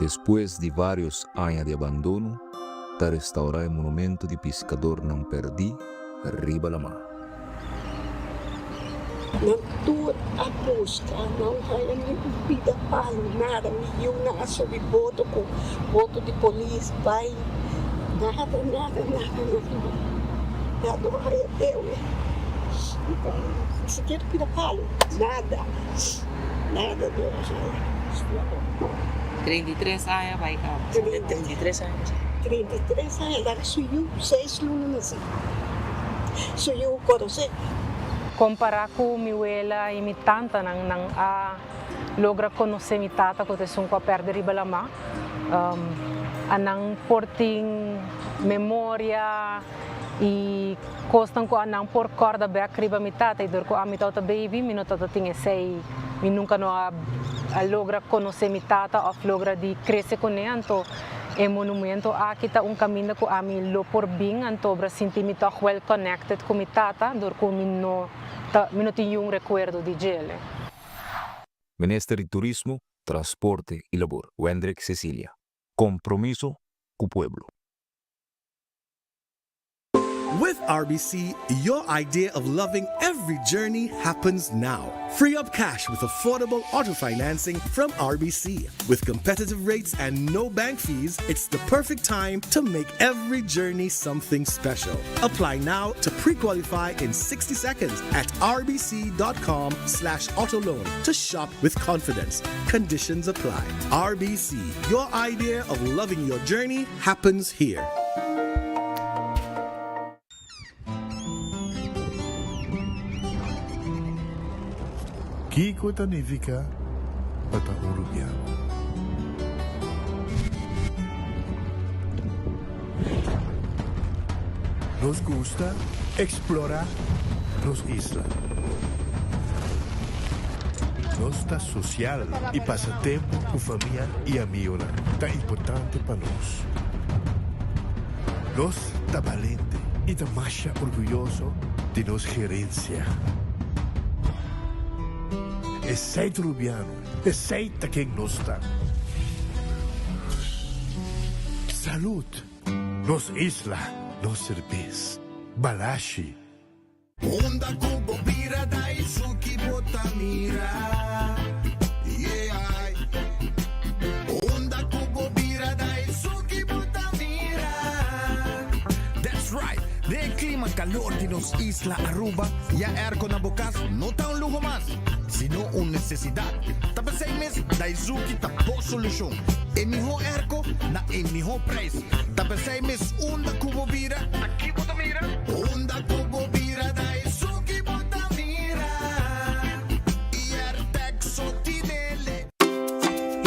Después de varios años de abandono, está restaurado el monumento de pescador não perdi, arriba la mar. Nagtuot a busca, não kaya ni bida palo, nada, yung nasa boto ko, boto de polícia, vai, nada. Nada kaya teu, então, sequer bida palo, nada do 33 años, vai, cara. 33 años. 33 anos, agora sou eu, 6 lunas assim. Sou eu, Corosé. Comparar com minha abuela e minha tanta, não logra conhecer minha tata, que são com a perda de Balama. Anang porting memória e costam com anang por corda bem riba minha tata, e dor com a minha tata baby, minha tata tinha 6, minha nunca não logra conhecer minha tata, ou logra de crescer com ela, então o monumento aqui está caminho com a minha lo por bem, então para sentir me tão well connected com minha tata, dor com não tenho recuerdo de ele. Ministério de Turismo, Transporte y Labor, Wendrick Cecilia. Compromiso con pueblo. With RBC, your idea of loving every journey happens now. Free up cash with affordable auto financing from RBC. With competitive rates and no bank fees, it's the perfect time to make every journey something special. Apply now to pre-qualify in 60 seconds at rbc.com/autoloan to shop with confidence. Conditions apply. RBC, your idea of loving your journey happens here. Kiko Tanivika Bata Urubiano. Nos gusta explorar los islas. Nos está social y pasatiempo con familia y amigos. Tan importante para nos. Nos está valiente y está más orgulloso de nos gerencia. Es sei rubiano, es sei quien no está. Salud, nos isla, nos cerveza, balashi. Onda kubo bira dai suki botamira. Yeah. Onda kubo bira dai suki botamira. That's right. De clima calor de nos isla Aruba, ya erco na bocas no está un lujo más, sino una necesidad. Tapos 6 meses, Daisuki tapo solución. En mijo erco, na en mijo precio. Tapos 6 meses, unda kubo bira. Aquí botamira. Unda kubo bira, Daisuki botamira. Y Artexo tinele.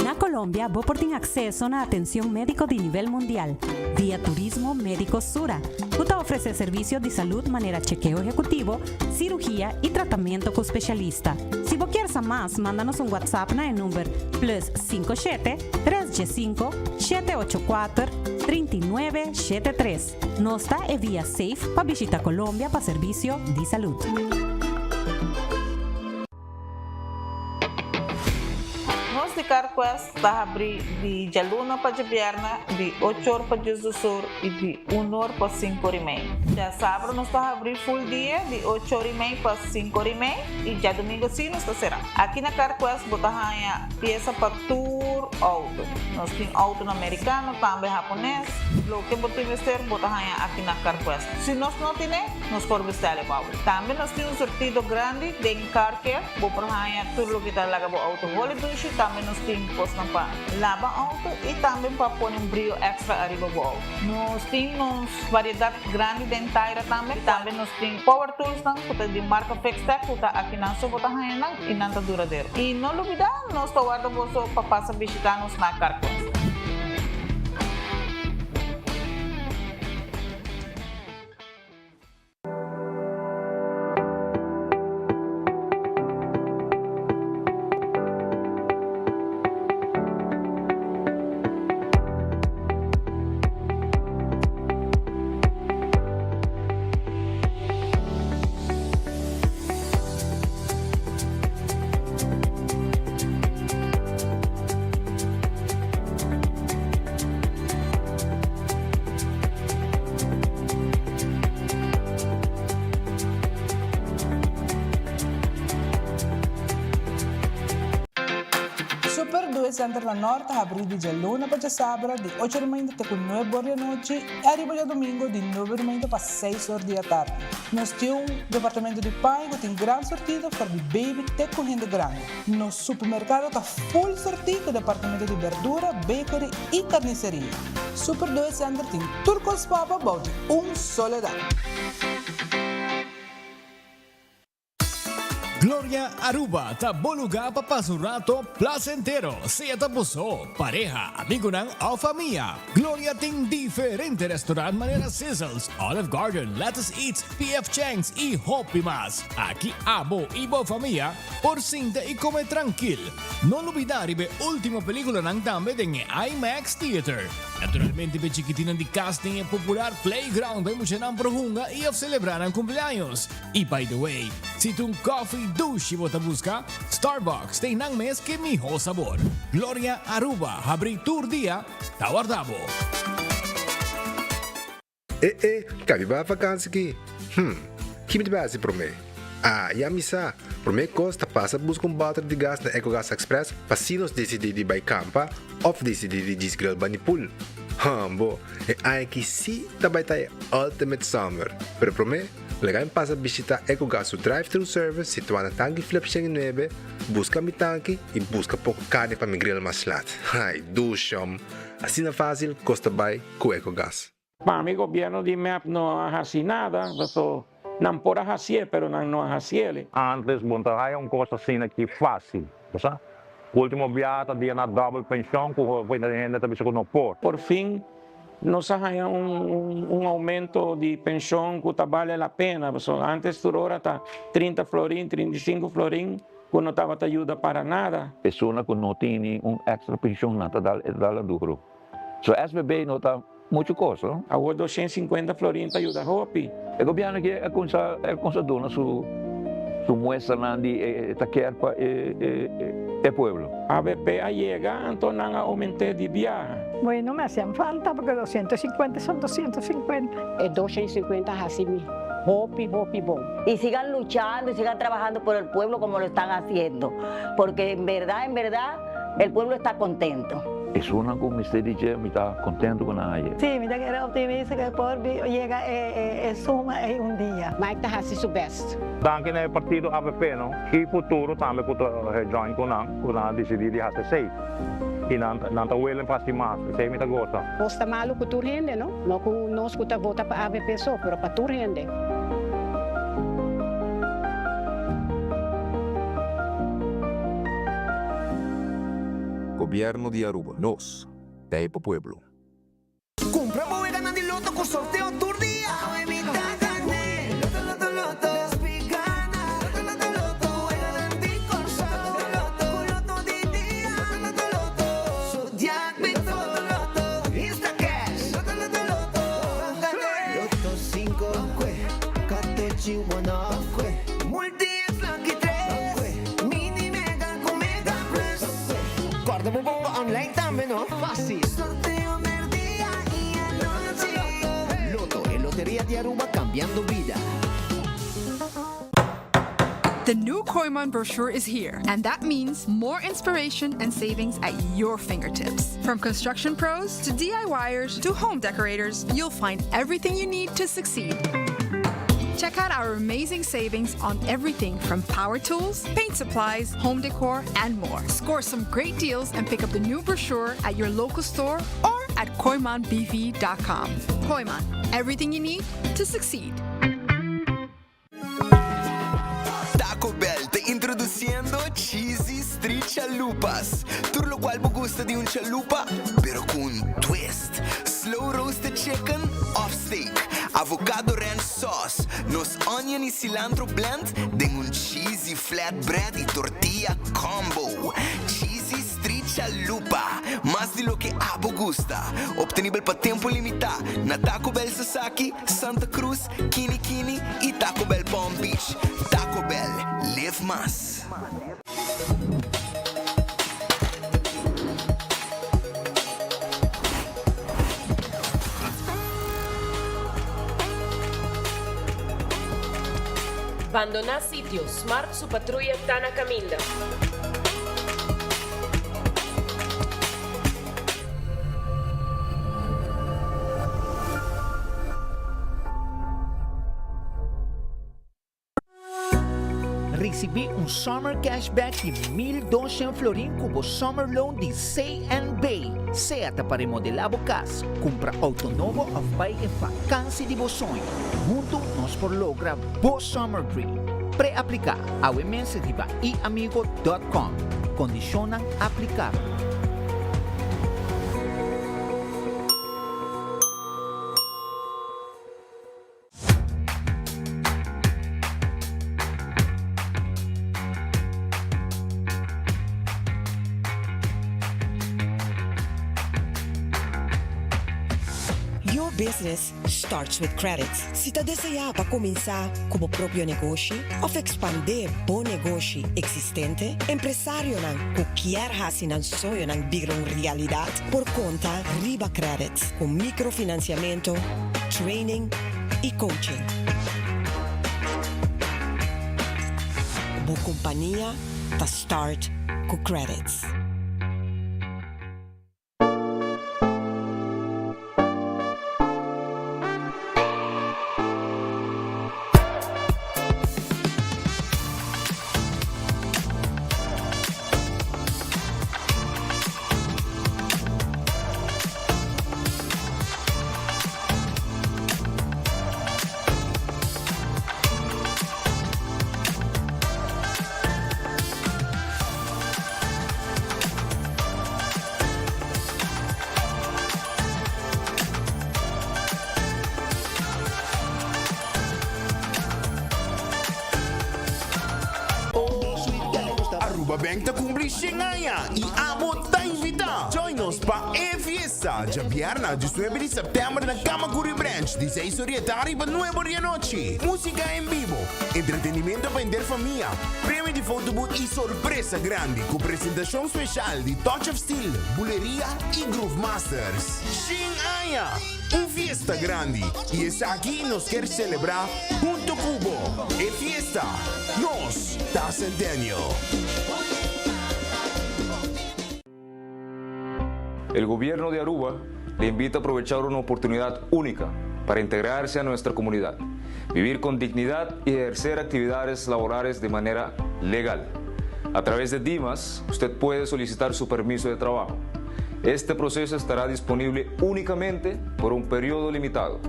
Na Colombia, vos tiene acceso a atención médico de nivel mundial vía Turismo Médico Sura. UTA ofrece servicios de salud manera chequeo ejecutivo, cirugía y tratamiento con especialista. Si vos quieres más, mándanos un WhatsApp na el número +57 3G5 784 3973. Nosta é via Safe para visitar Colombia para servicio de salud. Nós de Carquest está abrir de Jaluna para Jabierna, de 8 horas para Jesus Sur e de 1 hora para 5 horas e meia. Já sábado nós está abrir full dia, de 8 horas e meia para 5 horas e meia, e já domingo sim nós está será. Aqui na Carquest botar a peça para tour auto. Nós temos auto americano, também japonês. Lo que botar investir botar aqui na Carquest. Se nós não temos, nós podemos vestir o auto. Também nós temos um sortido grande de car care, botar tudo lo que está lá o auto. Holiday também nós temos posto para lavar auto e também para pôr brilho extra arriba do auto. Nós temos variedade grande de inteira também. Também nós temos power tools de marca Fextech, que está aqui na sua bota e não está duradouro. E não olvidar, nós estamos guardando para passar visitar-nos na Carquest. 2 Center La Norte abrir de luna para sábado de 8h30 até 9h da noite e arriba de domingo de 9h30 para 6h da tarde. Nós temos departamento de pão que tem grande sortido para de baby até correndo grande. Nosso supermercado está full sortido com departamento de verdura, bakery e carniceria. Super 2 Center tem turcos papa balde soledad. Gloria Aruba, taboluga papasurato placentero, sea tapuso, pareja, amigo ng o familia. Gloria ting diferente restaurant manera Sizzles, Olive Garden, Lettuce Eats, PF Chang's y Hopi Mas. Aquí abo ibo familia, por cinta y come tranquil. Non olvidar ibe última película ng dame ng IMAX Theater. Naturalmente be chiquitinan di casting e popular playground be mo siya ng prohunga i of celebrar ang cumpleaños. Y by the way, si tung coffee douche mo busca, Starbucks tem nang mes que miho sabor. Gloria Aruba, habri tour dia, tawardabo. Cabe ba vakansie aqui? Que base para mim? E a missa, para mim costa passa buscar bater de gás na EcoGas Express para se nós decidir de ir campa ou decidir de desgrill banipul. Bo, aqui sim também tá Ultimate Summer. Pero para mim, legal passa visitar EcoGas o drive-thru service situado na tanque flip 9, busca mi tanque e busca pouco carne para mi grill mais lat. Ai, dushom. Assim na fácil, costa bem com EcoGas. Para mí, governo de MEP não hace nada, so não pode fazer, pero não fazer. Antes, montar uma coisa assim aqui fácil, sabe? Último viata dia na double pensão, que foi na gente também se não pode. Por fim, nós há aumento de pensão que vale a pena. So, antes por hora tá 30 florin, 35 florin, que não estava ajuda para nada. Pessoa que não tem extra pensão não está dando duro. So SBB não está muito coisa, não? Agora 250 florin ajuda a Hopi. O governo que é consador su muestra de taquer para o pueblo. A BP llega, entonces no aumenté de viaje. Bueno, me hacían falta porque 250 son 250. Es 250 así mismo. Hopi, bom. Y sigan luchando y sigan trabajando por el pueblo como lo están haciendo. Porque en verdad, el pueblo está contento. Es una como usted dice, me está contento con ella. Sí, mira que era optimista que el pueblo llega suma un día. Mike está haciendo su best. Danke al partido AVP, ¿no? Y futuro también puede join con decidir de hacer seis. Y no está willing para más, se me está goza. Está malo que tu gente, ¿no? No que no escuta vota para AVP só, pero para tu gente. Gobierno de Aruba, nos, Taipo Pueblo. Compra y gana de loto con sorteo tour día. Online también, ¿no? Fácil. Sorteo del día y anoche. Loto, Lotería de Aruba, cambiando vida. The new Koiman brochure is here, and that means more inspiration and savings at your fingertips. From construction pros to DIYers to home decorators, you'll find everything you need to succeed. Check out our amazing savings on everything from power tools, paint supplies, home decor, and more. Score some great deals and pick up the new brochure at your local store or at koimanbv.com. Koiman, everything you need to succeed. Taco Bell te introduciendo Cheesy Street Chalupas. Tur lo cual me gusta de un chalupa, pero con un twist. Slow roasted chicken off steak, avocado ranch sauce, nos onion y cilantro blend, de un cheesy flatbread y tortilla combo. Cheesy Street Chalupa, más de lo que abo gusta. Obtenible para tiempo limitado na Taco Bell Sasaki, Santa Cruz, Kini y Taco Bell Palm Beach. Taco Bell, live más. Abandonar sitio, Smart su patrulla Tana Camilla. receber summer cashback de 1.200 florin cubo summer loan de C&B. Seja para remodelar a casa, compra auto novo ou vai em vacância de sonho. Junto nós por logra bo summer dream. Pré-aplicar ao e-mail riba iamigo.com. Condicionam aplicar. Your business starts with credits. Se você deseja começar como próprio negócio ou expandir bom negócio existente, empresário não quer fazer um sonho não virar uma realidade por conta Riba Credits com microfinanciamento, training e coaching. Boa companhia da Start com Credits. Aruba Bank ta cumpri Xengaya e amo ta invita. Join nos pa E-Fiesta, de viernes 19 de setembro na Kamakuri Branch, de 6 horas da tarde para 9 horas da noite. Música em vivo, entretenimento para entender família, prêmio de fotoboot e surpresa grande com apresentação especial de Touch of Steel, Buleria e Groove Masters. Xengaya, fiesta grande e essa aqui nos quer celebrar junto Cubo. E-Fiesta, nos da Centennial. El gobierno de Aruba le invita a aprovechar una oportunidad única para integrarse a nuestra comunidad, vivir con dignidad y ejercer actividades laborales de manera legal. A través de Dimas, usted puede solicitar su permiso de trabajo. Este proceso estará disponible únicamente por un periodo limitado.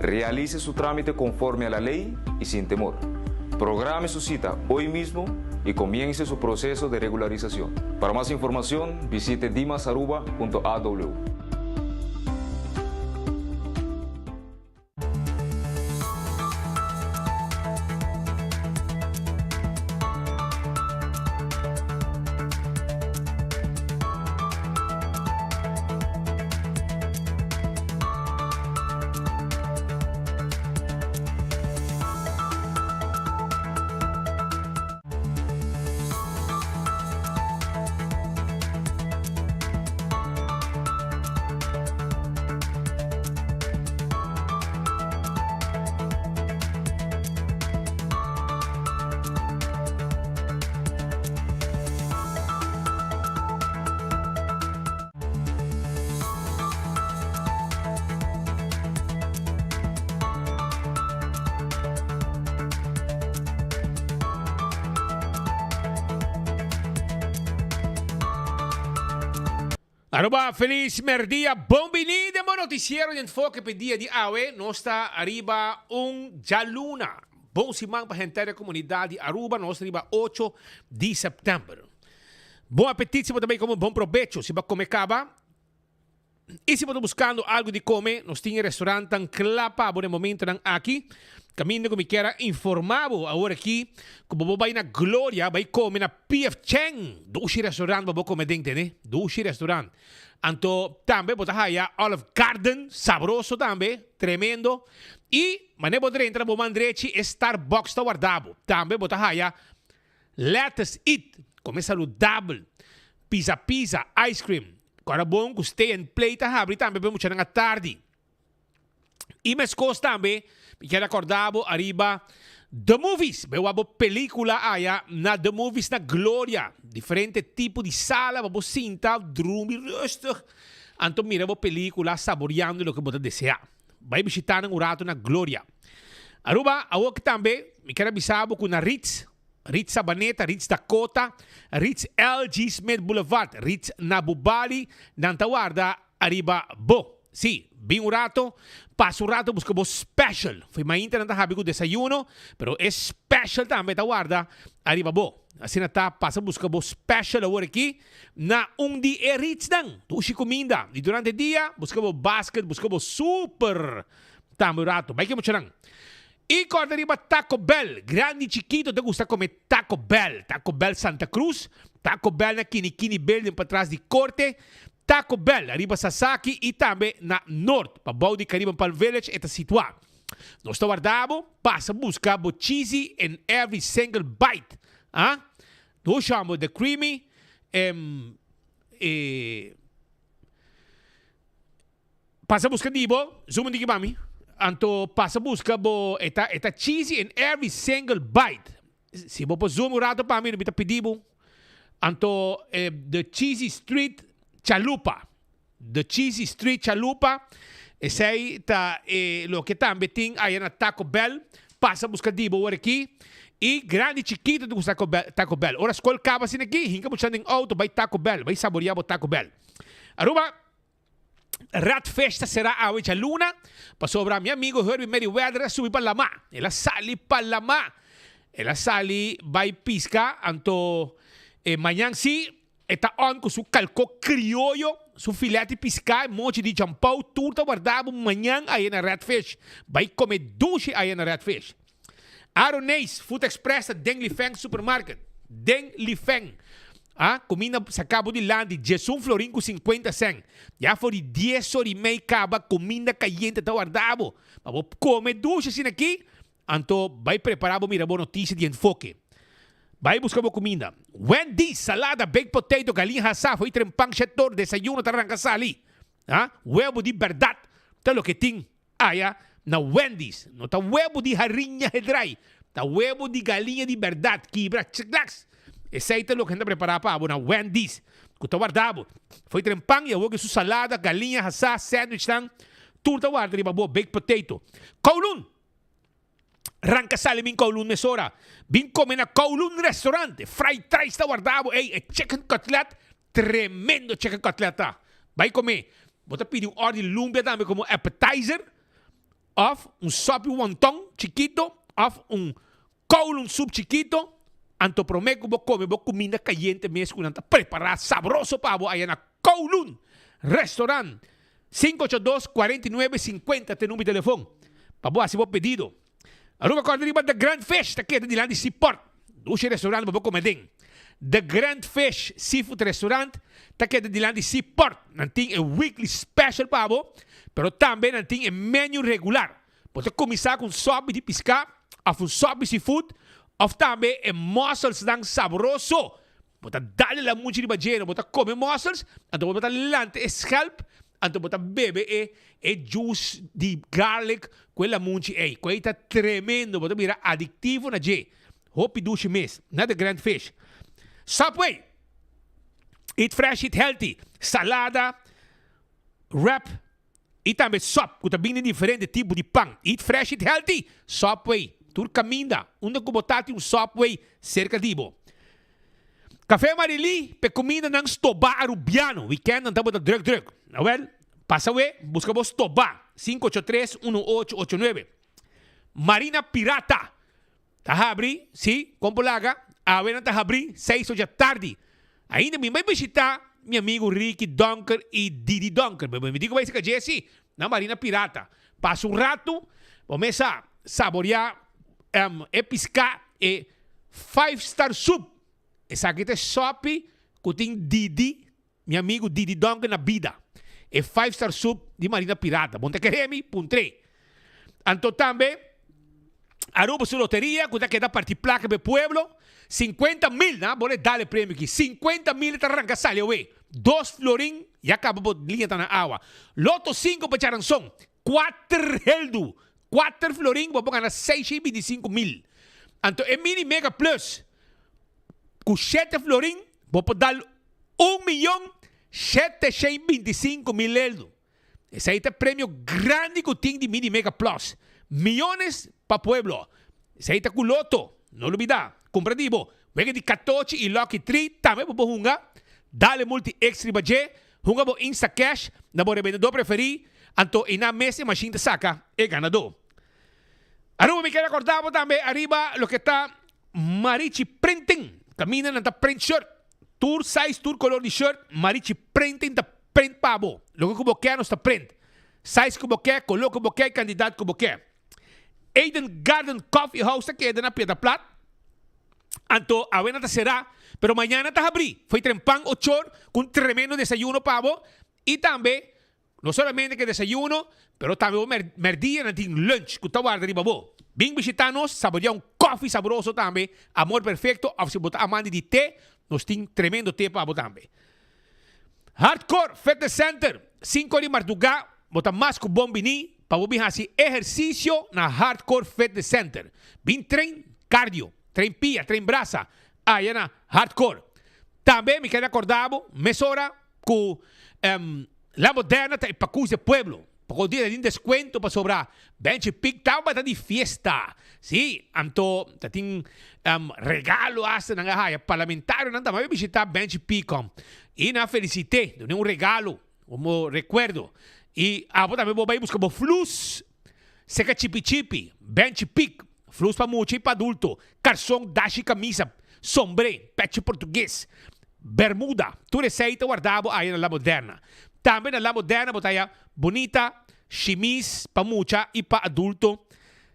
Realice su trámite conforme a la ley y sin temor. Programe su cita hoy mismo y comience su proceso de regularización. Para más información, visite dimasaruba.aw. Aruba, feliz merdia, bom-vindo ao noticiero de enfoque para dia de hoje. Nós está arriba Jaluna. Bom simang para gente da comunidade Aruba, nós arriba 8 de setembro. Bom apetite também como bom provecho, se vai comer caba. E se você buscando algo de comer, nós temos restaurante em Clapa, no momento aqui. Caminho que me quero informar agora aqui, como vou vai na Glória, vai comer na P.F. Cheng. 2 restaurante, vou comer dentro, né? 2 restaurante. Então, também vou estar aí, Olive Garden, saboroso também, tremendo. E, mas não vou entrar no mandrete, Starbucks está guardado. Também vou estar aí, Let's Eat, comer saudável, pizza, ice cream. Agora bom, gostei em plate, abre também, vamos tirar na tarde. E mais coisas também, me quero acordar, arriba, The Movies. Veo uma película aí, na The Movies, na Glória. Diferente tipo de sala, vamos sentar, dormir, rustig. Então, mira a película, saboreando o que você deseja. Vai visitar um rato na Glória. Aruba, agora também, me quero avisar com a Ritz. Ritz Sabaneta, Ritz Dakota, Ritz LG Smith Boulevard, Ritz Nabubali, Nantawarda, arriba bo. Sí, bien un rato, pasa un rato, buscamos special. Fui mainta não tá com desayuno, pero é special também, tá guarda, arriba bo. Assim não tá, passa buscamos special agora aqui, na dia Ritz dan, tuxi comida. E durante o dia, buscamos basket, buscamos super, também um rato. Vai que muito lang. E corta arriba Taco Bell, grande e chiquito, te gusta comer Taco Bell. Taco Bell Santa Cruz, Taco Bell na Kinikini Building para trás de corte, Taco Bell, arriba Sasaki e também na Norte, para Baudi Caribbean Palm Village, está situado. Nós estamos guardando, passa buscar o cheesy in every single bite. Nós chamamos de creamy, passa buscar dibo, zoom de mami. Anto passa busca bo eta cheesy in every single bite. Si bo po zoom rato pa mi bita pedibo. Anto the cheesy street chalupa. The cheesy street chalupa. Sei ta lo que também tem aí na Taco Bell. Passa busca dibo aqui. E grande chiquito do Taco Bell. Ora escola acaba assim aqui, hinca puxando em auto vai Taco Bell, vai saborear o Taco Bell. Aruba Rat Festa será a hoje a luna. Para sobrar meu amigo Herbie Meriwether subir para Lama. Ela sali para Lama. Ela sali vai piscar. Anto manhã sim está on com seu calco criollo, seu filete piscar, monte de champão, tudo guardado manhã aí na Rat Fish. Vai comer duche aí na Rat Fish. Aronês Food Express Deng Lifeng Supermarket. Deng Lifeng. Comida sa Cabo de Landi, 11 florin com 50 cent. Já foi 10 horas e meia acaba comida caliente tá guardado. Mas vou comer ducha assim aqui. Então vai preparar mira boa notícia de enfoque. Vai buscar boa comida. Wendy's salada, baked potato, galinha assada, foi trempang chetor, desayuno tarranca sali. Huevo de verdade. Tá lo que tem aí na Wendy's. Não tá huevo de harinha hedrai. Tá huevo de galinha de verdade. Quibra, tchiklax. Esse aí é o que a gente prepara para na Wendy's. Que está guardado. Foi trempang e a sua salada, galinha, assada, sandwich, tudo está guardado. Riba boa, baked potato. Kowloon. Ranca sale min Kowloon mesora. Bin come na Kowloon restaurante. Fried rice está guardado. Chicken cutlet. Tremendo chicken cutlet. Vai comer. Bota pedir um ordem lumpia também como appetizer. Of sope wonton chiquito. Of Kowloon soup chiquito. Anto prometo vou comer comida caliente mesmo que está preparada sabroso para você aí na Kowloon Restaurant 582-4950 tem número de telefone para você fazer pedido. Aruba corda riba The Grand Fish tá aqui de lá de Seaport. Duche restaurante para comer den. The Grand Fish Seafood Restaurant tá aqui de lá de Seaport. Não tem weekly special para você, pero também não tem menu regular. Pode começar com sobe de pescar, ou sobe seafood. Of também mussels dan sabroso. Bota dale la munchi di bajeno, bota come mussels, então bota lante scalp, então bota bebe juice di garlic, quella munchi quella tremendo, bota mira addictivo na je. Hopi dushi mes, na the Grand Fish. Subway. Eat fresh, eat healthy. Salada, wrap, e também sop, que também tem diferente tipo de pão. Eat fresh, eat healthy. Subway. Tur caminda, onde kubotati Subway cerca dibo. Café Marili, pe comida ng stoba arubiano. Weekend ang tabo da drug. Well, passa we, busca vos stoba. 583-1889. Marina Pirata. Tahabri, si, compolaga. Awe na tahabri, 6 da tarde. Ainda me vai visitar meu amigo Ricky Donker e Didi Donker. Me digo vai ser com Jesse na Marina Pirata. Passa rato, começa a saborear piscar 5-star soup. Essa aqui é sope que tem Didi, meu amigo Didi Donker na vida. 5-star soup de Marina Pirata. Montequeremi, puntre. Anto também, Aruba su loteria, que está partir placa do pueblo. 50,000, né? Vou dar prêmio aqui. 50,000 está arranca sale, ué. 2 florin, e acaba a linha tá na água. Loto 5 para charanção. 4 heldu. 4 florin, vou ganhar 625,000. Então, é mini mega plus. Com 7 florin, vou dar 1.725.000 euros. Esse aí é o prêmio grande que tem de mini mega plus. Millones para pueblo. Esse aí é com loto. Não olvidar. compra dibo. Wege di 14 e Lucky 3, também bo hunga. Dale multi extra budget, hunga bo Insta Cash, na bo revendedor preferi, anto ina mes e machine de saca, e ganador. Aruba me queda acordado também, arriba lo que está Marichi Printing, camina na print shirt, tour size, tour color de shirt, Marichi Printing da print pabo, lo que como quer está print, size como quer, color como quer, candidato como quer. Eden Garden Coffee House que queda na Piedra Plat, anto avena será, pero mañana está abrir, fue trempán 8 con tremendo desayuno pavo, y también, no solamente que desayuno, pero también merdía en lunch, que está guarda de babo. Bien visitanos, saborear un coffee sabroso también, amor perfecto, o si botar amandi de té, nos tiene tremendo té para también. Hardcore Fitness Center, 5 de madrugada, botar más con bombini, para vos así ejercicio na Hardcore Fitness Center. Bien tren cardio, tren pia, tren brasa, allá na Hardcore. También me queda acordado, mesora con la moderna e Pacus de Pueblo. Por dia de descuento para sobrar. Bench Pick tava de fiesta. Sí, anto tem regalo hasta na gaia parlamentário nanda mais visitar Bench Pick. E na felicité, deu um regalo, como recuerdo. E também vou buscar flus, seca chipi, Bench Pick, flus para mulher e para adulto, calção, dashi, camisa, sombre, pet português, bermuda, tudo receita guardado aí na La Moderna. Também na La Moderna botaya bonita, chemise para mulher e para adulto,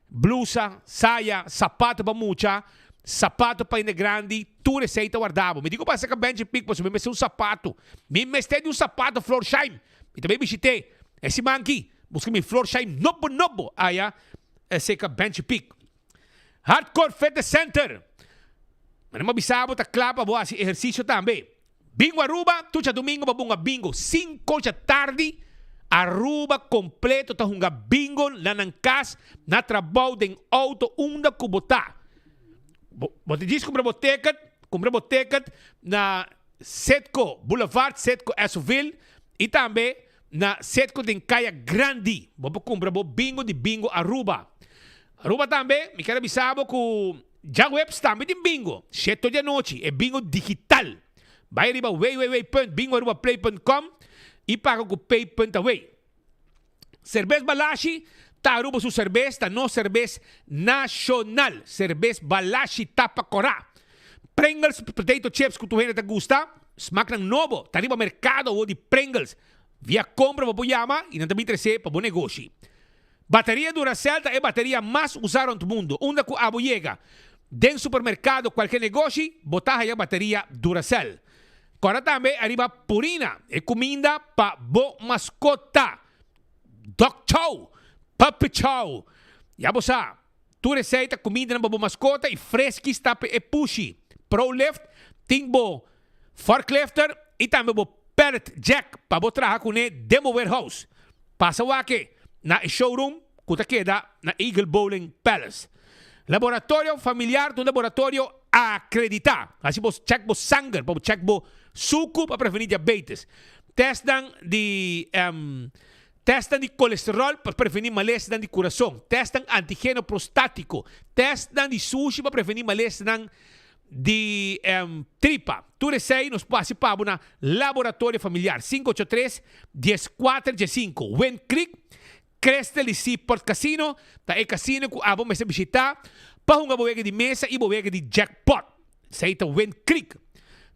blusa, saia, sapato para mulher, sapato para grande, tudo receita guardado. Me digo para secar Bench Pick, posso me meter sapato. Me mestei de sapato Florsheim. E também visitei esse manqui, busca me Florsheim nobo, aí seca Bench Pick. Hardcore Fitness Center. Mas não avisava, tá claro, para esse exercício também. Bingo Aruba, tucha domingo, babunga bingo. 5 da tarde, Aruba completo, tá hunga bingo, lá na casa, na trabalho, den auto, unda kubota. Você diz compra boteca na Setco Boulevard, Setco Esoville, e também na Setco den Caia Grande. Vamos comprar bingo de bingo Aruba. Aruba também, me quero avisar que já webs também tem bingo. 7 da noite, é bingo digital. Vai arriba www.bingoarubaplay.com e paga com pay.away. Cerveza Balashi, tá Aruba sua cerveza, tá no cerveza nacional. Cerveza Balashi tapa corá. Pringles potato chips que tu gente te gusta, smaak ng novo. Tá arriba mercado ou de Pringles. Via compra para llama e não também trazer para bom negócio. Bateria Duracell é a bateria mais usada no mundo. Onde que a llega dentro supermercado, qualquer negócio, botar aí a bateria Duracell. Agora também arriba Purina, é comida para boa mascota. Dog Chow, Puppy Chow. Já você, tu receita comida para boa mascota e fresca está e pushy. Pro Lift, tem bo forklifter e também bo pellet jack para botar com ele demo warehouse. Passa o aqui na showroom que queda na Eagle Bowling Palace. Laboratório familiar do laboratório acreditado. Assim você check bo sangue, para check bo suco para prevenir diabetes. Testam de colesterol para prevenir malestar de coração. Testam antígeno prostático. Testam de sushi para prevenir malestar de tripa. Tudo isso aí nos participa na laboratório familiar 583-1415 Wind Creek, Crestel e Seaport Casino. Tá é casino que vamos visitar para uma boega de mesa e boega de jackpot. Isso aí tá Wind Creek.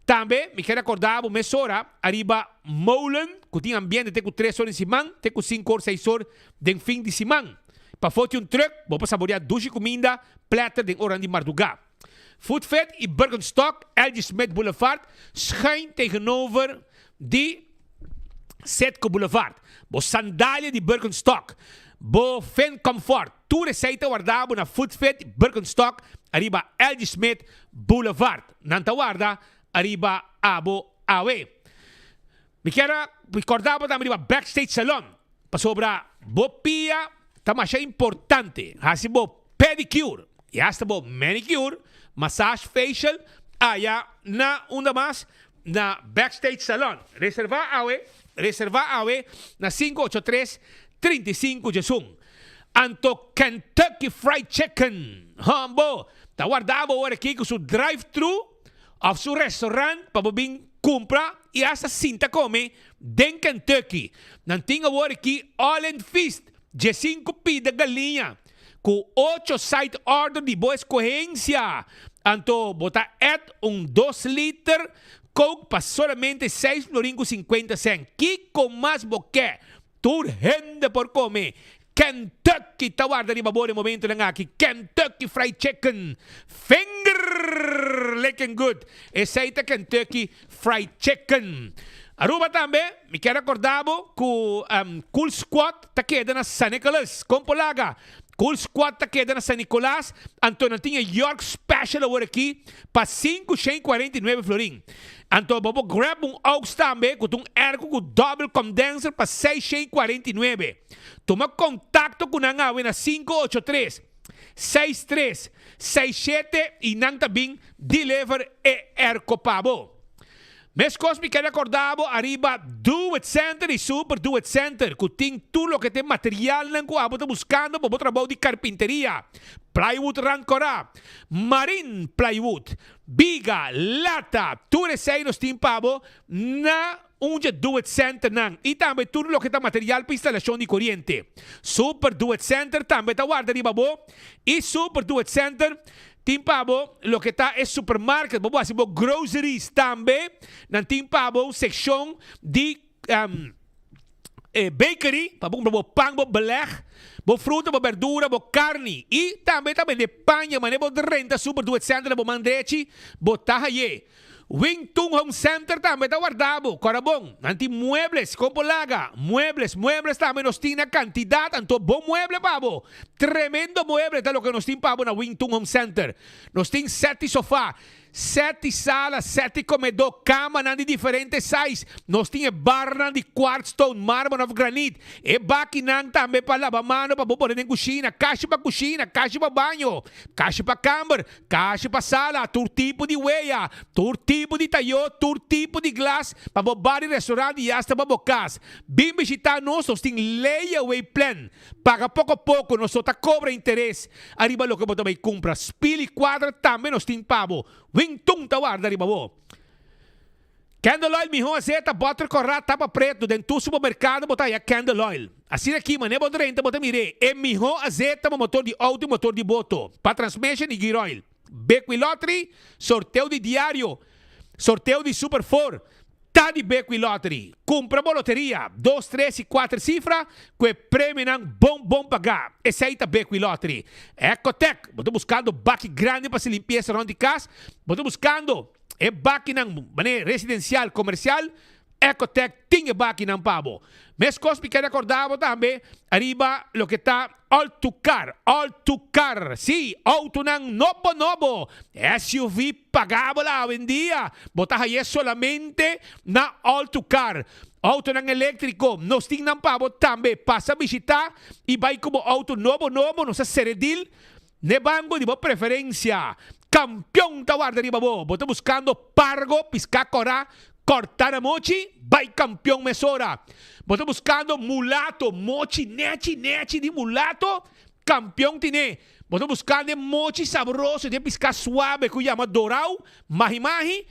Também me quero acordar, mês hora, arriba Molen, que tem ambiente, tem com 3 horas de semana, tem com 5 horas, 6 horas de fim de semana. Para foto um truck, vamos saborear duas comida, platter de hora de madrugada. Foodfed e Bergenstock, L.G. Smith Boulevard, schuin tegenover de Setco Boulevard. Bo sandália de Bergenstock, bo Fan Comfort, tu receita guardado na Foodfed Bergenstock, arriba L.G. Smith Boulevard. Nanta guarda, arriba Abo Awe. Me quero recordar também arriba Backstage Salon, para sobra bo pia, tamasha importante, hasi bo pedicure, e hasta bo manicure, massage facial, allá na onda más, na Backstage Salon. Reserva awe na 583-35 Jesung. Anto Kentucky Fried Chicken, hombo, Tá guardado agora aqui com seu drive-thru of seu restaurante para você comprar e essa cinta come em Kentucky. Não tem agora aqui All and Feast, de 5 pida galinha, com 8 side order de boa escorrência. Então, botar 2 litros Coke para solamente 6,50 florin. Que com mais boquê, tu rende por comer. Kentucky tawar dari babor momento lang aqui. Kentucky Fried Chicken. Finger licking good. Essa é Kentucky Fried Chicken. Aruba também, me quero acordar com Cool Squad tá queda na San Nicolas. Compolaga. Cool Squad tá queda na San Nicolas. Antônio tinha York Special agora aqui para 5,49 florin. Então, vamos grab aux também com ergo com double condenser para 6,49. Toma contato com a ngawe na 583-6367 e nang tabing deliver e ergo pabo. Mes cosmi quer acordar arriba Do It Center e Super Do It Center. Que tem tudo que tem material lang ko abo tá buscando para trabalho de carpinteria. Plywood rancora, marine plywood, biga, lata, tudo isso aí nós temos pabo na onde Do It Center nang. E também tudo que tem material para instalação de corrente. Super Do It Center também tá guarda arriba bo. E Super Do It Center Tim Pabo, lo que está é supermarket, bobo assim, bo groceries também. Nan Tim Pabo, seção de bakery, pabo bo pão, bo beleg, bo fruta, bo verdura, bo carne. E também de panha, mané bo de renta, Super Do It Center, bo mandrechi, bo tahaye. Wingtung Home Center também está guardado. Corabong, nanti muebles, compolaga, muebles também nos tem na quantidade, anto bom mueble, pabo. Tremendo mueble, tá lo que nos tem, pabo, na Wingtung Home Center. Nos tem 7 sofá, 7 salas, 7 comedor, cama, de diferentes size. Nos tem barra de quartz stone, mármore of granite. E bakinang também para lavar mano, para pôr na cozinha, caixa para cozinha, caixa para banho, caixa para câmara, caixa para sala, todo tipo de weia, todo tipo de tayo, todo tipo de glass, para bar e restaurante e hasta para bocas. Bem visitar nós tem layaway plan. Paga pouco a pouco, nós só cobra interesse. Arriba lo que você também compra. Spili quadra também nós tem pavo. Wingtung tawar dari babo. Candle oil, mijo azeta, butter corrata, tapa preto, dentro do supermercado, botar aí candle oil. Assim aqui, mané, bota renta, bota mire. É mijo azeta, motor de auto, motor de boto. Para transmission e gear oil. Beco e lottery, sorteio de diário. Sorteio de Super 4. Tá de Beco e lottery. Compra uma loteria. 2, 3 e 4 cifras. Que prêmio não bom pagar. Esse aí tá Beco e lottery. Ecotec. Estou buscando baque grande para se limpeza around de casa. Estou buscando baque não residencial, comercial. Ecotec tinha baque não pabo. Mes cospi que recordava também. Arriba lo que está all to car. Sí, auto ng nobo. SUV pagaba la hoy en día. Botaja y solamente na all to car. Auto ng eléctrico. Nos tingnan pabo también. Pasa a visitar y va como auto nobo. No se seredil. Ne banco de preferencia. Campeón tawar de babo. Bota buscando pargo, piscacora. Cortar a mochi, vai campeão mesora. Bota buscando mulato, mochi, nechi de mulato, campeão tine. Bota buscando mochi sabroso, de piscar suave, que chama dorau, mahi,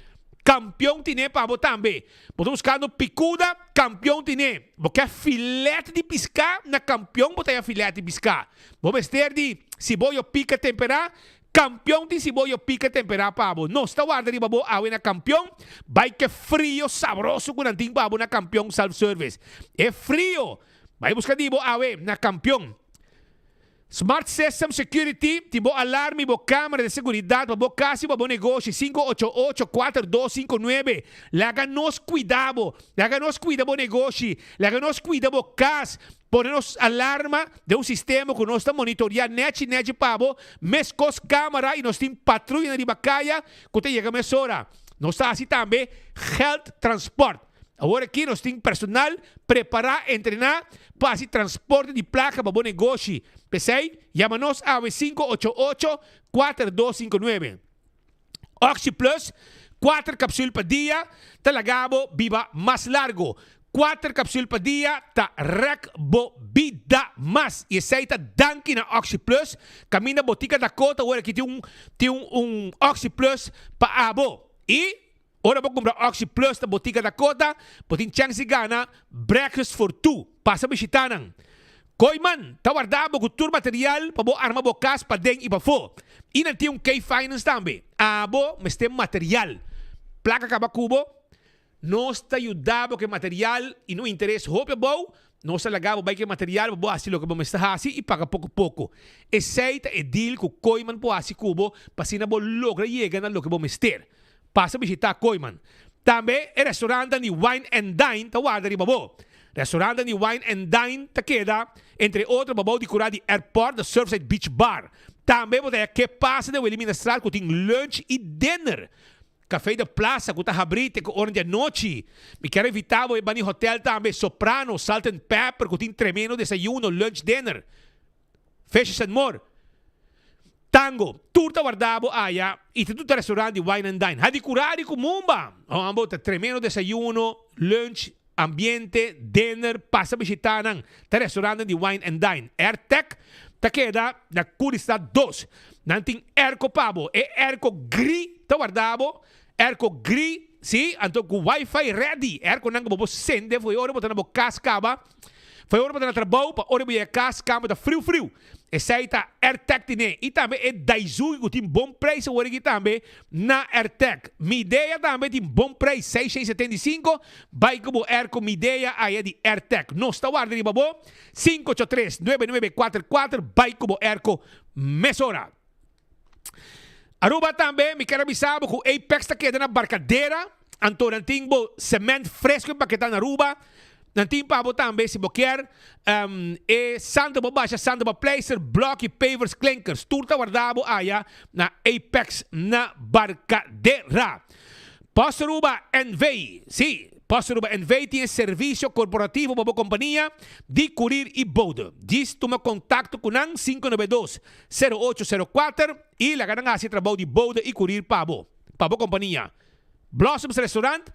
campeão tine para botar também. Bota buscando picuda, campeão tine. Porque filete de piscar, na campeão botar filete de piscar. Vou vestir de cebolla pica temperar. Campeão de cebolla pica temperar pavo. No está guarda de babo awe na campeão. Vai que frio sabroso com anting pavo na campeão self-service. É frio. Vai buscar de awe na campeão. Smart System Security, tibo alarme, bo câmera de seguridade, bo casa, bo negócio, 588-4259. Laga nos cuidado negócio, laga nos cuidado bo casa. Ponemos alarma de un sistema que nos está monitoreando net pavo, mescos cámara y nos tiene patrulla de bacaya que te llega a mesora. Nos está así también Health Transport. Ahora aquí nos tiene personal preparar, entrenar para hacer transporte de placa para buen negocio. Pesei, llámanos a 588-4259. Oxy Plus, 4 cápsulas por día, talagabo viva más largo. 4 capsules per dia, ta rek bo bida mas. E aceita danki na Oxy Plus. Camina botica da cota, ora que tem Oxy Plus pa abo. E ora vou comprar Oxy Plus da botica da cota, potin chance gana breakfast for 2. Passa bisitanang. Koyman, tawardabo ko tour material pa bo arma bo kas pa deng iba fo. Ina ti K-Finance tambe. Abo, meste material. Placa kaba kubo, nos ta ayudabo que material e no interesse hope bo, nos alagabo bay que material bo asilo que bo mesta hasi e paga pouco. Aceita e deal ko Koyman po asi kubo, pasina bo logra llega na lo que bo mester. Passa visitar Koyman. Tambe e restaurante ni Wine and Dine tawarda ri babo. Restaurante ni Wine and Dine ta queda, entre outros, babau de curar de airport, da Surfside Beach Bar. Também você que passa de eliminação que tem lunch e dinner. Café da Plaza, que tá abrindo com hora de noite. Me quero evitar o bani hotel também, Soprano, Salt and Pepper, que tem tremendo desayuno, lunch, dinner. Fecha and more. Tango, turta guardabo aya, e tem tudo restaurante de Wine and Dine. Hadi curari com mumba. Ambo, tremendo desayuno, lunch, ambiente, dinner, passa visitanan, ta restaurante de Wine and Dine. AirTech, ta queda na Curistad 2. Nanting Erco Pabo, e Erco Gri, ta guardabo, Erco Gri, si, anto com Wi-Fi ready. Erco nang bobo sende, foi hora botar na bo cascaba, foi hora botar na trabalho, pa hora botar cascaba, ta frio. E saita AirTech tine. E também é Daizu, que tem bom preço, agora aqui também, na AirTech. Minha ideia também tem bom preço, 675, vai como Erco, minha ideia aí é de AirTech. Nós está guardando de babo, 583-9944, vai como Erco, mesora. Aruba também, me quero avisar que o Apex está quedando na barcadeira, então não tem cimento fresco para que está na Aruba. Nanti pabo também, se quer, e Santa Baixa, Santa Placer, block e pavers, clankers, turta guardabo aya na Apex na barcadeira. Posteruba NV, sim, Posteruba NV tem serviço corporativo para a companhia de curir e bode. Diz toma contato com ang 592-0804 e la ganang asi trabalho de bode e curir pabo companhia. Blossoms Restaurant,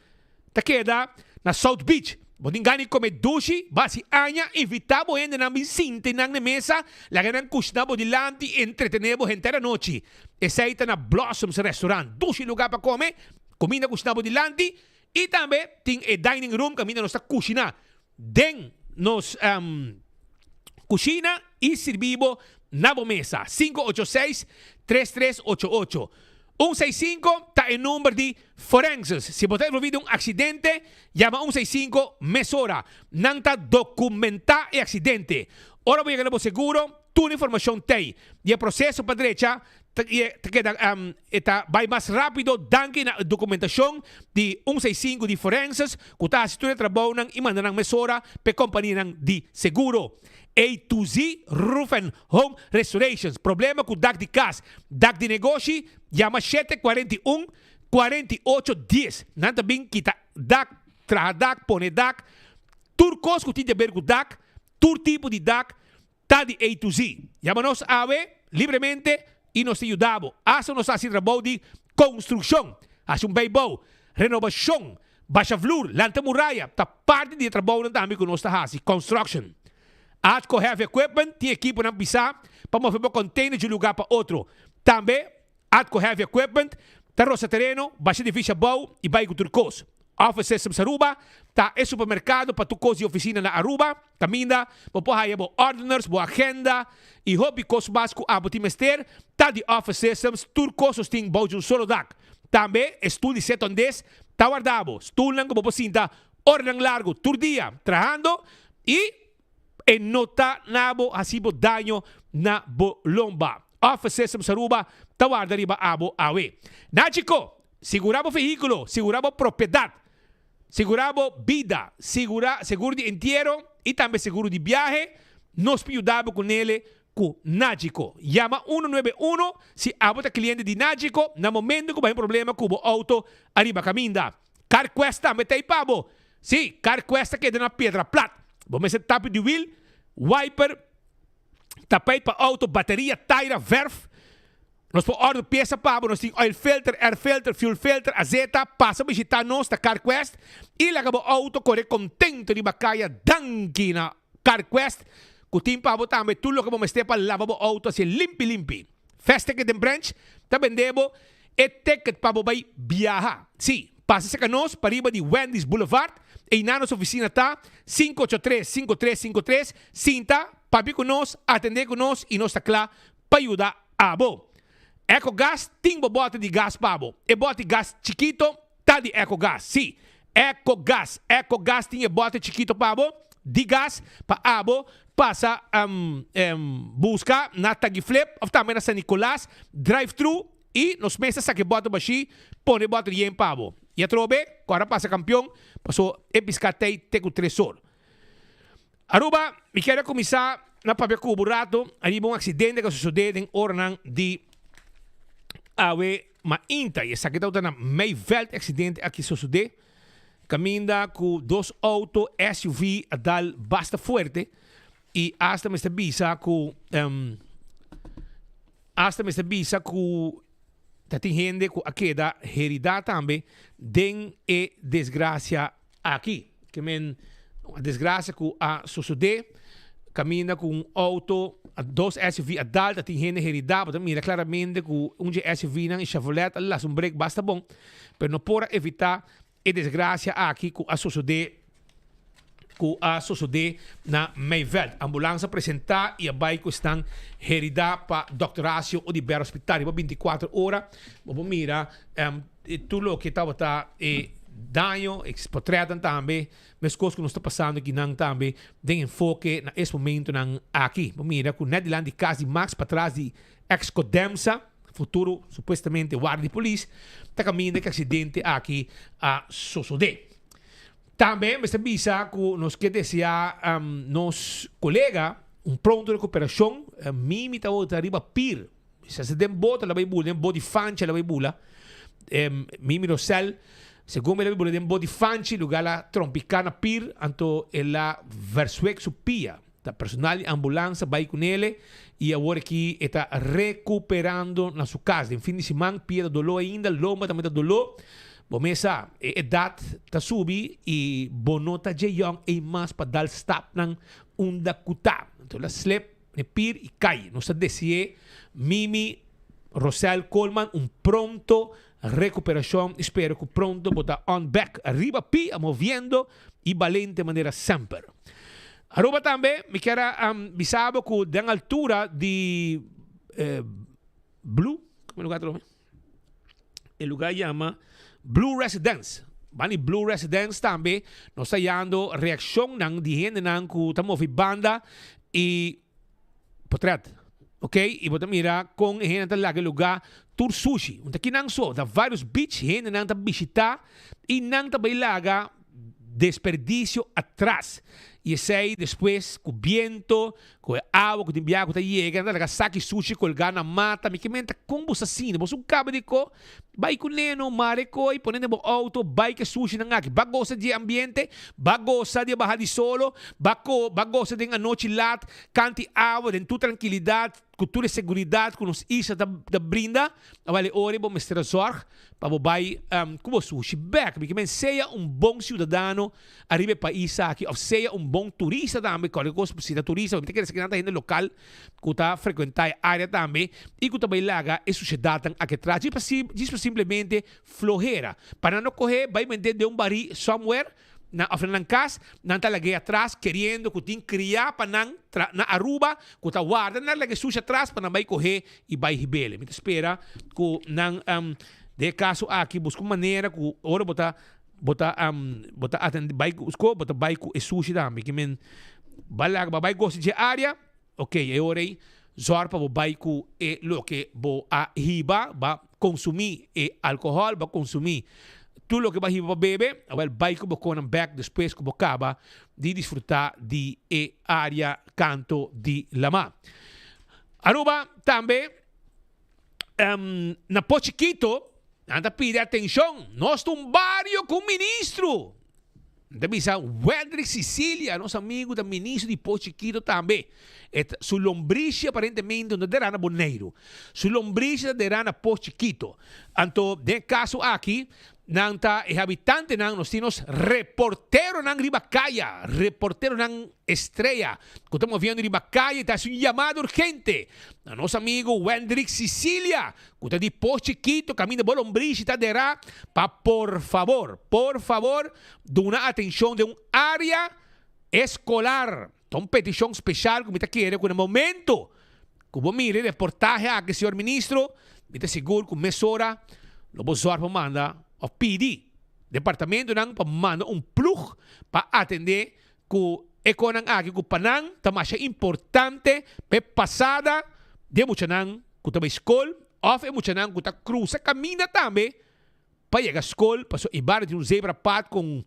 ta queda na South Beach. Boding gani come dushi, basi anya, invitabo ende na misinte nang na mesa, lagyan ng kusnabo dilanti, entretenebo entera noche. E saita na Blossoms Restaurant. Dushi lugar pa come, kumina kusnabo dilanti, e tambe ting e dining room, kamina nos ta kusina. Den nos kusina e sirvibo nabo mesa. 586-3388. 165 está el número de forenses. Si você ouvido um acidente, llama 165 mesora. Nanta documenta el acidente. Ora voy a ganar seguro, tu información tem. Y el proceso para derecha vai mais rápido danke na documentação de 165 de forenses, que está assistindo a trabalho e mandando mesora para a companhia de seguro. A to Z Roof and Home Restorations. Problema com DAC de casa, DAC de negócio, llama 741-4810. Não também kita DAC, traha DAC, pone DAC, turcos que tem a ver com DAC, tur tipo de DAC, tá de A to Z. Llama-nos livremente e nos ajudamos. Hasta nos hace trabalho de construção, hace beibo, renovação, baixa flor, lanta muralha, tá parte de trabalho também que nós está fazendo, construction. Atco Heavy Equipment, tem equipe na pisar para mover o container de um lugar para outro. Também, Atco Heavy Equipment, tá roça terreno, baixa de ficha boa e vai com turcos. Office Systems Aruba, tá é supermercado para turcos e oficina na Aruba. Caminda, pode aí bo orders, bo agenda e hobby cos básico a botim mester, tá de Office Systems, turcos tem bom de um solo DAC. Também, estudo de setondes, tá guardado. Estudo lang como posinta, hora largo, tur dia, trabajando e no está nabo hasibo daño na bolomba. Office Systems Aruba, tawar dariba abo awe. Na chico, segurabo veículo, segurabo propiedad, segurabo vida, seguro de entierro y también seguro de viaje. Nos ayudamos con él con Nagico. Llama 191 si abota cliente de Nagico na momento que hay un problema con el auto arriba caminda. Car cuesta metei pabo. Sí, car cuesta que de una piedra plata. Vamos a tapo de wheel, wiper, tapete para auto, bateria, tire, verf. Nós por ordem peça pabo, nós tem oil filter, air filter, fuel filter, azeta, passa a visitar nós da CarQuest e lá acabou auto corre contento de bacaya danki na CarQuest. Kutim pabo também tudo que vamos ter para lavar o auto assim limpi. Festa que tem branch, tá vendendo e ticket pabo vai viajar. Sim, passa se nós para riba de Wendy's Boulevard e na nossa oficina tá 583-5353, cinta, papi com nós, atender com nós e nós tá claro para ajudar a bo. EcoGás tem bote de gás pabo. E bote de gás chiquito tá de EcoGás. Sim, EcoGás tem bote chiquito pabo de gás para abo passa busca na Tag Flip ou também na San Nicolás drive-thru e nos meses que bota baixi põe bote de pabo. E a trobe, agora passa campeão, passou episcatei teco tresor. Aruba, me quero começar na papel cuburato, ali um acidente que sucedeu em Ornan de Awe Mainta. E essa aqui está na Mayveld acidente aqui sucedeu. Caminha com dois autos SUV a dar basta forte e hasta me bisa com tem gente que queda herida também den e desgraça aqui que men a desgraça que a suceder caminha com auto dois SUV adulta tem gente herida mas mira claramente que SUV não e Chevrolet lá um break basta bom pero não pode evitar a desgraça aqui que a suceder na Mayveld. Ambulância apresentar e a bike estão herida para doctoração ou de ber hospital. 24 horas. Vamos mirar tudo que estava dano, expotratan também, mas coisas que nós está passando aqui não também tem enfoque nesse momento aqui. Vamos mirar com Nederland de caso de Max para trás de ex-Codemsa, futuro supostamente guarda de polícia, está caminhando que acidente aqui a suceder. Também me avisa que nós quer desejar nos colega pronto recuperação, mimi tá outra riba pir. Se dem bota la vai bula, dem body fancha la vai bula. Mimi Rosel, segundo la vai bula dem body fanchi lugar la trompicana pir, anto ela versuek su pia. Da personal ambulância vai com ele e agora aqui está recuperando na sua casa. Em fim de semana, pia dolor ainda, loma também da dolor. Bomesa, edad ta subi e bonota jeyong e mas para dar stop ng unda kuta. Então la slip ne pir e cai. Nos deseje Mimi Rosel Coleman pronto recuperação. Espero que pronto bota on back arriba pi moviendo e valente maneira sempre. Aruba também me quero bisabo que den altura de Blue, como lugar trono? El lugar llama Blue Residence. Bani Blue Residence também nós está dando reação ng di gente ng que estamos banda e portrait. Ok? E bota mira com gente talaga lugar tour sushi. Unta kinang so da vários beach gente nang ta bisita e nang ta bailaga desperdício atrás. E sei depois com viento, com água, com tembiago tá chega, anda saque sushi colgar na mata, me que menta como assim, mas cabo de co, vai com neno, mare co e ponendo no auto, vai que sushi na aqui, bagosa de ambiente, bagosa de barra de solo, bagosa de a noite lat, canti água, de tu tranquilidade, cultura e segurança que nos isa da brinda, vale ore bom mestre zorg, para vai como sushi back, me que men seja bom cidadão, arriba país aqui, ou seja bom turista também, qualquer coisa precisa turista, tem que ser que gente local que está frequentar a área também e que também lá é sociedade a que traz, diz simplesmente flojera, para não correr, vai vender de baril somewhere, na ofrenda casa, não está lá atrás, querendo que tem criar para na Aruba, que está guarda, não lá suja atrás para não vai correr e vai rebelde. Me espera que não de caso aqui busca uma maneira que ora botar atender bike usko bota bike e sushi também que men vai gosta de área ok é hora aí zor para bike e lo que bo a hiba va consumir e álcool va consumir tudo lo que vai hiba bebe o bike bo com back depois que bo acaba de desfrutar de área canto de lama Aruba também na Pochiquito anda pide atenção, nós temos um barrio com ministro. Bisa Wendrick Sicilia, nosso amigo da ministro de Posto Chiquito também. Su lombrice aparentemente não derá na Boneiro. Su lombrice derá na Posto Chiquito. Então, de caso aqui, nanta habitante nang nós temos reportero nang Ribacaya, reportero nang Estrela. Que estamos vendo Ribacaya, está um chamado urgente. A nosso amigo Wendrick Sicilia, que está de Posto Chiquito, caminho de lombrice, está derá para por favor, dar uma atenção de área escolar. Então, petição especial que me está querendo, que no momento que eu mire reportagem aqui, senhor ministro, me está seguro que o mesora, o bozor para mandar, o PD, departamento não para mandar plug para atender que o econan aqui, que o panang, também é importante, para passada, de muito não, que também escola, ou é muito não, que está cruza, caminha também, para chegar à escola, para o ibar de zebra pat com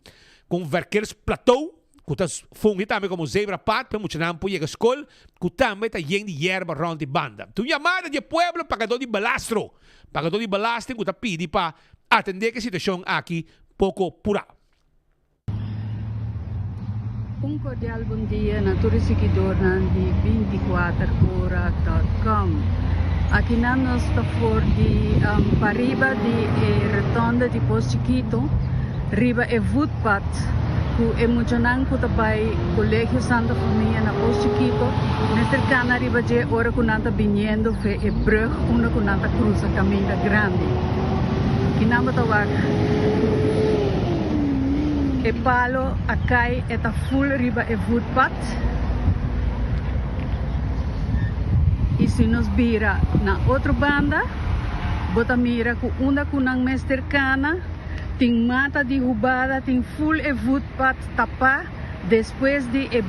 verkers plateau, que está fungi também como zebra pat, para muito não, para chegar à escola, que também está cheio de erva rond de banda. Tu chamada de pueblo, pagador de balastro, que está pedindo para atender a situação aqui pouco pura. Cordial bom dia na todos os seguidores de 24horas.com. Aqui nós estamos for de para riba de retonda de Posto Chiquito, riba é Woodpat, que é muito não que também Colégio Santa Família na Posto Chiquito, nesta cana riba de hora que nanta vindo é brug, onde que nanta cruza caminho grande. Aqui nós estamos e palo acai eta full riba e footpath e se nos vira na outra banda bota mira com uma kunang mester cana ting mata de rubada ting full e footpath tapa depois de e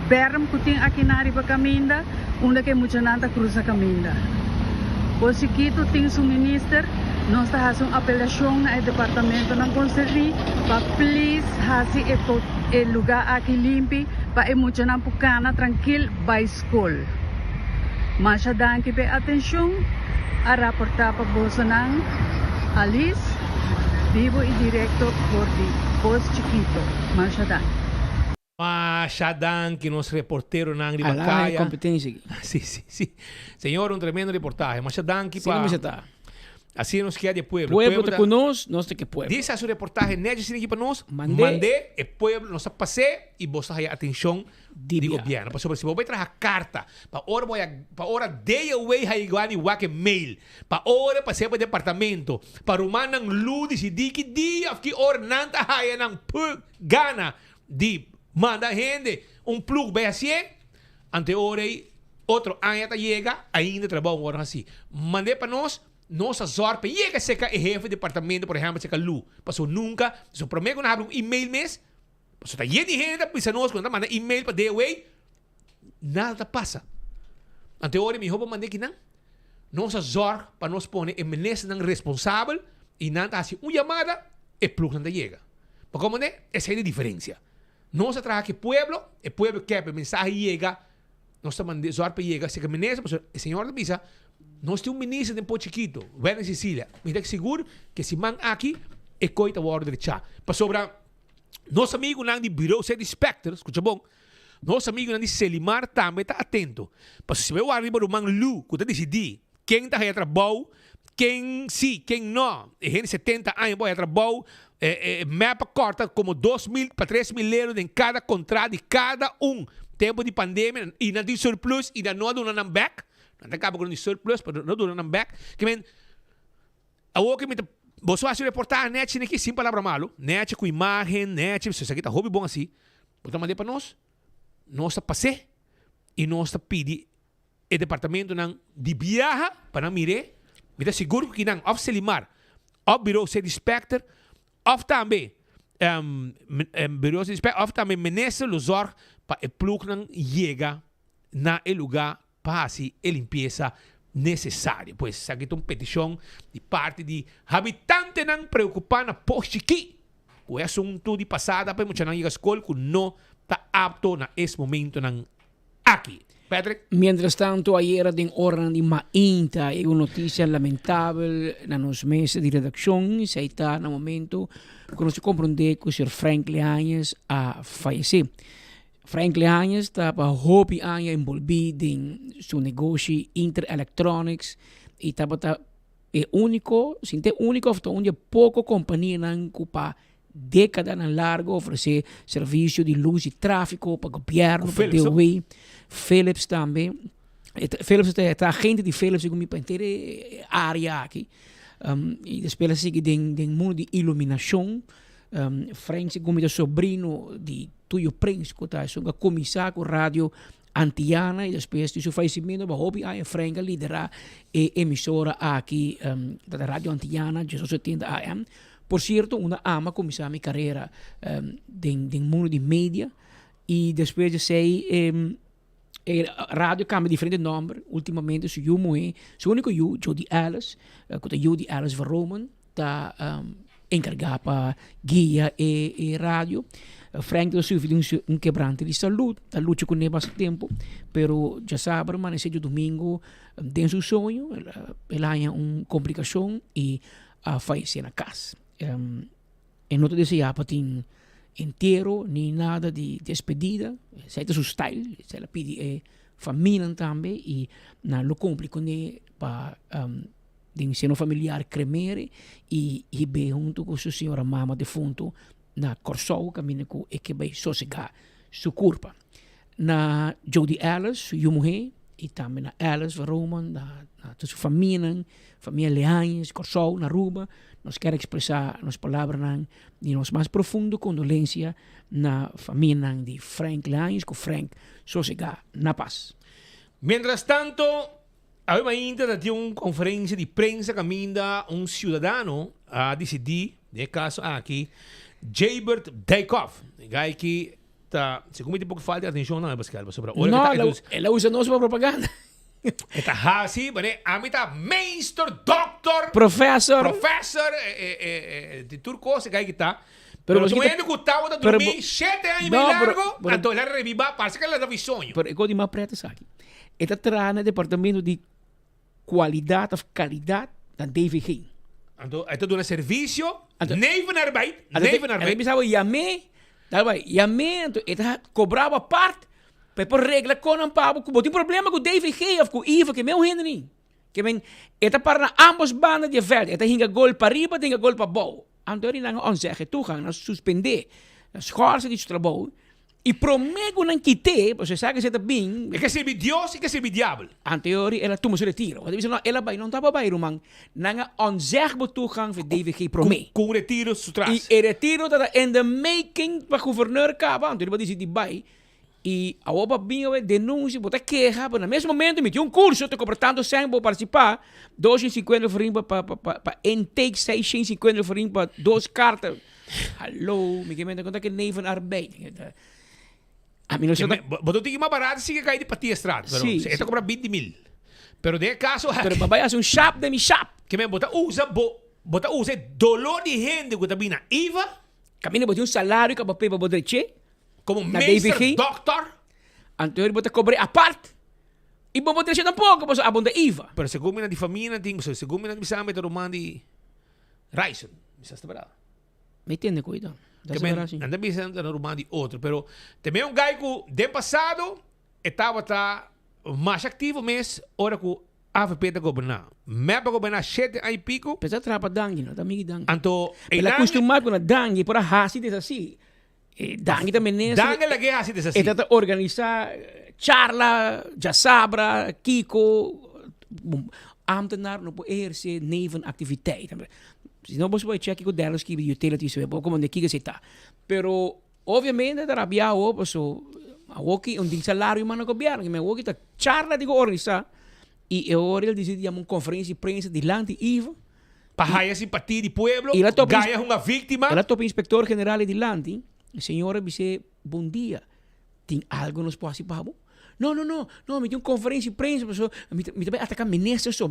berm que tem aqui na riba caminda onde que muita nanta cruza caminda o Chiquito tem suministro. Nós estamos fazendo apelação ao departamento da Conselhia para please fazer o lugar aqui limpo para muito não pucana tranquilo para a escola. Mas já dá aqui atenção a reportar para Bolsonaro, Alice, vivo e direto por Posto Chiquito. Mas já dá. Shadan, que nos reportero na Ribacaya. Competência. Sim. Senhor, tremendo reportagem. Mas Shadan, que para... Assim nos queda de pueblo. Pueblo está conosco, nós temos que pueblo. Diz a sua reportagem, né, aqui para nós, mandei, e pueblo, nós passei e você tem atenção do governo. Por exemplo, se você traz a carta, para hora day away, haiguani wake mail, para hora passei para o departamento, para o manang ludi, se di que dia, que hora nanta haya nang gana de mandar gente, plug bem assim, ante hora aí, outro ano chega, ainda trabalha hora assim. Mandei para nós, nossa zorpa, e é que seca o jefe de departamento, por exemplo, seca Lu. Passou nunca, se o prometo não abre e-mail mês, passou tá gente gente, pensa nós, quando manda e-mail para the way, nada passa. Ante hora, me roupa mandei que não. Nossa zorpa, para nós pôr em ministro não responsável, e nada assim, chamada, e plug não chega. Porque como é, essa é a diferença. Nós trabalhamos que o pueblo quer a mensagem chega, nós mandamos zorpa chega, se que ministro, o senhor da missa, nós temos ministro de Posto Chiquito, Wendrick Sicilia. Me dá seguro que se man aqui é coita a ordem de chá. Para sobrar, nosso amigo não de Bureau de Inspector, escuta bom, nosso amigo não de Selimar também está atento. Para se eu arriba do man Lu, que está decidir quem está aí trabalho, quem sim, quem não. E gente 70 anos vai trabalho, mapa corta como 2.000 para 3.000 euros em cada contrato de cada tempo de pandemia e não tem surplus e não dá um back. Não acaba com o surplus, mas não dura back. Que men, a o que me você faz reportar net aqui sem palavra malo, net com imagem, net, se isso aqui tá hobby bom assim. Então mandei para nós passei e nós pedi o departamento não de viaja para mire, me dá seguro que não of Selimar, of Bureau de Inspector, of também Bureau de Inspector, of também ministro Luzor para o plug não chega na lugar para a limpeza necessária. Pois aqui tem uma petição de parte de habitantes não preocupados na Posto Chiquito. O assunto de passada para muitos não ir à escola que não está apto nesse momento não aqui. Patrick? Mientras tanto, ayer in ora di Mainta e una notizia lamentabile na nos meses di redazione, sei está no momento quando si comprende que o Sr. Frank Leañez a fallecer. Frank Leañez estava hobby anos envolvido em seu negócio Inter Electronics e estava único, sinte único, onde pouco companhia não ocupa década na largo oferecer serviço de luz e tráfego para o governo, para o DOE. Philips também. Philips é agente de Philips como para inteira área aqui. E depois sigue tem mundo de iluminação. Frank como é sobrinho de Tuyo Prince, que está sendo comissário com rádio Antillana e depois de seu falecimento, o hobby a Frank liderar a emissora aqui da rádio Antillana, 70 AM. Por certo, uma ama começar a minha carreira no mundo de mídia e depois de sei a rádio cambia diferente nome. Ultimamente, se eu morrer, o único eu, Jody Ellis, que é Jody Ellis Verroman, está encarregado para guia e rádio. Frank tem sofrido quebrante de saúde, está lutando com ele bastante tempo, pero já sabe, mas esse domingo tem seu sonho, ele tem uma complicação e falece na casa. En no te desea para ti entero ni nada de despedida, se é su style, se la pide família também e na lo complico ne para de seno familiar cremere e be junto com sua senhora mama defunto na Corsou caminho com e que vai sossegar sua culpa. Na Jody Ellis, sua mulher e também na Ellis Verroman, na sua família Leañez, Corsou, na Aruba. Nós queremos expressar nas palavras de nossa mais profunda condolência na família de Frank Leañez, com Frank sossegar na paz. Mientras tanto, aveva ainda de uma conferência de prensa caminda cidadão a decidir, de caso aqui, Jaybert Dijkhoff, guy que está, segundo me pouco falta de atenção não é Pascal, sobre não, ela usa nossa propaganda. Eta hasi, bane, amita meester, doctor, professor de turco, se cai que tá. Pero se ainda gostava de dormir 7 anos e meio largo, então ela reviva, parece que ela dá sonho. Pero eu de mais preto aqui. Esta trana no departamento de qualidade of calidade da DVG. Então, esta dona serviço, nevenarbeid, nevenarbeid. Pensava, jamé, então esta cobrava parte. Por regra com um pabo, que tem problema com o DVG ou com o IVA, que é meu Henry. Que vem, eta para ambos bandas de verde, eta hinga gol para riba, hinga gol para bow. Então ele não onzege, tu gaan suspender, schorse de trabalho. E promego não quite, você sabe que você está bem. É que serve Deus e que serve diabo. Anteriori ela toma seu retiro. Ela vai não estava bem, man. Não onzege tu gaan voor DVG promego. Com retiro sutras. E retiro está in the making para governor caba. Então ele vai dizer de bem. E a opa vinha denúncia, botar queixa, mas no mesmo momento me tinha curso, te comprar tanto sangue para participar, 250 forinhos para intake, 650 forinhos para 2 cartas. Hallo, me queimei conta que nem van arbeid. A mim não sei. Botou tinha mais barato se que cair de patia estrada, pero se esta compra 20,000. Pero de caso, pero papai hace um shop de mi shop. Que me bota usa dolor de gente que também na IVA, camina botar salário que papai para botar che. Como meester, doctor. Anterior você cobre a parte. E vou botar tampouco, mas a bunda IVA. Pero segundo de família, segundo de bisame de romano de Ryson, me está esperado. Me entende, cuidado. Anda pensando no romano de outro, pero também guy que de passado estava mais ativo, mas hora que AVP está governando. Me para governar 7 anos e pico. Pesa trapa dangue, não, também dangue. Então, ela acostumada com a dangue, por a hasi desse assim. Dangue também nesse. Dangue la que assim desse assim. Ela organizar charla, já sabra, Kiko, ambtenaar não pode exercer nevenactiviteit. Se não você vai checar com delas que utilities we hebben, como de Kiko zit. Pero obviamente da rabia op so a woki ding salário man no governo, que me woki ta charla de organizar e eu ele decidi uma conferência de prensa de land IVA. Para a simpatia do pueblo, ganha uma vítima. Ela top inspector general de land. Senhora, disse, bom dia. Tem algo nos pode participar? Não, me tem uma conferência de prensa, me também atacar ministro só.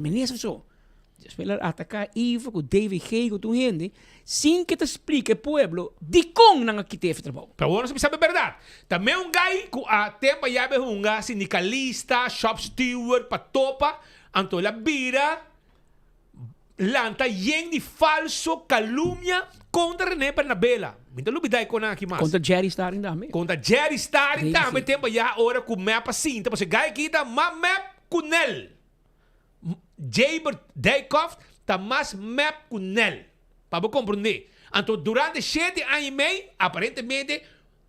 Después atacar Iva, con David Hay, con tu gente, sin que te explique el pueblo de cómo no aquí te trabajo. Pero bueno, se sabe verdad. También un guy que a tempo ya ve un sindicalista, shop steward, patopa, anto la vira, lanta yen de falso calumnia contra René Bernabela. Então não bidai com aqui mais. Contra Jerry Starling também. Contra Jerry Starling também. Tempo já hora com map assim. Então você guy aqui tá map com ele. Jaber Daykoff tá mais map com ele. Para você compreender. Então durante 7 anos e meio, aparentemente,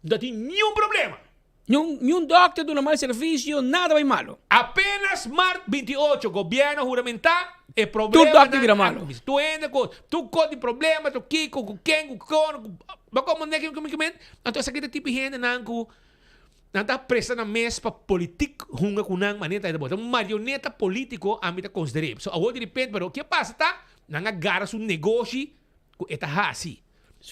não tem nenhum problema. Nenhum doctor do normal serviço, nada vai malo. Apenas março 28, governo juramentar, é problema. Tu doctor vira malo. Tu entra com, tu de problema, tu kiko, com quem, com mas como não é que então essa tipo de gente não está prestando mesa para político, hunga com não maneira de botar um marioneta político a mim tá considerei. So agora de repente, pero o que passa tá? Não agarra seu negócio com esta assim.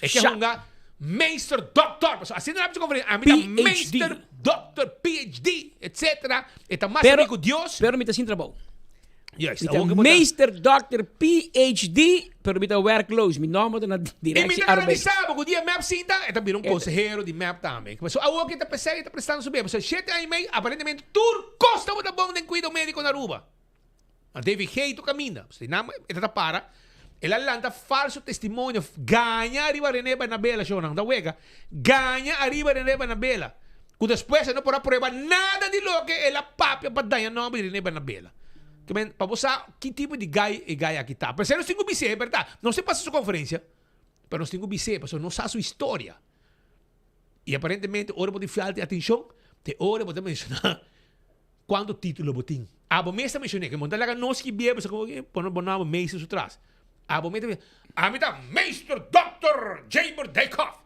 É que hunga Meister Doctor, assim não é para conferir. A mim tá Meister Doctor, PhD, etc. Está mais amigo Deus. Pero me tá sem trabalho. Yes, Meister Doctor PhD, pero me tá workload, me nome na direção arbeid. E me tá que o dia map sinta, é também um consejero de map também. Mas a outra que está prestando sobre, mas 7 anos e meio, aparentemente tur costa muito bom de cuidado médico na Aruba. A David Hay tu caminha, você não está para. Ela lanta falso testemunho, ganha arriba René Bernabela, Jonah, da Wega, ganha arriba René Bernabela. Que depois não podrá provar nada de lo que ela papia para dar o nome de René Bernabela. Para você, que tipo de guy aqui está? Mas nós temos que dizer, é verdade. Não se passa sua conferência, mas nós temos que dizer, porque não sabe sua história. E aparentemente, hora para falta de atenção, de hora para mencionar quanto título botim. A bom mesmo mencionei que montar lá não se bebe, só que põe bonava meses atrás. A bom mesmo, a mim tá Meister Dr. Jaber Daykoff.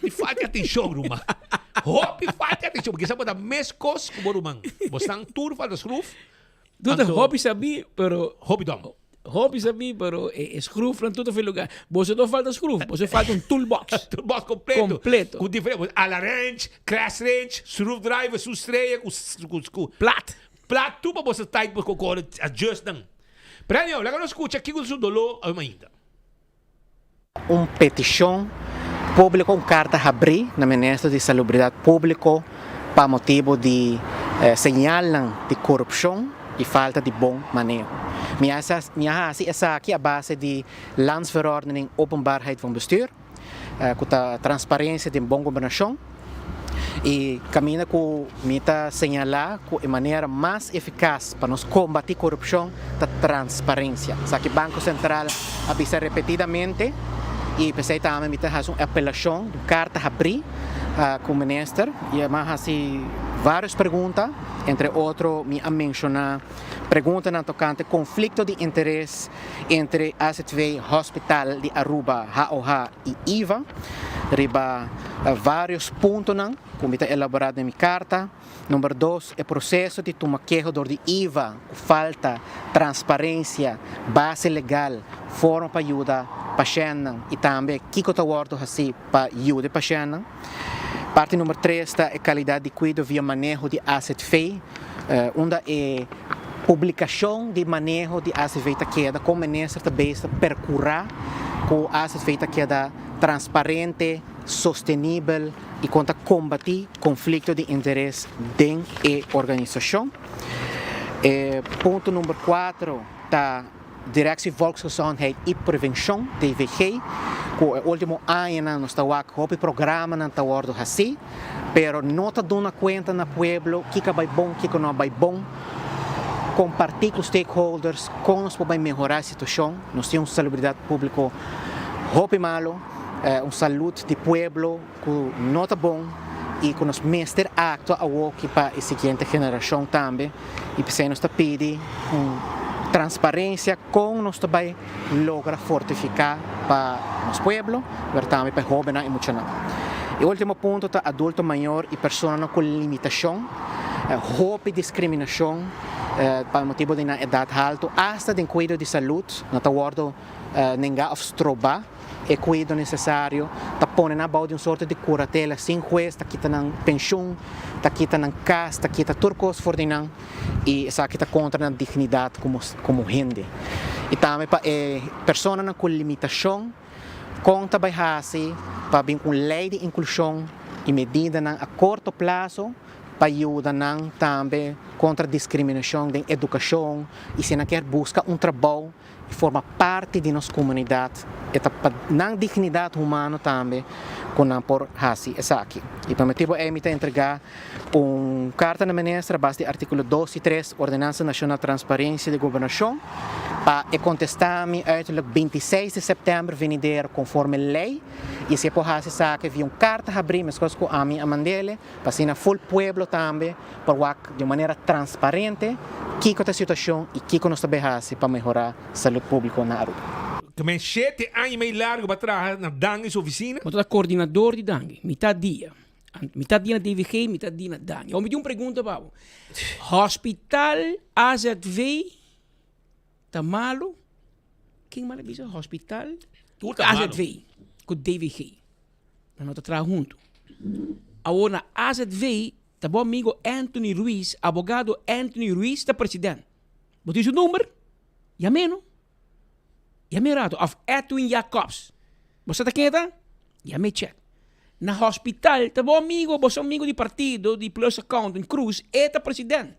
Me falta de atenção, Ruma. Hope falta de atenção, porque sabe da mescos como Rumang. Você está tour falta de scruf. Tudo hobby sabia, pero hobby dom. Hobby sabia, pero scruf não tudo foi lugar. Você não falta scruf, você falta toolbox. Toolbox completo. Com diferente, a la range, crash range, screwdriver, sustreia, com plat, tudo para você tight com adjust não. Pero lá que nós escuta aqui com o dolor ainda. Petição pública, carta abrir na Ministério de Salubridade Pública para motivo de señalan de corrupção e falta de bom manejo. Essa aqui é a base de Landsverordening Openbaarheid van Bestuur, com a transparência de boa governação e caminha com meta señalar com a maneira mais eficaz para nos combater a corrupção da transparência. Aqui o Banco Central avisa repetidamente e pensei também meta fazer uma apelação de carta abrir com o ministro e mais assim várias perguntas, entre outros me a mencionar perguntas na tocante conflito de interesse entre AZV Hospital de Aruba, HOH e IVA, riba vários pontos como está elaborado em minha carta. Número 2, o processo de tomaquejo de IVA, falta transparência, base legal, forma para ajudar paciente e também que está assim para ajudar paciente. Parte número 3 é a qualidade de cuidado via manejo de AZV, onde é publicação de manejo de AZV queda, como o ministro também está percurar com o AZV queda transparente, sustentável e contra combater conflito de interesse dentro da organização. Ponto número 4 está Directie Volksgezondheid e Prevenção, DVG, que o último ano nós estamos com o programa não está ordo assim, pero não está dando conta no pueblo que vai bom, que não vai bom. Compartilhar com os stakeholders como nós podemos melhorar a situação. Nós temos salubridade pública, roupa malo, saúde de pueblo que não está bom e que nós mestre acto a work para a seguinte geração também. E precisamos pedir transparência com nós também logra fortificar para nosso pueblo, também para jovens e muito mais. E o último ponto é adulto maior e pessoas com limitação, roupa e discriminação para motivo de idade alta, hasta de cuidado de saúde, não está guardo ninguém of stroba e cuido necessário, tá pondo na balde um sorte de curatela sem juez, tá quitando pensão, tá quitando casa, tá quitando turcos fordinan e essa aqui tá contra a dignidade como gente. E também para pessoas com limitação, conta vai fazer para vir com lei de inclusão e medida a curto prazo para ajudar também contra a discriminação de educação e se não quer buscar trabalho e forma parte de nossa comunidade e na dignidade humana também com por fazer isso aqui. E para motivo emite entregar carta na ministra base de artículo 2 e 3 Ordenança Nacional de Transparência de Governação para contestar-me uiterlijk 26 de setembro venidero conforme lei e se pode fazer isso aqui via carta abrir mas coisas com a minha mandele para ser na full pueblo também para de maneira transparente que a situação e que nós também fazer para melhorar a saúde pública na Aruba. Também 7 anos e meio largo para trás na Dangue oficina. Eu sou coordenador de Dangue, metade dia na DVG, metade dia na Dangue. Eu me dei uma pergunta, Babo. Hospital AZV tá malo? Quem mal avisa? Hospital AZV com DVG. Nós estamos junto. Agora, AZV, tá bom amigo Anthony Ruiz, abogado Anthony Ruiz, tá presidente. Bote o número, e menos. Ja me rato, of Edwin Jacobs. Você tá quem tá? Ja me check. Na hospital, tá bom amigo, você amigo de partido, de Plus Account, em Cruz, tá presidente.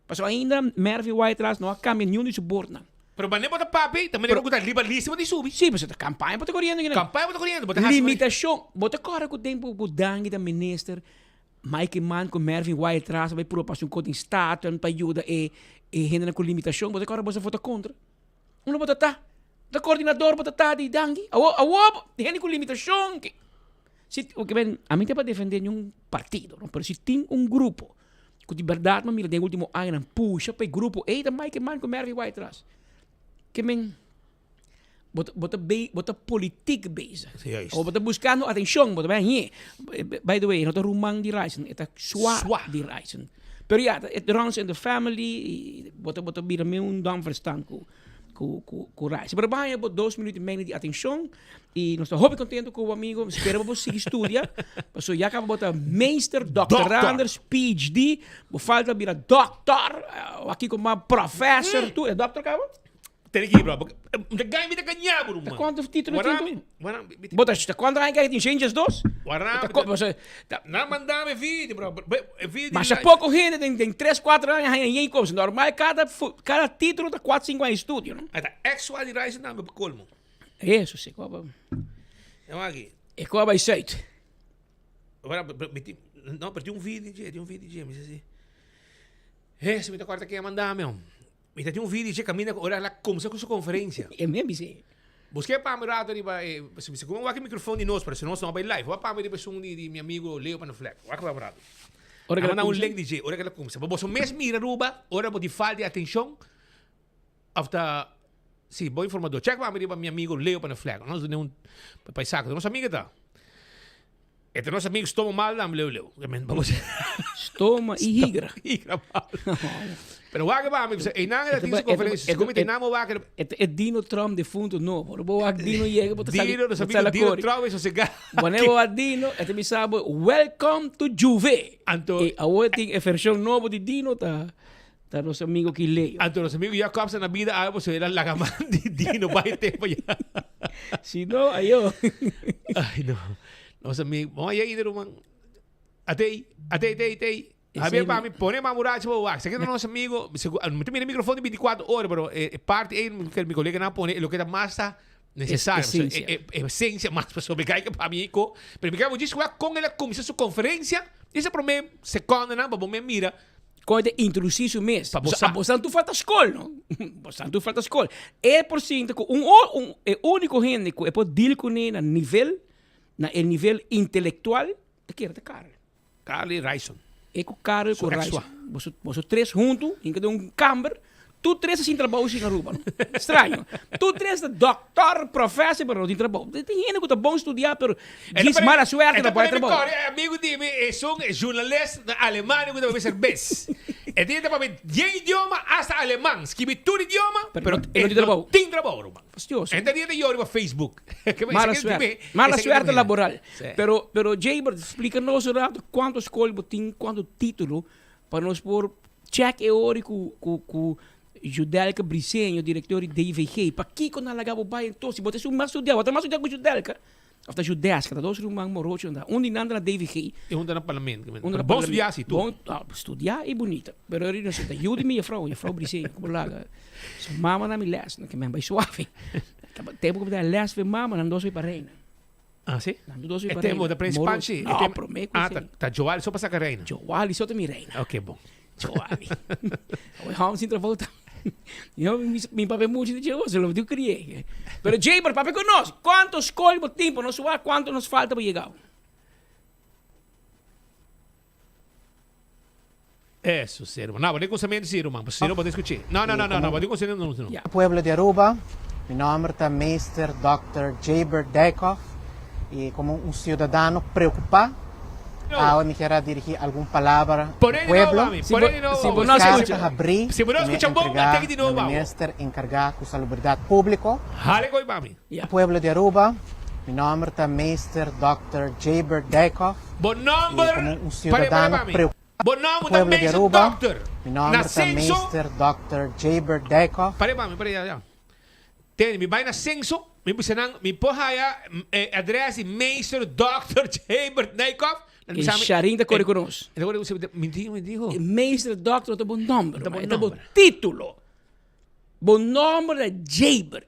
Mas ainda, Mervyn White não há caminho de suborno. Pero ba bota papi, também não gusta liberalíssimo de subir. Sim, você tá campanha, bota correndo. Campanha bota correndo, limitação, bota corre com o tempo, o dangue da minister, Mike Mann com Mervyn White atrás, vai por passar código status, para ajuda e gente com limitação, bota corre, você vota contra. Não bota tá. Da coordenador bota tá de dangue, gente com limitação. A mim tem para defender um partido, não? Mas se tem grupo, que de verdade, mas de último ano, puxa para o grupo, da Mike Mann com Mervyn White atrás. Que men bota política base. Ou bota buscando atenção, bota bem. By the way, não tá rumang de reisen, é suave de reisen. Pero ja, it runs in the family, bota bira me dan verstand com reisen. Pero bahaya bota 2 minutos e meio de atenção e nós estamos contentes com o amigo, espero você estudar. Passo já acaba bota meester, Dr. Anders, PhD, falta bira doctor, aqui como professor, tu é doctor acaba? Tem que ir, bro. Não ganha vida ganhar, bro. Quantos títulos tem? Bota, quando ganha tem changes dos? Não mandava vídeo, bro. Mas há pouco gente tem 3, 4 anos em coisa. Normal, cada título tem 4, 5 anos de estudo, não? Actual de reis não, colmo. Isso, sim. É aqui. E qual vai ser? Não, perdi um vídeo, mas assim. Esse me corta quem ia mandar, meu. Mira, tem vídeo que camina agora lá começou com sua conferência. É mesmo, sim. Busquei para me rato ali, se como aqui microfone de nós, para se nós não vai live, vou para me pessoa de meu amigo Leo Panafleck. Vai que vai rato. Ora que mandar link DJ, ora que ela começa. Você mesmo mira ruba, ora vou de falta de atenção. After sim, bom informador. Check para me meu amigo Leo Panafleck. Nós temos paisaco, nosso amigo tá. Entre nossos amigos tomam mal, dá-me Leo. Estoma e higra. Higra mal. Pero wag ba mi e nanga da conferência, como tem namo wag é Dino Trump defunto novo. Não vou Dino chega botar Dino, nós amigos Dino Trump isso se ga. Quando o Dino, me sabe, welcome to Juve. Anto e a outra versão nova de Dino tá nosso amigo que leio. Anto nosso amigo Jacobs na vida, você era la gama de Dino vai tempo já. Se não, aí eu. Ai não. Nosso amigo, vamos aí ir uma Atei. Había para mí poner más murallas para wax. Sé que nuestros amigos, me tiene el micrófono de 24 horas, pero parte que mi colega no pone lo que más está necesario. Esencia más sobre que para mí. Pero me quedo dicho con él comienza su conferencia. Dice por mí, segundo, ¿no? Para mí mira. Coisa introduzir isso mesmo. Você não falta escola, não? Você não falta escola. É por cento que é único gente que pode deal com ele na nível intelectual, que era de Carl e Ryson. É com Carl e com Ryson. Você três juntos, em cada câmara, tu três assim trabalham na Aruba. Estranho. Tu três doutor, professor, mas não tem trabalho. Tem gente que está bom estudar, mas diz mala suerte, não pode trabalhar. Amigo de mim, é jornalista na Alemanha que deve ser best. Entiende para ver 10 idiomas hasta alemán. Escribe tu idioma, pero no tiene trabajo. Tiene trabajo, hermano. Fastidioso. Entiende yo en Facebook. Mala suerte laboral. Pero Jaber, explica-nos um rato quanto escola tem, quanto título, para nós pôr check e ori com Judelka Briceño, diretor de DVG. Para que quando ela gabo vai então, se botar um mais estudar, botar mais estudar com Judelka. After Judeska, dat was er een morootje. Um die andere na DVG. E um na parlamento. Bom estudar, sim, tu. Bom estudar é bonita. Pero eu não sei, ajude minha vrouw Briceño, como lá. So mama na mi les, que me vai suave. Tempo que dar les ve mama, não doce para reina. Ah, sim? Não doce para reina. Tempo da principante. Não, prometo. Ah, tá Joali só para sacar reina. Joali só te mi reina. Ok, bom. Joali. Oi, vamos entrar volta. Eu me papel muito de hoje, eu não criei. Pero Jaber, papel conosco. Quanto escolhe o tempo, não suar quanto nos falta para chegar. Eso, sério. Não, vou conseguir dizer, irmão. Você não pode discutir. Não, vou conseguir não. Pueblo de Aruba, meu nome é Mr. Dr. Jaber Dekov e como cidadão preocupado, eu me quero dirigir alguma palavra ao pueblo. Se você escuta bom, tem de novo. Ministro encarregado com salubridade pública. Pueblo de Aruba, meu nome é Mr. Dr. Jaber Dekov. Bom nome, como cidadão preocupado. Bom nome Pueblo de Aruba, doctor. meu nome é Mr. Dr. Jaber Dekov. Pare. Tem, me vai na censo, me porra adresse Mr. Dr. Jaber Dekov. E Sharinda corre conosco. Agora você me dijo. Meester Doctor é bom nome, é bom título. Bom nome é Jaber.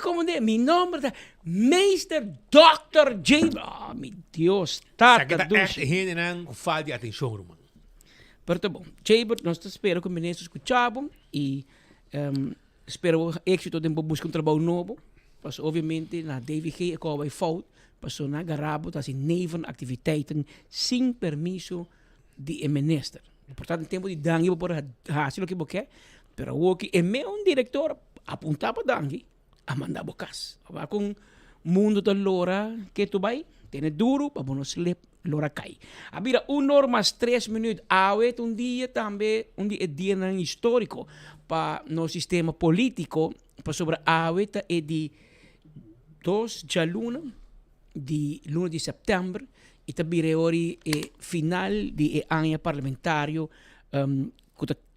Como é? Meu nome é Meester Dr. Jaber. Oh, meu Deus, tá doce. Gente não falta de atenção, irmão. Pero tá bom. Jaber, nós esperamos que o ministro escutava e espero êxito de buscar trabalho novo. Mas, obviamente, na DVG é como vai falta. Passou na garabo, dat zijn nevenactiviteiten sem permiso de minister. Portanto, em tempo de dangue, vou pôr hasil o que você quer, pero o que é meu diretor apontar para dangue, a mandar bocas. Vai com mundo da lora que tu vai, tem duro, para não se lora cai. Abira 1 hora mais 3 minutos, awet dia também, dia histórico para no sistema político, para sobre awet é de 2 de luna, de 1 de setembro e também é final de ano parlamentário que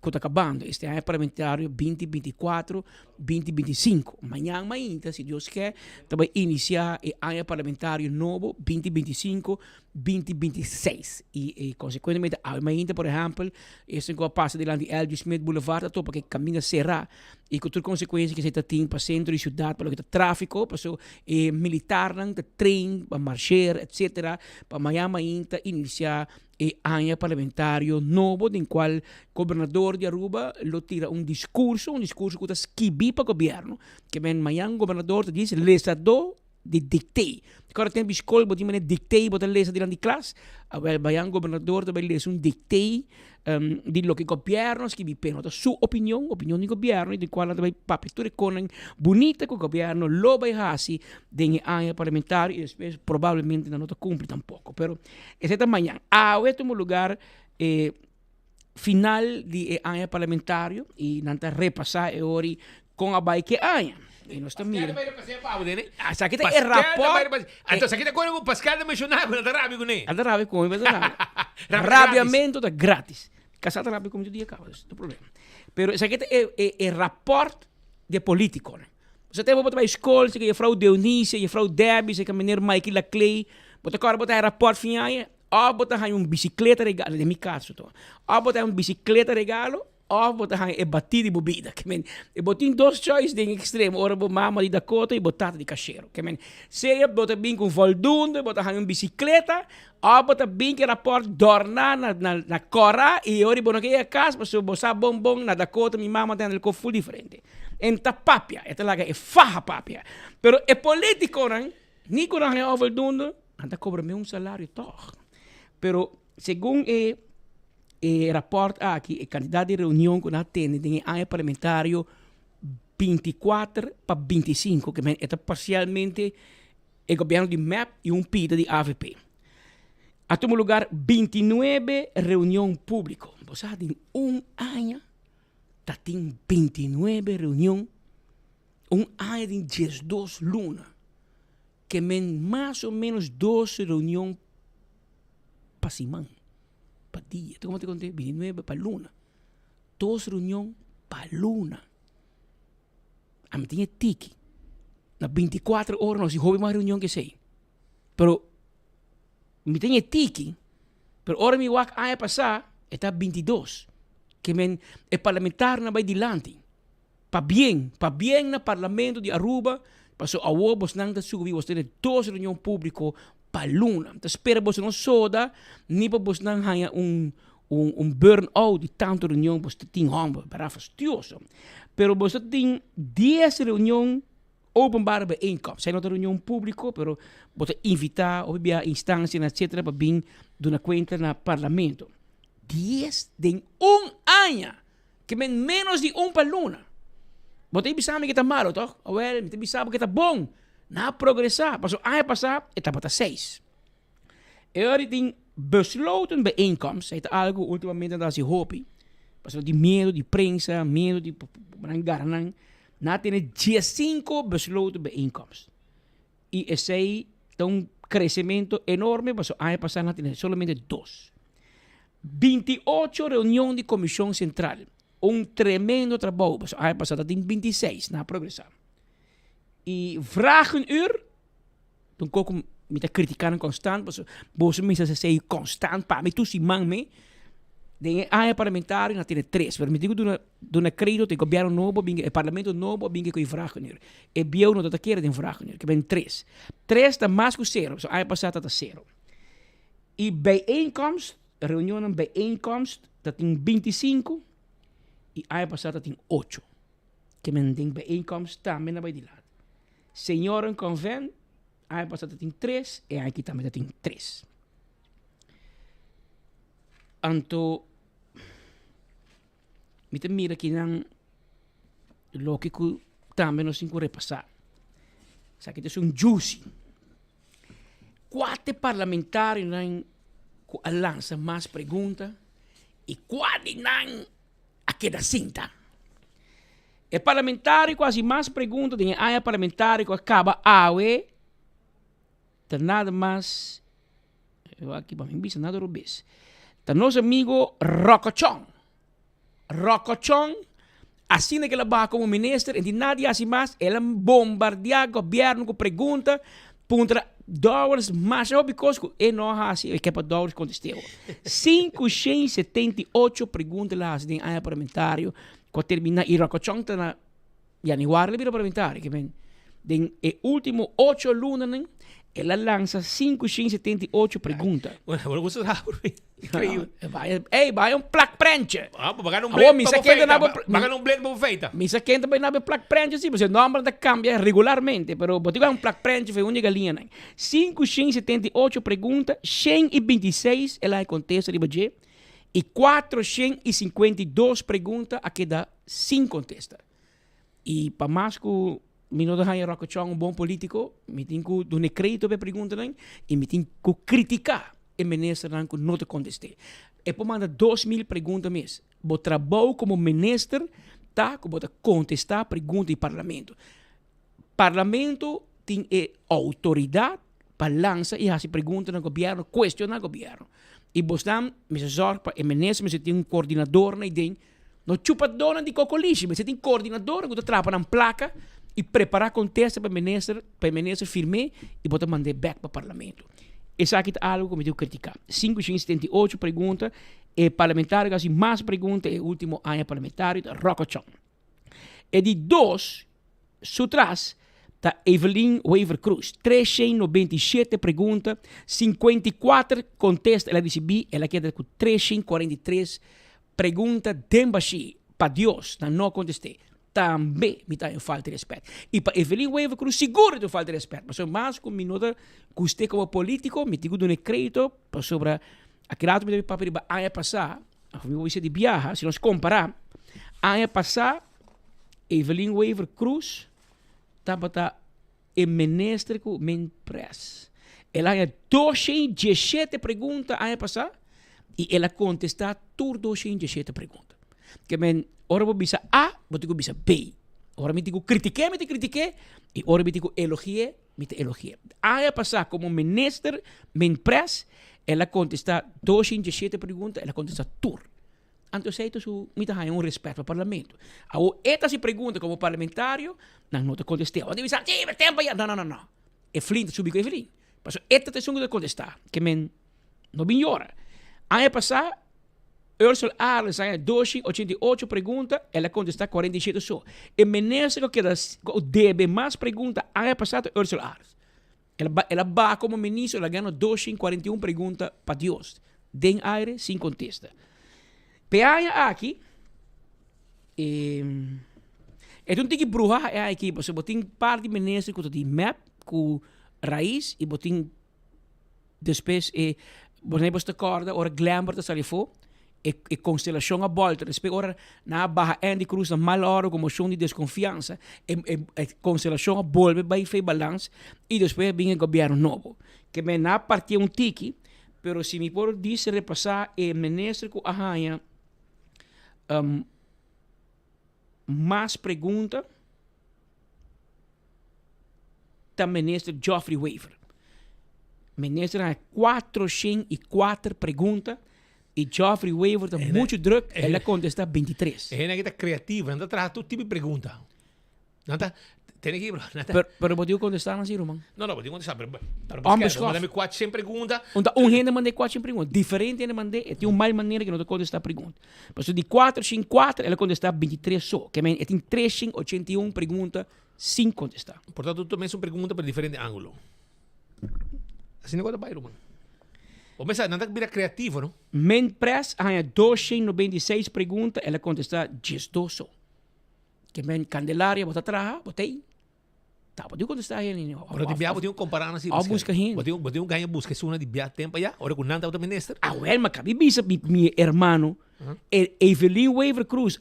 está acabando. Este ano parlamentário 2024-2025. Amanhã, se Deus quer, também iniciar o ano parlamentário novo 2025-2026. E consequentemente, amanhã, por exemplo, esse que passa delante de L.G. Smith Boulevard, porque caminho será e com toda consequência que você tem para centro de cidade, para o que tráfico, para o militar, para trem, para marchar, etc. Para amanhã iniciar o ano parlamentário novo, em qual o governador de Aruba lo tira um discurso que está esquibi para o governo, que amanhã o governador diz, lesador de dictei. Agora tem escola, botem mané dictei, botem lesa de classe. Amanhã o governador também lesa dictei de lo que o governo esquibi pena. Sua opinião do governo, de qual também papel conan bonita que o governo lo vai fazer de ano parlamentário e depois provavelmente não cumpre tampouco. Pero esse amanhã, este é um lugar final de ano parlamentário e não está repassar ori com a baia que ano. E nós estamos mirando. Essa aqui é rapport. Então, essa aqui é coisa que o Pascal de mencionar, não está rápido com ele. Não está rápido com ele, mas rabiamento é grátis. Casar está rápido como eu digo, não tem problema. Mas essa aqui é rapport de político. Você tem que botar a escola, você tem a frau Dionísia, a frau Debbie, você tem a menina Michael Laclay, você tem que botar rapport final, ou botar bicicleta regalo, de meu caso, ou botar bicicleta regalo, ou botar batida de bebida. E botar 2 choices de extremo, ora mama de Dakota e batata de cacheiro. Se botar bem com voldundo, botar bicicleta, ou botar bem que rapport dorna na cora, e ora botar que a casa, para se botar bombom na Dakota, minha mama tem algo full diferente. Enta papia, esta laga é faja papia. Pero é político, não? Nem quando é voldundo, anda cobra-me salário, toch. Pero, segundo rapport aqui, candidato de reunião que nós temos em ano parlamentário 24 para 25, que é parcialmente o governo de MEP e pida de AVP. A todo lugar, 29 reunião pública. Você tem ano, tem 29 reuniões, ano tem 12 lunas, que men mais ou menos 12 reuniões para semana, para dia. Então, como te contei, 29 para luna. 12 reuniões para luna. A mim tinha tiki. Na 24 horas, não se houve mais reunião que sei. Pero, me tinha tiki. Pero, hora me wak a passar, está 22. Que men, é parlamentar na vai dilante. Pa bien na parlamento de Aruba, passou a vos nang da subi, vos ter 12 reunião público pa luna. Então, espera vos não soda, ni pa vos nang haya burn-out de tanto reunião, vos tem homem, para fastioso. Pero vos tem 10 reunião openbare bijeenkomst. Zijn dat een reunião público, pero vos invitar ou via instância, etc. para vir de uma conta na parlamento. 10 de ano, que men menos de para luna. Vos tem bisama que está malo, toch? Well, tem bisama que está bom. Na progressar, passou ano passado, está para 6. Tem besloten bijeenkomst, het algo ultimamente dat se hopi. Passou de medo de prensa, medo de garanang. Na tem 15 besloten bijeenkomst. E esse tem crescimento enorme, passou ano passado na tem somente 2. 28 reuniões de comissão central. Tremendo trabalho. Passou ano passado tem 26 na progressar. E vragenuur, dan kok met de kritiek constant, boze mensen zeggen constant, pa me tu si man me, de área parlamentar na tiene 3, pero me digo dona credo te governo novo, binge e parlamento novo, binge coi vragenuur. E bio no dat keer den vragenuur, que ben 3. 3 da mais que 0, so área passada tá 0. E bijeenkomst, reunião bijeenkomst, dat tem 25 e área passada tem 8. Que men ding bijeenkomst também na vai de lado. Senhor convent, aí passado tem 3 e aqui também tem 3. Anto, me mira que não lógico também não se repassar. Sabe que é um juicy. 4 parlamentares não lança mais perguntas e 4 não aquela cinta. É parlamentar quase mais perguntas, tem área parlamentar que acaba awe, tá nada mais, eu aqui para mim bisa nada rubis. Tá nosso amigo Rocochon, assim que ela vai como ministro, e nada assim mais, ela bombardeia o governo com perguntas, punta dólares mais, because e não há assim, que para dólares contesteu. 578 perguntas lá tem área parlamentar. Quando termina e Rocochon na januário ele parlamentar que vem den último 8 lunas ela lança 578 perguntas. Bueno, você sabe. Vai plaque prenche. Baga um blend para feita. Misa quente vai na plaque prenche sim, você não pode cambiar regularmente, pero botiga plaque prenche foi única linha. 578 perguntas, 126 ela contesta de budget. E 452 perguntas a que dá sem contesta. E para mais que me não deixa Rocochon bom político, me tem que dar crédito para perguntas e me tem que criticar o ministro que não te conteste. E para mandar 2.000 perguntas mesmo. O trabalho como ministro tá que bota contestar perguntas do parlamento. Parlamento tem autoridade para lançar e fazer perguntas no governo, questionar o governo. E bostam, me zorg para MNS, me tem coordenador na ideia. Não chupa dona de cocolixi, mas tem coordenador que trapa na placa e preparar contesta para MNS firme e botar mandar back para o parlamento. Isso aqui é algo que me deu criticar. 578 perguntas, e parlamentar que mais perguntas, e último ano parlamentar de Rocochon. E de 2, sutras, da Evelyn Weaver Cruz, 397 perguntas, 54 contestas, ela recebi, ela quer com 343 perguntas de embaixo, para Deus, não contestei. Também me dá falta de respeito. E para Evelyn Weaver Cruz, seguro de falta de respeito. Mas mais com minuto, que você como político, me digo de crédito, para sobre aquele ato me deve papel para ano passado, a família vai ser de viajar, se nós comparar, ano passado, Evelyn Weaver Cruz, estava em ministro men press. Ela tinha 217 perguntas ano passado e ela contesta tur 217 perguntas. Que men, ora vou bisa A, vou ter bisa B. Ora me digo critiqué, e ora me digo elogié, me te elogié. Aí passar como minister, men press, ela contesta 217 perguntas, ela contesta tur. Então, isso me dá um respeito ao parlamento. Esta se pergunta como parlamentário, não te contestei. Onde me sabe, tempo já. Não. É flint, subi com é flint. Mas esta te sungo de contestar, que men não bem hora. Aí passar, Ursula Arles, 288 perguntas, ela contesta 47 só. E ministro que deve mais perguntas, aí passar Ursula Arles. Ela vai como ministro, ela ganha 241 perguntas para Deus. Den aire, sem contesta. Peaya aqui, é um tique bruxa aqui, você botin parte do ministro que tem map, com raiz, e botin depois, você corda, ora glamour da salifo, e constelação a volta, depois ora na barra Andy Cruz na mal hora, como chão de desconfiança, e constelação a volta, vai fazer balance, e depois vem o governo novo, que me na parte um tique, pero se me por dizer repassar, o ministro que arranha mais perguntas da ministra Geoffrey Weaver. Ministra 404 perguntas e Geoffrey Weaver tem muito druk, ela contesta 23. É uma criativa, não traz todo tipo de pergunta. Não tá tem aqui, bro. Pero pode contestar assim, Roman? Não, pode contestar, pero manda-me 400 perguntas. Gente mandei 400 perguntas. Diferente ele mandei, tem uma mal maneira que não te contestar perguntas. Mas de 404, ela contesta 23 só. Que tem 381 perguntas sem contestar. Portanto, também são perguntas para diferente ângulo. Assim não vai, Roman. O mas não vira criativo, não? Men press, há 296 perguntas, ela contesta 10 só. Que men Candelária, bota atrás, botei. Tá, pode contestar ele. Pero de biar pode comparar assim. Busca gente. Pode ganhar busca se uma de biar tempo já. Ora com nada outra ministra. Well, mas cabe bisa mi hermano. Evelyn Weaver Cruz,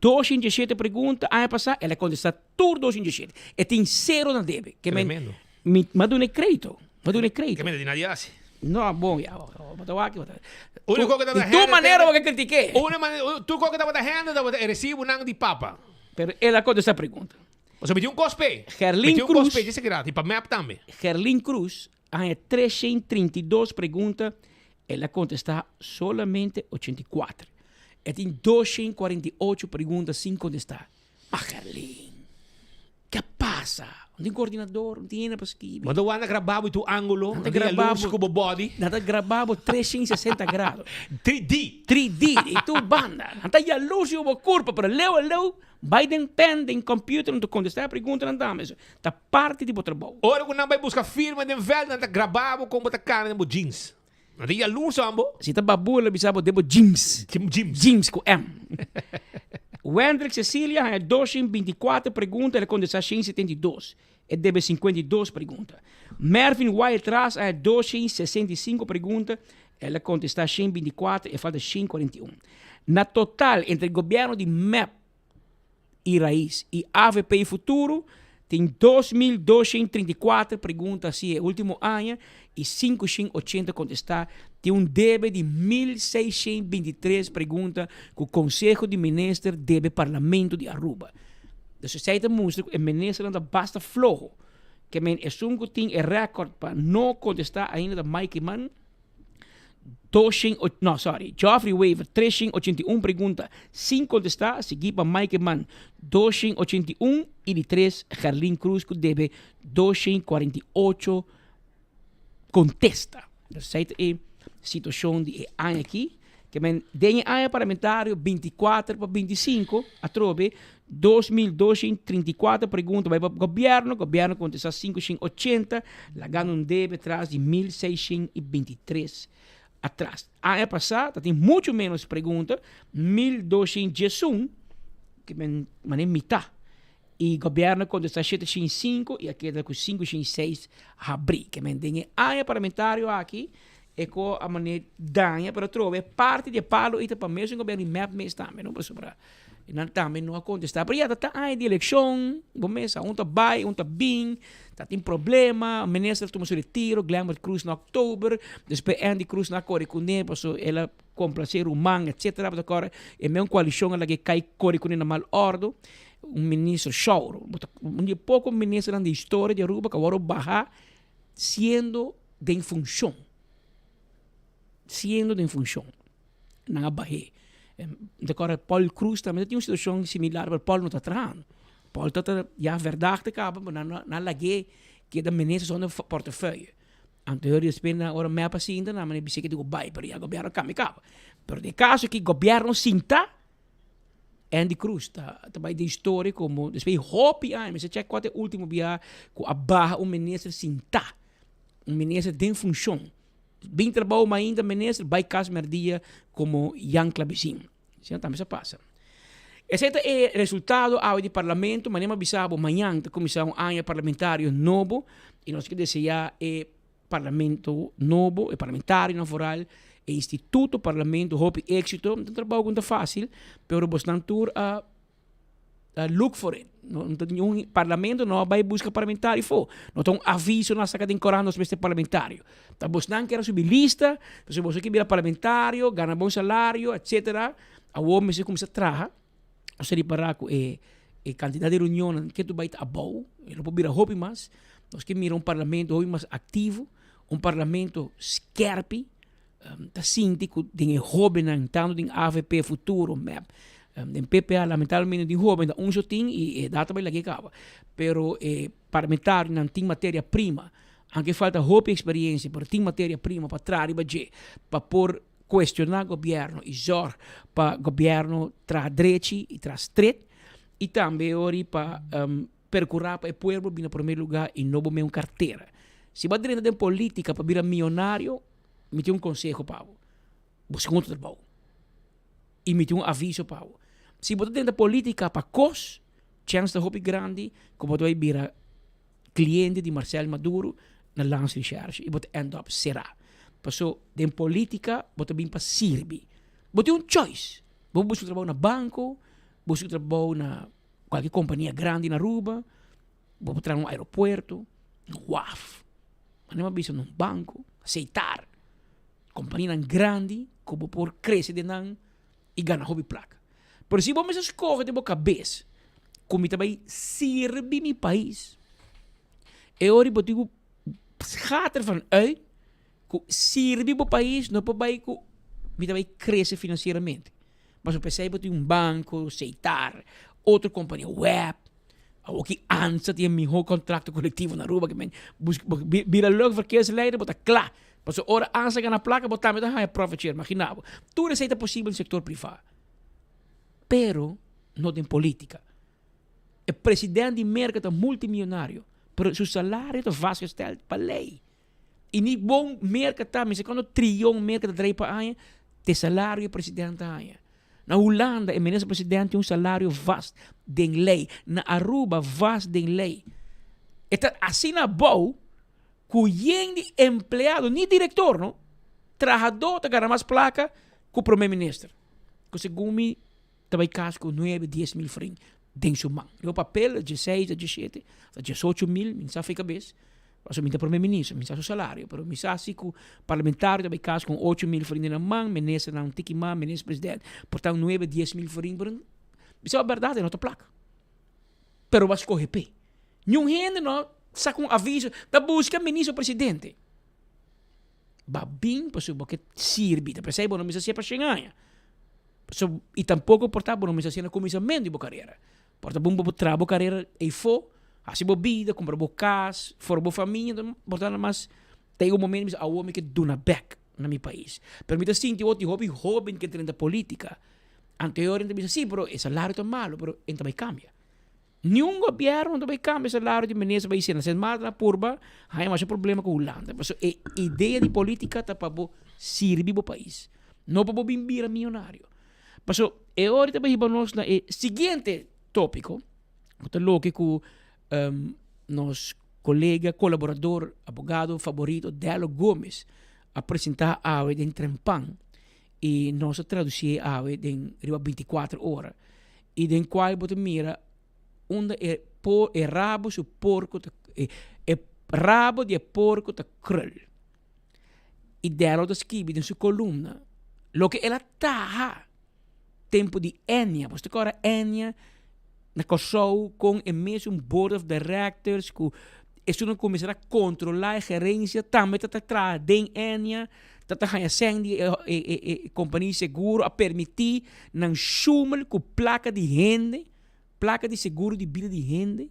217 perguntas, aí passar, ela contesta tudo 217. E tem 0 na debe. Que tremendo. Mas não é crédito. Que me de nadie hace. Não, bom, já. Único que de tua maneira eu critiquei. Tu que estava dando, recibo não de papa. Pero ela contesta a pergunta. Você metió un cospe. Gerlin metió Cruz. Un cospe, dice gratis. Y para map también. Gerlin Cruz, hay 332 preguntas. Ela contesta solamente 84. Ela tem 248 perguntas sem contestar. Mas Gerlin, que passa? Não tem coordenador, não tem nada para escrever. Mas tu anda gravado tu ângulo, não tem luz como body. Nada gravado 360 graus. 3D. E tu banda. Não tem luz e uma curva, para leu. Vai den pen, den computer, não tu contestar a pergunta, não dá mesmo. Tá parte de trabalho. Ora, quando não vai buscar firma, não vai, não tá gravado com botar carne, não jeans. Não tem luz, ambo. Se tá babula, bisabo, debo jeans. Jeans com M. Wendrick Cecília, 224 perguntas, ela contesta 172. Ele deve 52 perguntas. Mervyn White Tras, 265 perguntas, ela contesta 124 e falta 141. Na total, entre o governo de MEP e Raiz e AVP e Futuro, tem 2.234 perguntas, assim, o último ano, e 580 contestar. Tem um deve de 1.623 perguntas que o Conselho de Ministros deve Parlamento de Aruba. A sociedade mostra que o ministro não basta flojo, que é sungo tem recorde para não contestar ainda da Mike Mann. Geoffrey Weaver, 381 perguntas, sem contestar, seguir para Mike Mann, 281 e de 3, Gerlin Cruz, que deve 248 contesta. Essa é a situação de ano aqui, que tem ano parlamentário 24 para 25, a trobe, 2.234 perguntas vai para o governo contesta 580, lá ganha um deve atrás de 1.623 atrás. Ano passado tem muito menos perguntas, 1.211, que é metade. E o governo contesta 705 e aqui é com 506 abrir. Que tem ano parlamentário aqui, e com a maneira danha para trovar parte de palo e para mesmo o governo MEP também, não para sobrar. E não também não contestar. Pero já está aí de eleição, começa, tá vai, tá bem, tá tem problema, o ministro toma seu retiro, Glamour Cruz na outubro, depois Andy Cruz na corre com ele, porque ela complacer o man, etc. Agora, é mesmo coalição ela que cai corre com ele na mal ordem, ministro Chauro, um pouco ministro da história de Aruba, que agora barra, sendo de função. Não barré. Agora, Paul Cruz também tem uma situação similar, mas Paul não está atrás. Paul está, já verdade, mas não lage que é da ministra zonder portefeuille. Anteriormente, spena ora me paciente, na maneira que digo bai, pero ya governo cambia capa. Pero de caso que governo sinta, Andy Cruz tá vai de história como depois hopi mas você check qual é o último dia com a barra ministro sinta, ministro de função. Bem trabalho mas ainda ministro vai caso merdia como Jan Clabicin. Sim, também se passa. Esse é o resultado do parlamento, mas nem bisabo amanhã a comissão ano parlamentário novo e nós que desejar parlamento novo, parlamentário na foral, instituto parlamento hope éxito, não trabalho muito fácil, pero bastante look for it. Um parlamento não vai buscar parlamentário for. Não tem aviso na saca de encorar nos este parlamentário. Tá bastante que era subir lista, se você que vira parlamentário, ganha bom salário, etc. A homem se começa a trabalhar, você reparar que candidato de reunião que tu vai estar bom, não pode virar hope mais. Nós que mira parlamento hoje mais ativo, parlamento scherp, tá síntico de jovem tanto de AVP futuro, map. Den PPA lamentavelmente de jovem da só tem e data vai lá que acaba. Pero parlamentário não tem matéria-prima, anche falta hope experiência, pero tem matéria-prima para trás para por questionar o governo e zorg para o governo tra direita e tra estreita e também ori para percorrer para o povo em primeiro lugar e não bom carteira. Se vai dentro da política para virar milionário, me tem conselho para você contra trabalho e me tem aviso para se você dentro da política para cos, chance de hobby grande, como você virar cliente de Marcelo Maduro na Lance Recherche e você end up será. Passo em política, você vem para servir. Você tem choice. Você busca trabalho na banco, busca trabalho na qualquer companhia grande na Aruba, você trabalhar no aeroporto, no WAF. Mas não é visto num banco, aceitar. Companhia grande, como por crescer de nan e ganhar hobby placa. Por se você escolhe de boa cabeça, como também serve meu país. É hora de você gaat ervan uit, que serve o país, não pode que também crescer financeiramente. Mas eu pensei que banco, aceitar, outra companhia web, ou que antes tinha meu contrato coletivo na Aruba, que vira logo verkeersleider, bota claro. Mas ora antes de ganhar placa, botar met een profit share, imaginava. Tudo isso é possível no setor privado. Pero não tem política. O presidente de mercado multimilionário, pero seu salário é vastgesteld para lei. E niet bom mercado também, se quando trilhão mercado draai para aí, te salário presidente aí. Na Holanda, o ministro-presidente tem um salário vasto de lei. Na Aruba, vasto de lei. Então, assim na boa, cuyen de empleado, nem diretor, não? Trabajador, te ganha mais placa que o primeiro-ministro. Que segundo me, também caso com 9, 10 mil francs dentro seu mão. O papel, 16, 17, 18 mil, minha fica bem. Mas o primeiro-ministro, minha seu salário. Mas minha se com parlamentário, também caso com 8 mil francs na mão, ministro não tem que mão, ministro-presidente. Portanto, 9, 10 mil francs, isso é a verdade, é outra placa. Pero vai escorrer pé. Nenhum gente não saca um aviso da busca ministro-presidente. Va bem, porque sirve. Pensei, não me sei para chegar. E tampouco portar, não me sei na comissamento de carreira. Porta bom trabalho carreira e for, assim boa vida, comprar boa casa, for boa família, portanto, mas tem um momento que a homem que dona back no meu país. Permita sim, que outro jovem que tem da política. Anteriormente, sim, pero o salário é malo, pero também cambia. Nenhum governo também cambia o salário de ministro vai ser na semana na purba, aí mais problema com a Holanda. Mas a ideia de política está para servir o país, não para bimbir a milionário. Mas é hora também para nós na seguinte tópico, que é que nosso colega, colaborador, advogado favorito, Delo Gomes, apresentar a de Trempan e nós traduzir a de 24 horas. e den qual bota mira onde rabo su porco rabo de porco ta krul. E dela da scrive in sua columna lo che ela taha tempo di Enya, você agora Enya na show com e mesmo board of directors que isso não começará a controlar a gerência também tá atrás den Enya tá ganha sangue companhia seguro a permitir não chumel com placa de rende placa de seguro de bilha de rende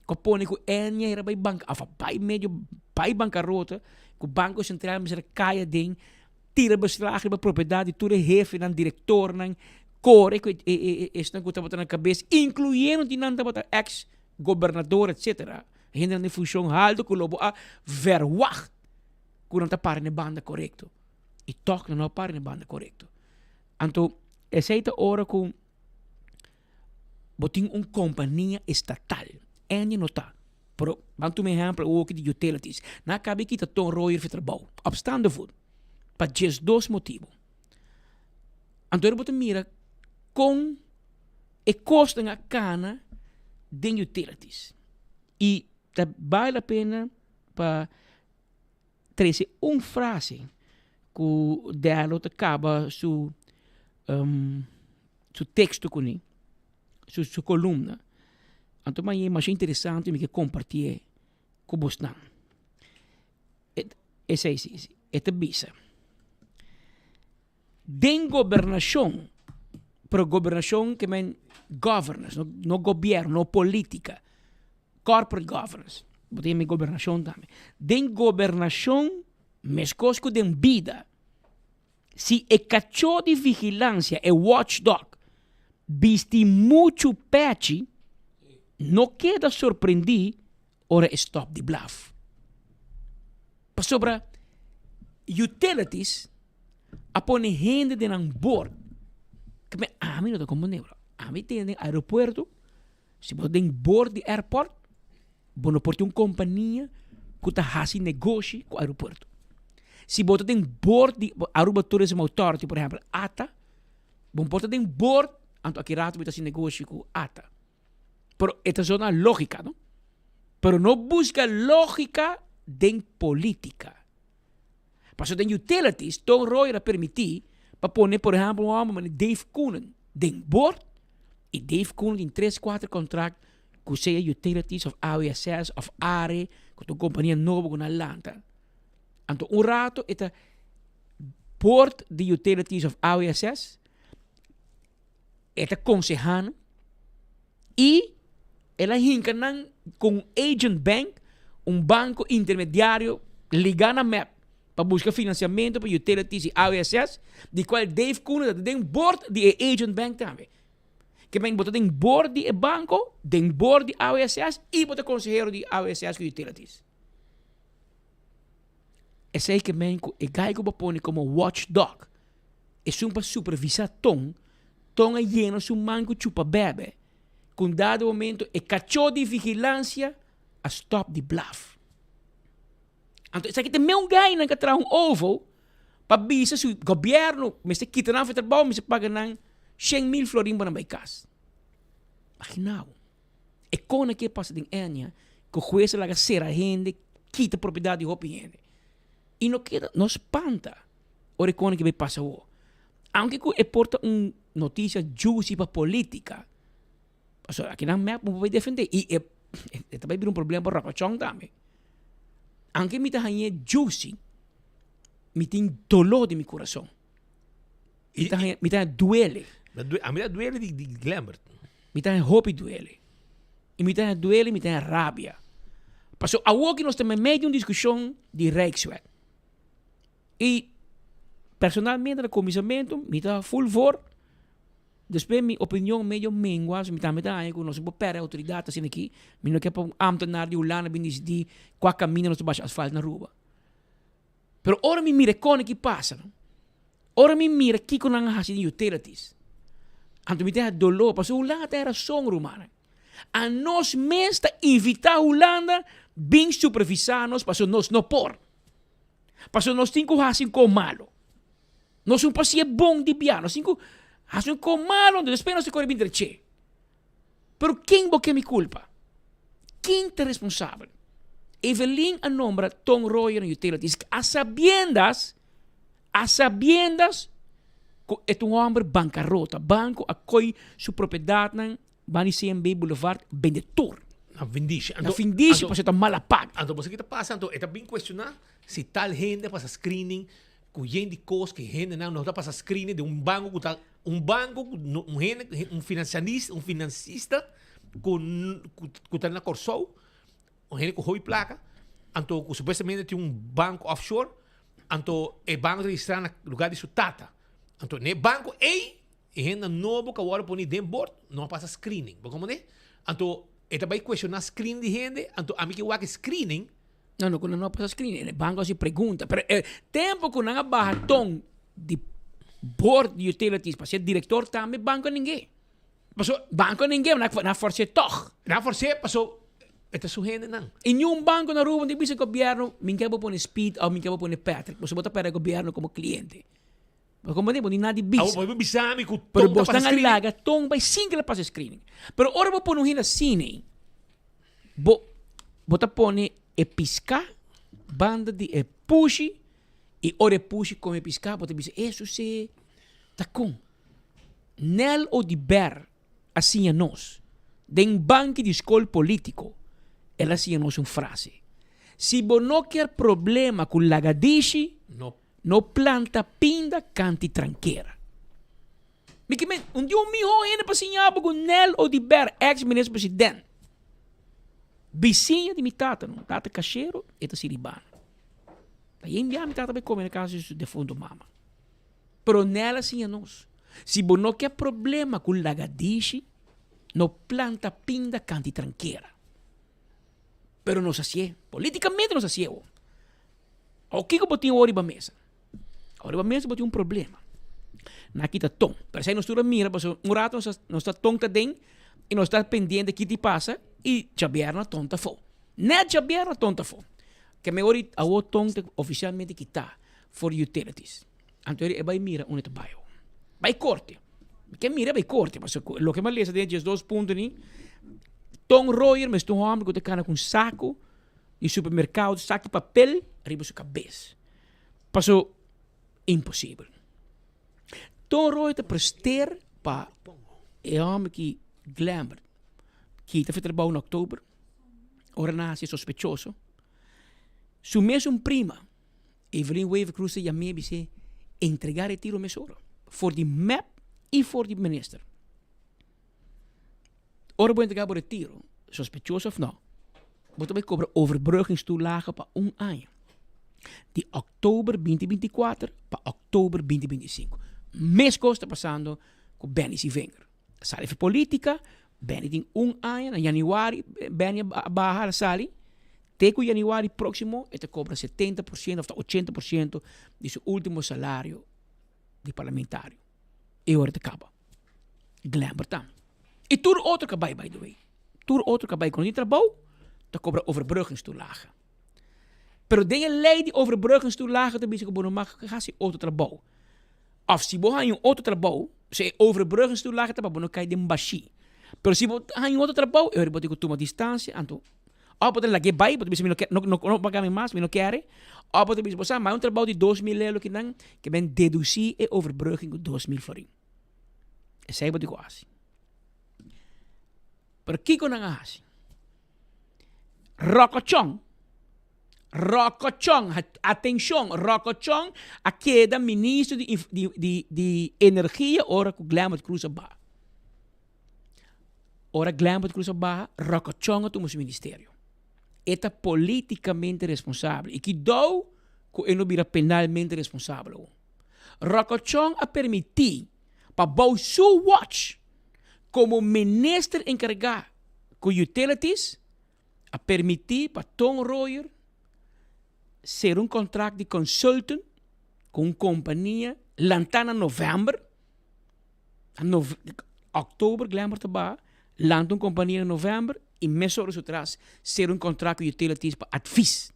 que põe que Enya era by banco vai meio by bancarrota que o banco central mas era caia den tira beslag de propriedade tudo jefe dan diretor nan core que estão botando na cabeça incluindo de nanda botar ex governador etc. Ainda na função alto que lobo a verwacht que não tá para na banda correto e toca não para na banda correto. Então essa hora com botin companhia estatal Enya não tá. Pero vamos tomar exemplo o que de utilities na cabe que tá tão roer para trabalho obstante voor para just dois motivos. Então eu boto mira com e custa na cana de utilities. E vale a pena para trazer uma frase que dela acaba su texto com ele, su coluna. Então é mais interessante me que compartilhar com você. Essa é a bisa. Den governação, pero governação que men governance, no governo, no política, corporate governance, botem mi governação também. Den governação, mescos com den vida. Se e cachorro de vigilância e watchdog, viste muito patchy, não queda surpreendido, ora stop the bluff. Para sobre utilities, apone gente de nan board. Que me mí no te como negro. A mí tienen aeropuerto. Si vos den board de airport, vos no porte una compañía que ta hasi negocio con aeropuerto. Si vos den board de Aruba Tourism Authority, por ejemplo, ATA, vos porte den board, anto aquí rato vos hasi negocio con ATA. Pero esta es una lógica, ¿no? Pero no busca lógica de política. Para eso, den utilities, Tom Roy era permitir para poner, por ejemplo, Dave Coonan den board e Dave Coonan in 3-4 contract com seja utilities of AWSS of ARE com uma companhia nova com Atlanta. Então, rato, esta board de utilities of AWSS esta consejando e ela hinca com agent bank, banco intermediário ligado na map para buscar financiamento para utilities e AWSS, de qual Dave Coonan tem board de agent bank também. Que vem botar tem board de banco, tem board de AWSS e botar consejero de AWSS e utilities. Esse aí que vem e gaigo para como watchdog. É para supervisar tom é lleno su manco chupa bebe. Com dado momento e cachorro de vigilância a stop the bluff. Então, isso aqui tem um ganho que traz ovo para bisa se o governo me se quita na trabalho, me se paga na 100,000 florin para casa. Imagina. E quando que passa em Enya, que o juiz lá ser a gente, quita a propriedade de roupa gente. E não queda, não espanta. Ora quando que vai passar o. Aunque que porta notícia juicy para política. Aqui na map não vai defender. E também vira problema para o rapachão também. Anche mi tahanha juicy, mi tem dolor de meu coração. Mi tahanha duele. A mim duele de Lambert. Mi tahanha hope duele. E mi tahanha duele, mi tahanha rabia. Passou a que nós temos meio de uma discussão de Rijkswet. E, personalmente, no comissamento, mi tahanha full for. Depois, minha opinião meio mengua, mi tahanha com nós pera autoridade assim aqui, mi não quer para ambtenaar de Holanda bin decidir qual caminho nós baixar asfalto na rua. Pero ora mi mira com que passa, não? Ora mi mira que com ang hasi de utilities. Anto mi tahanha dolor, passou Holanda era som romana. A nós mesmo invitar Holanda bem supervisar-nos, passou nós não por. Passou nós cinco hasi com malo. Nós passia bom de piano, cinco Hace un comalo, depois nós corre bem che. Pero quem boque mi culpa? Quem te responsável? Evelyn nombra Tom Royer en Utilities a sabiendas é um homem bancarrota. Banco acoi sua propriedade na Bani CMB Boulevard vendedor. Na vindice. Na vindice, porque está mal pago. Então, você que está passando, é bem questionar se tal gente passa screening, com gente coisa que gente não está passando screening de um banco, um financista, com está na Corsou, um gente com hoi placa, então, supostamente tem um banco offshore, então, é banco registrado no lugar de sua tata. Então, ne banco, e gente novo que agora põe dentro board, não passa screening. Como é? Então, é também questionar screening de gente, então, a mim que eu screening. Não, quando não passa screening, o banco se pergunta, pero tempo que não barra tom de board de utilities, para ser diretor também, banco ninguém. Banco ninguém, na força toch. Na força, passou. Ito suhende nang. Em um banco na rua, hindi bisa gobyerno, minka po ni Speed o minka po ni Patrick. Você bota para o gobyerno como cliente. Mas como digo, hindi nadi bisa. Ako, bisa mi ko pero bos nang alaga, tong by single pa sa screening. Pero ora po nung hina sine, bota po ni pisca, banda di pushi, e ora pushi come pisca, bota bisa, eso se takong. Nel o di ber, assim a nós, den banco de escola político, ela assim a nós frase. Se você não quer problema com lagadishi, no planta pinda canti tranqueira. Um dia um miho ainda para sinhar com Nel ou de Ber, ex-ministro presidente. Vizinha de minha tata, não? Tata cacheiro, eta siribano. Aí em dia minha tata vai comer na casa de fundo mama. Pero nela assim a nós. Se você não quer problema com lagadishi, no planta pinda canti tranqueira. Pero não se assim. Politicamente não se assim. O que eu botei hoje na mesa? Hoje na mesa botei problema. Na kita tom. Pero se nós mira, porque um rato nós está tom também e nós está pendente que te passa e Xavier na tonta fo. Net Xavier na tonta fo. Que me hoje a o tom oficialmente quitar for utilities. Então ele vai mira onde vai. Vai corte. Que mira vai corte, mas lo que me lesa de 2 pontos ni Tom Royer, mas um homem que te cana com saco de supermercado, saco de papel, arriba sua cabeça. Passou impossível. Tom Royer te presteer para o homem que glamour, que te fez trabalhar em outubro, ora nasce sospechoso. Su mesmo prima, Evelyn Wave Cruz, e a mim disse entregar o tiro mesoro, for the map e for the minister. Ora vou entregar por retiro, sospechoso of não. Vou também cobrar overbrugingstoelagen para ano. De oktober 2024 para oktober 2025. Mês costa passando com Benny Sivenger. Sali voor política, Benny tem ano, na januari, Benny barra a sali. Teco januari próximo, ele cobra 70% ou 80% de seu último salário de parlamentário. E ora te acaba. Glamour tam. E tudo outro que vai, by the way. Tudo outro que vai com o trabalho, te cobra overbrugingstoelagen. Pero de lei de overbrugingstoelagen, te bieden que mag gaan ze outro trabalho. Of se você tem outro trabalho, se overbrugingstoelagen, te bom cai de baixi. Pero se você tem outro trabalho, eu vou ter que tomar distância, então pode lá que vai, pode dizer não pagar mais, não quer. Pode dizer você mais trabalho de 2.000 euro que ben deduzir e overbruging com 2.000 florin. Esse é o que eu acho. Pero que eu não acho? Rocochong, atenção, Rocochong, a queda ministro de energia, ora com Glamour Cruza Barra. Ora Glamour Cruza Barra, Rocochong é o ministério. É politicamente responsável. E que dou que ele não vira penalmente responsável. Rocochong a permitir para o seu watch como ministro encarregado com utilities a permitir para Tom Royer ser um contrato de consultant com uma companhia lantana novembro, outubro, Glamour Tabá, lanta uma companhia em novembro e mês horas atrás ser um contrato de utilities para advies.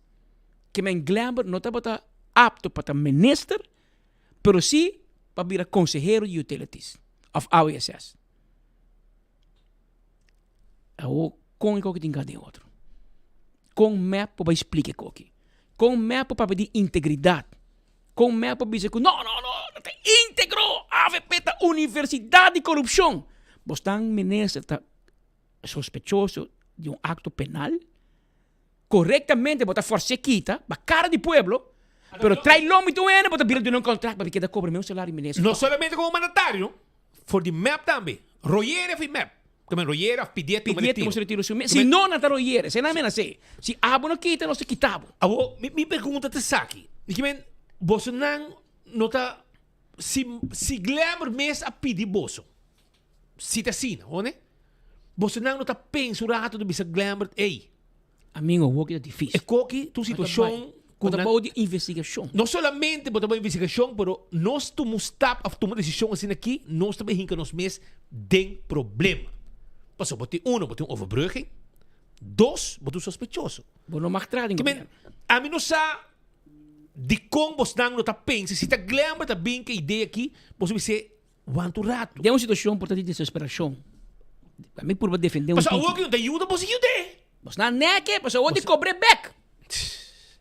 Que men Glamour não está apto para minister, pero sim para vir consejero de utilities of AWSS. o com e que tem outro. Com map para explicar coque. Com map para pedir integridade. Com map para dizer que não, tem íntegro, AVP tá universidade de corrupção. Você está ministro tá sospechoso de um acto penal, corretamente você força quita, a cara do pueblo, pero trai l'uomo tu ene, você vira de um contrato para que cobra meu salário ministro. Não somente como mandatário, for the map também. Royere foi map. Como Royere pedir tu retiro. Se não na Royere, se não é assim. Se abo não quita, não se quitava. Abo, me pergunta te saki. Que men você não nota se glamour mes a pedir bolso. Se tá assim, né? Você não nota pensa o rato do bisa glamour, ei. Amigo, o que é difícil. É coque tu situação com a de investigação. Não somente botar investigação, pero nós tomamos tomar decisão assim aqui, nós também hinca nos mês tem problema. Passou, botei um overbrugging. 2, botei sospechoso. Bom, não magtrading. A mim não sabe de como você não tá pensa, se tá glamour tá bem que ideia aqui, você vai ser quanto rato. Tem uma situação por de desesperação. A mim por defender Mas o que não te ajuda, você ajuda. Mas não é que, mas o de cobre back.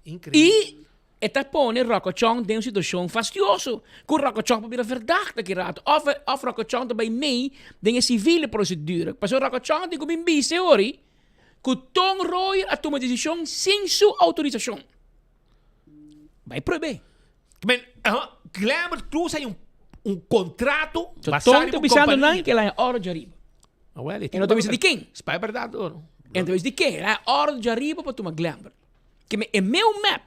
Incrível. E eta pone Rocochong tem uma situação fastidiosa. Com Rocochong para virar verdade daqui rato. Of Rocochong também meio tem a civil procedura. Mas o Rocochong tem como bice ori, que Tom Royer a tomar decisão sem sua autorização. Vai proibir. Men, Glamour Cruz tem contrato basado em pensando não que ela é hora de arriba. E não te de quem? É verdade ou não? Então de quem? Ela é hora de arriba para tomar Glamour. Que é meu map.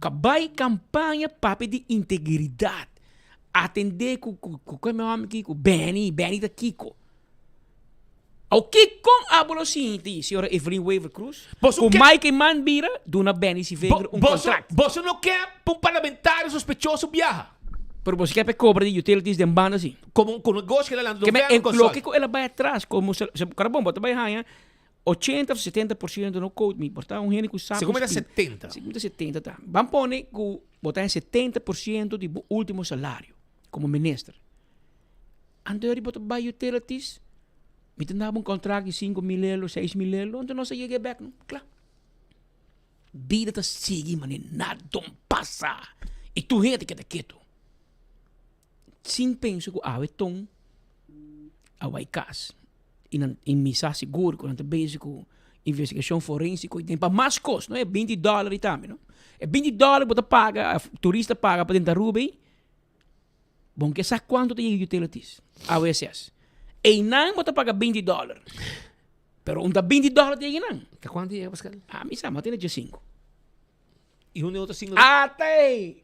Cabai campanha para de integridade. Atender com meu amigo aqui, com Benny da Kiko. O que com a bolosinte, senhora Evelyn Weaver Cruz? Com Mike Manbira, dona Benny se veio contrato. Você não quer para um parlamentário sospechoso viajar? Pero você quer para cobra de utilities de banda assim? Como um negócio que ela não vê com sol. Que ela vai atrás, como se cara bom, bota vai ganhar 80 ou 70% no code me, botar um gênero que sabe. Segundo era 70. Segundo 70 tá. Vamos pôr que botar 70% de último salário como ministro. Antes de botar vai utilities, me tendava contrato de 5 mil euros, 6 mil euros, onde não se chega back, não? Claro. Vida tá sigue, mas nada passa. E tu gente que tá quieto. Sim penso que a tom a vai cas. Em misa seguro, quando é básico, investigação forensica, e tem para mais custo, não é $20 também, não? É $20 você paga, turista paga para tentar Ruby. Bom, que sabe quanto tem utilities? A USS. E não você paga $20. Pero um $20 tem não. Que quanto é, Pascal? Ah, misa, mas tem 5. E um outro 5? Até!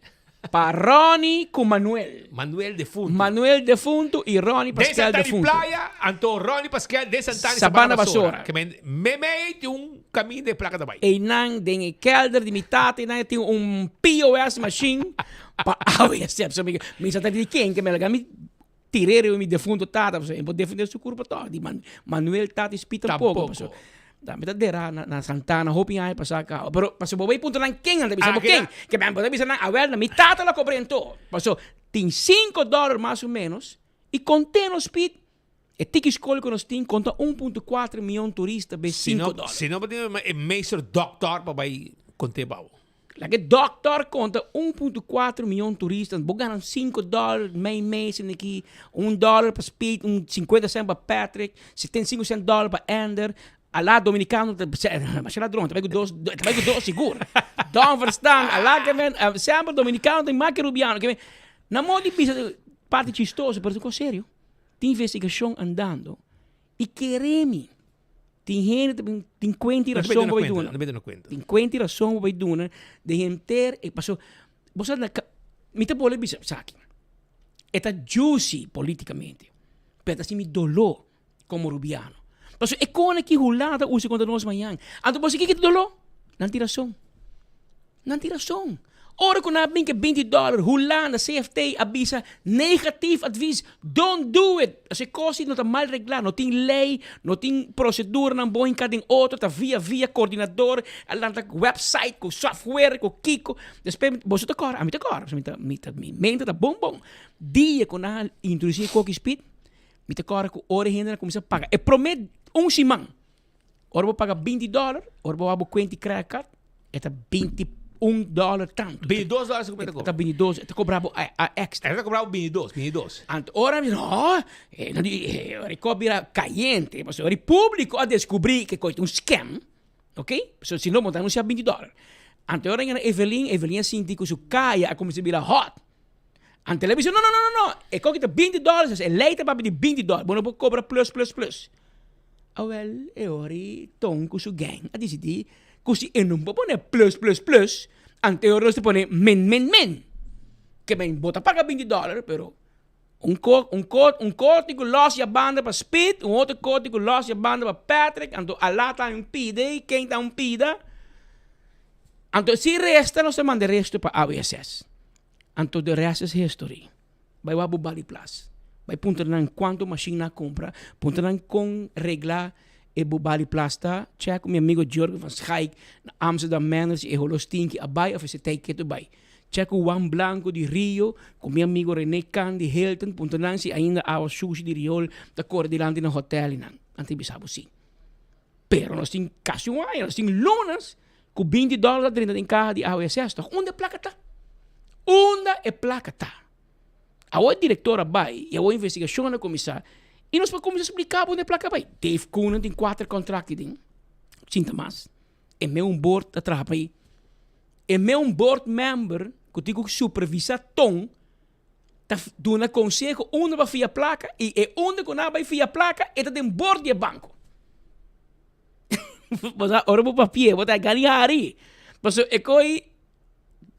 Para Ronnie com Manuel. Manuel Defunto. Manuel Defunto e Ronnie Pascal Defunto. De Playa, Anto Ronnie Pascal de Santana Sabana Basura. Que me tem um caminho de placa também. E não tem kelder de mitad, e não tem um POS machine. Para OSF. Me está de quem que me laga me tirei o meu defunto tata, você pode defender seu corpo todo. Manuel tata espita pouco. Da metà dera na Santana hoping ai passar cá. Pero passo boi punto nan quem anda bisa quem? Que bem pode bisa nan awel na mitad la cobrento. Passo tem $5 mais ou menos e contém o speed e tiki escola que nós tem conta 1.4 milhão turista be $5. Se não pode é meester doctor para vai conter bau. La que doctor conta 1.4 milhão turistas, vou ganhar $5 mês aqui, $1 para speed, 50 cents para Patrick, 75 cents para Ender. Alá dominicano, mas é ladrão, também com dois seguro. Don't understand, alá que vem, sempre dominicano tem mais que rubiano. Na moda de pista, parte chistosa, mas é sério. Tem investigação andando. E queremos. Tem gente, tem 20 razões para vai donar. Tem 20 razões para vai donar. De gente, e passou. Você não, me te pode dizer, sabe? É juicy politicamente. Mas assim me dolou como rubiano. Então, é como que hulada usa contra nós amanhã. Então, você que dolor? Não tem razão. Não tem razão. Ora, quando há que $20, hulada, CFT, avisa, negativo advies, don't do it. As coisas não estão mal reguladas, não tem lei, não tem procedura, não pode cada outro, está via coordenador, alanta website, com software, com Kiko. Depois, você está correndo, a mim está correndo, minha mente está bom. Dia, quando há introduzir qualquer speed, me te corre com hora ainda começa a pagar. É prometo simang. Ora vou pagar $20, ora vou abrir 20 credit card, está $21 tanto. $22 você comenta com? Está 22, está cobrado a extra. Está cobrado 22. Ora, no, recobra caliente, mas o público a descobrir que é um scam, ok? Se não, vão anunciar $20. Ante ora Evelyn senti que su caia como se vira hot. Ante televisão, não. É que está $20, é leite para pedir $20. Bom, não vou cobrar plus. Well, é hora tom com su gang a decidir que se eu não vou pôr plus. Ante ora você põe men. Que bem, bota paga $20, pero um código loss a banda para Speed, um outro código loss a banda para Patrick, então a lá tá um pida, quem tá um pida. Então se resta, não se manda resto para AWSS. Então the rest is history. Vai o Bali Plus. Vai punta nan quanto machine compra, punta nan com regla e Bali Plus tá. Check meu amigo Jorge van Schaik na Amsterdam Manners e Holostinki abai of se take to buy. Check o Juan Blanco de Rio, com meu amigo René Can de Hilton, punta nan se ainda a sushi de Riol da cor de lande no hotel nan. Anti bisabo sim. Pero nós tem casuai, nós tem lunas com $20 dentro da carro de AWSS. Onde é placa tá? A diretora vai e a investigação na comissão e nós podemos explicar onde a placa vai. Dave Coonan tem 4 contratos, sinta mais. É meu board da trapa aí. É meu board member que tem que supervisar tom tá dando conselho onde vai fiar a placa e onde que não vai fiar a placa e tá tem board de banco. Ora vou papel, vou ganhar aí. Mas é que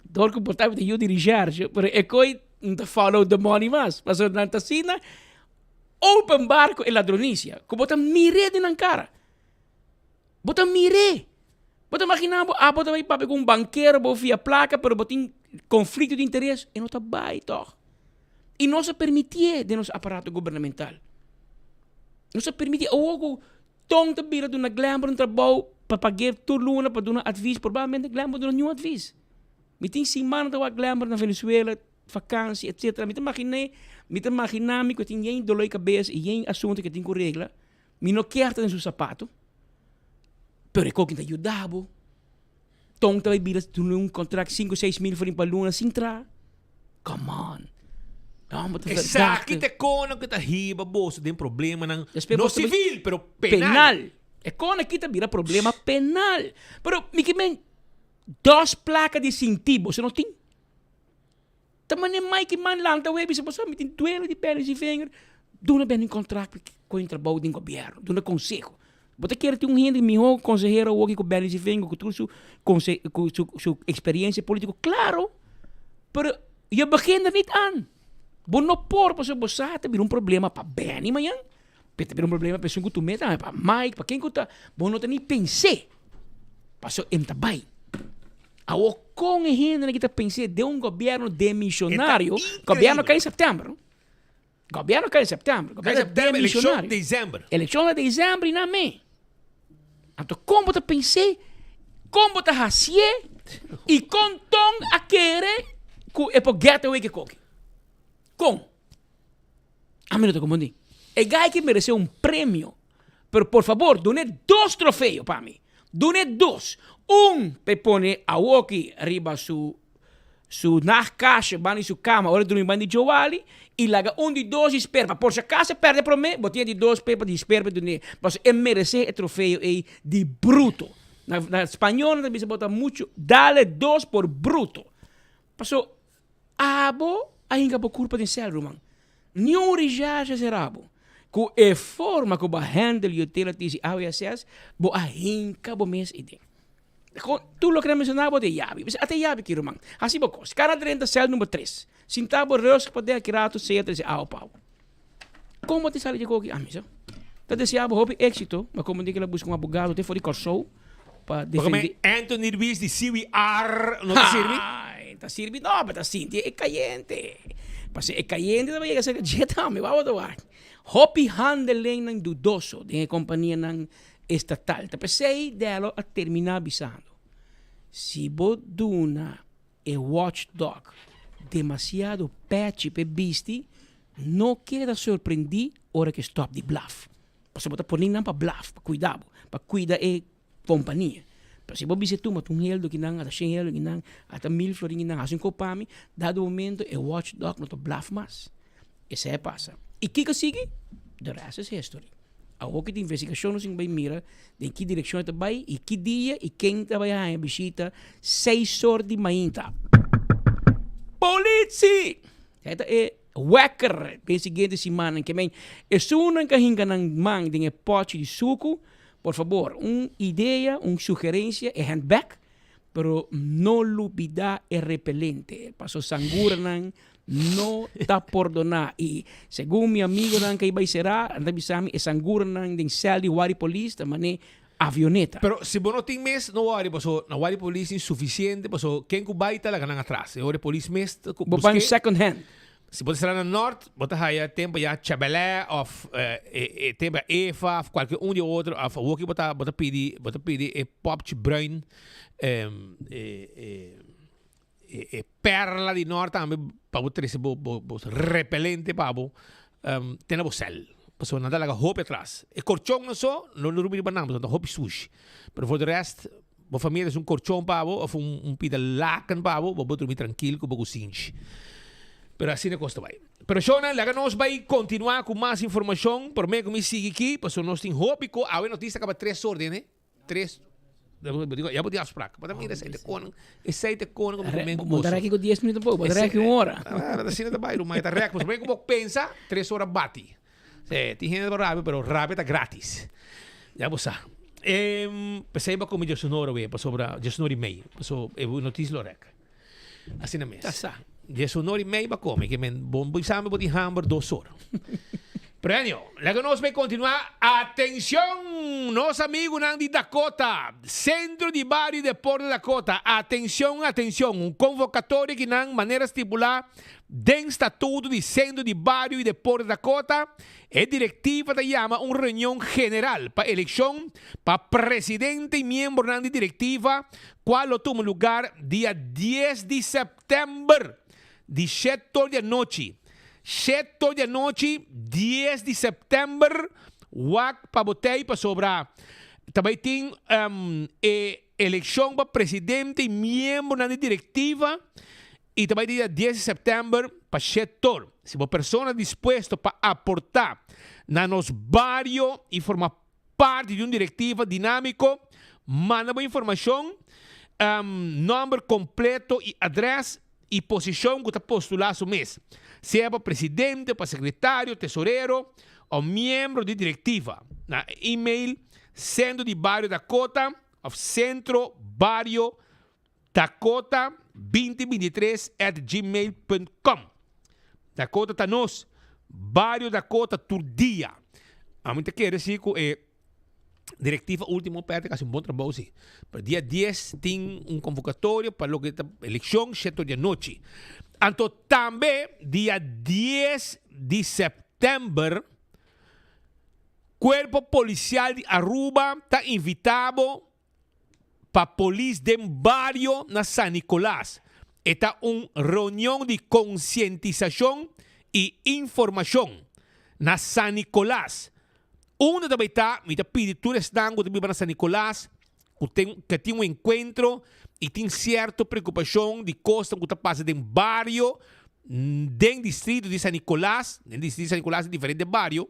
dor comportamento de eu dirigir, mas é que não follow the money mais. Mas na Tassina, open barco e ladronícia. Que bota mire de na cara. Bota mire. Bota imaginar, bota vai para um banqueiro, vou via placa, pero bota conflito de interesse e não tá bem, toch? E não se permitir de nosso aparato governamental. Não se permitir, tong te bira doen glamour een trabalho para pagar tudo luna para dar advies, provavelmente glamour doen nenhum advies. Me tem semana da glamour na Venezuela, vakantie, etc. Me te imaginar que tem geen dolor cabeça e geen assunto que tem que regla. Me não quer ter em seu sapato. Pero é que te ajudava. Tong te vai bira doen contrato 5-6 mil para luna sem entrar. Come on. Exato, que kono kita hiba boss tem problema não civil, pero penal. É kono kita vira problema penal. Pero me 2 placas de incentivo, você não tem? Também é mais que man lang da web, você pode tem 12 de pele e vinger, dona bem um contrato com o trabalho do governo, dona conselho. Você quer ter gente melhor consejero ou com bem e vinger com tudo sua experiência política, claro. Pero je begint er niet aan. Bono por para você ter um problema para Benny amanhã, ter um problema para pessoa que tu meta, para Mike, para quem que tá, bono tem nem pensar. Passou em tabai. A o com a gente que tá pensando de um governo demissionário, governo cai em setembro. Governo cai em setembro, eleição de dezembro. Eleição de dezembro e na me. Então como tá pensar, como tá hacer e com tom a querer que é para getaway que coque. Com. A mim não te confundi. É gai que mereceu um prêmio. Pero, por favor, done 2 troféus para mim. Done 2. Para pôr a Woki arriba su na caixa, bani su cama, ora dormir bani Joali, e laga de 2 esperma. Por se acaso perde para mim, botinha de 2 pepas de esperma. Mas é merecer o troféu de bruto. Na espanhol, também se bota muito. Dale 2 por bruto. Passou. Abo. Ainda por culpa de cérebro, man. Nenhum rejaje serabo. Com a forma que vai handle utilities e AWSS, bo ainda bo mes ide. Tu lo que mencionava de Yabi, até Yabi que man. Assim bo cos. Cara 30 cell número 3. Sintabo reus que pode aquirato se esse ao pau. Como te sale de coque, amigo? Tá deseava hope éxito, mas como diz que ela busca um advogado, te for de corso para defender. Anthony Ruiz de CWR não te serve? Tá sirve no, mas tá sim, é caliente. Pase é caliente também que ser jeta, me vai botar. Hopi handling ng dudoso de companhia ng estatal. Tá pensei dela a terminar avisando. Se boduna e watchdog demasiado patchy pe bisti, não queda surpreendi hora que stop de bluff. Você bota poningan para bluff, para cuidar a companhia. Pero se você visitar um heldo que não, até 100 heldo que não, até 1000 florin que não, assim copami, dado momento é watchdog não to bluff mais. Isso é passa. E que sigue? The rest is history. A outra investigação não vai mira de que direção está vai e que dia e quem está vai a visita 6 horas de manhã. Polícia! Esta é Wacker, que seguinte semana que vem. É uma que hinga ng mang de pote de suco. Por favor, ideia, sugerência é handbag, pero no lupida é repelente. Paso sangura nang no está por donar. E segundo meu amigo nang kay Baisera, anda bisami é sangura nang de cell de Wari Police, também avioneta. Pero se você não tem mês, não worry, paso na Wari Police insuficiente, paso quem que baita la ganang atrás. E Wari Police mês, busque second hand. Se você está no norte, você vai tempo já Chabelé, ou tempo EFA, qualquer de outro, ou que você pedir pop de bruin, perla de norte, também para você receber repelente para você, tem a cel. Porque nada lá roupa atrás. E corchão não só, não dormir banana, mas roupa sushi. Mas por o resto, a família é corchão para você, ou pida lacan para você dormir tranquilo com o cinche. Pero assim não custa vai. Pero Shona, lá nós vai continuar com mais informação. Por mim, como sigue aqui, porque nós temos roupa com a notícia acaba 3 horas, né? 3. Já vou te afspraak. Mas também é 7 koning como também com botar aqui com 10 minutos pouco, botar aqui 1 hora. Assim não vai, mas tá reco, mas como pensa, 3 horas bate. Tem gente rápido, pero rápido é grátis. Já vou sa. Pensei ba como Sonora, we, sobre Sonora e meio. Passou notícia lorek. Assim na mesa. Tá. 10 horas e meia para comer, que men bom sabe botar hamburger 2 horas. Prêmio, logo nós vamos continuar. Atenção, nosso amigo de Dakota, Centro de Bar e Deporte de Dakota. Atenção, convocatório que de maneira estipular dentro do Estatuto de Centro de Bar e Deporte de Dakota. A diretiva da chama reunião general para eleição para presidente e membro da diretiva, qual toma lugar dia 10 de setembro. De 7 da noite. 7 da noite, 10 de setembro, wak para botei para sobrar. Também tem eleição para presidente e membro da diretiva. E também dia 10 de setembro para 7 horas. Se uma pessoa disposta para aportar na nos barrio e formar parte de diretiva dinâmico, manda uma informação, número completo e endereço e posição que está postulado no mês. Seja para presidente, para secretário, tesoureiro ou membro de diretiva. Na e-mail Centro de Barrio Dakota ou Centro Barrio Dakota 2023@gmail.com. Dakota está nos Barrio Dakota todo dia. A muita quer dizer que diretiva último perto que bom trabalho sim. Para dia 10 tem convocatório para a eleição 7 da noite. Então também dia 10 de setembro Corpo Policial de Aruba está invitado para a polícia de barrio na San Nicolás. Está uma reunião de conscientização e informação na San Nicolás. Uno também está, me pede tudo estango de na San Nicolás, que tem encontro e tem certa preocupação de costa que está passando em barrio, dentro distrito de San Nicolás, dentro distrito de San Nicolás é diferente de barrio.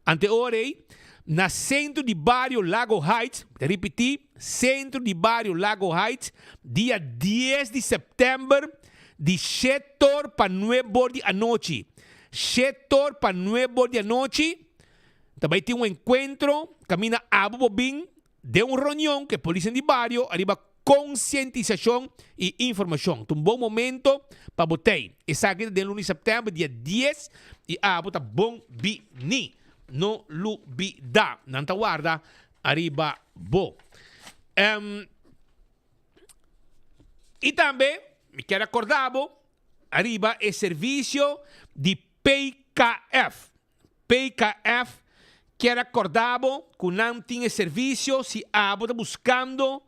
Anteorei, na centro de barrio Lago Heights, repetir, centro de barrio Lago Heights, dia 10 de setembro, de 7 horas para 9 horas da noite. 7 horas para 9 horas da noite. Também tem encontro, caminha Abu Bobin, de uma reunião que a polícia de barrio arriba conscientização e informação. Um bom momento para botei. Essa aqui é de lunes de setembro, dia 10, e Abu tá bom bini. No lubida. Nanta guarda, arriba bo. E também, me quero acordar, arriba é serviço de PKF. PKF quer acordar que não tem serviço se está buscando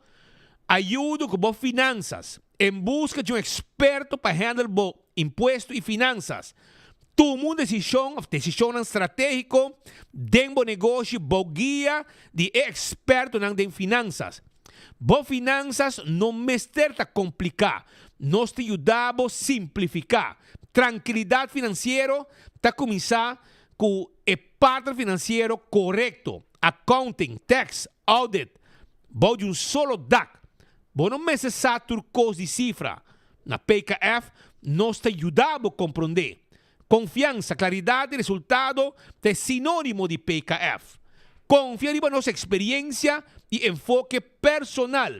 ajuda com finanças, em busca de experto para handlar imposto e finanças. Tomar decisão estratégico dentro do negócio, bo guia de experto em finanças. Bo finanças não mestre tá complicar, nós te ajudamos a simplificar. Tranquilidade financeira tá começar com o padrão financeiro correto, accounting, tax, audit, bo de solo DAC. Bo não necessita turcos de cifra. Na PKF, nós te ajudamos a compreender. Confiança, claridade e resultado é sinônimo de PKF. Confia em nossa experiência e enfoque personal.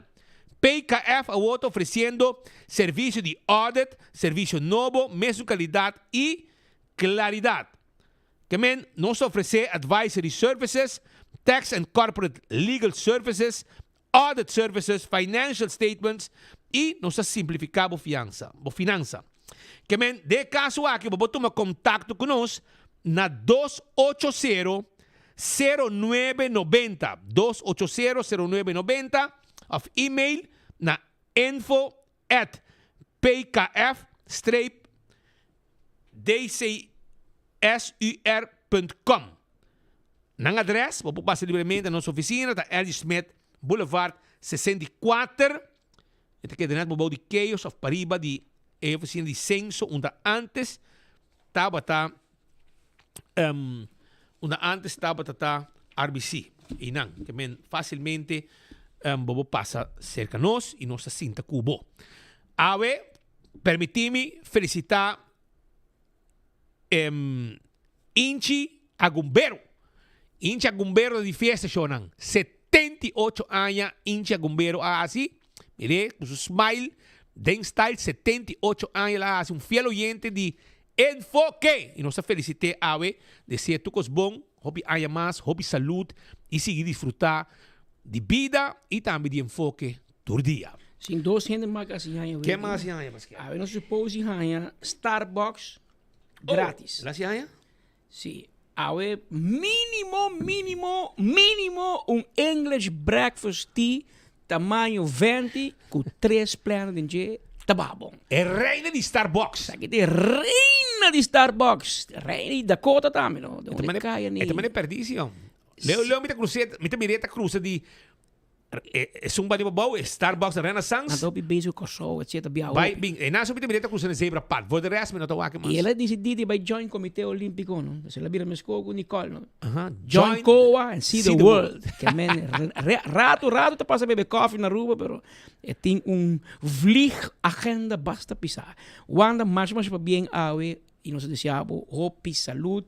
PKF está oferecendo serviço de audit, serviço novo, mesma qualidade e claridade. Também nós oferecemos advisory services, tax and corporate legal services, audit services, financial statements e nós simplificamos a finança. Também, de caso aqui, você tomar contato conosco na 280-0990. 280-0990 of email na info@pkf-dcsur.com. Nang adres, você passa livremente na nossa oficina, da L. Smith Boulevard 64. Ito kaya dinat mo ba di Chaos of Pariba di oficina de censo, onde antes estava RBC. E não, que facilmente bobo passa cerca de nós e nossa cinta cubo. Ave, permiti-me felicitar Inchi Agumbero. Inchi Agumbero de festa, Shonan. 78 anos, Inchi Agumbero, assim. Mire, com seu smile, den style, 78 anos, lá, assim, fiel oyente de enfoque. E nós felicitamos a Ave, de ser tucos bom, hobby haya mais, hobby saúde, e seguir desfrutar de vida e também de enfoque todo dia. Sim, dois gente mais assim, que mais assim, mas que? A ver, nós supomos que Starbucks grátis. Lá se haya? Sim. A ver, mínimo, English breakfast tea, tamanho 20, com 3 planos de dia, tá bom. É reina de Starbucks. Aqui é reina de Starbucks. Reina de Dakota também, não? É também é perdição. Leo me mireta cruza de Sumba de Babau, Starbucks Renaissance. Não estou bem com o etc. Vai, bem, e não sou me mireta cruza de Zebra Park. Vou de resto, não estou aqui mais. E ela decidiu vai join Comitê Olímpico, não? Se ela vira me escolhe com Nicole, não? Join COA and see the world. Que rato tá passa a beber coffee na rua, pero tem vlieg agenda basta pisar. Wanda mais para bem awe e nós desejamos hope, saúde.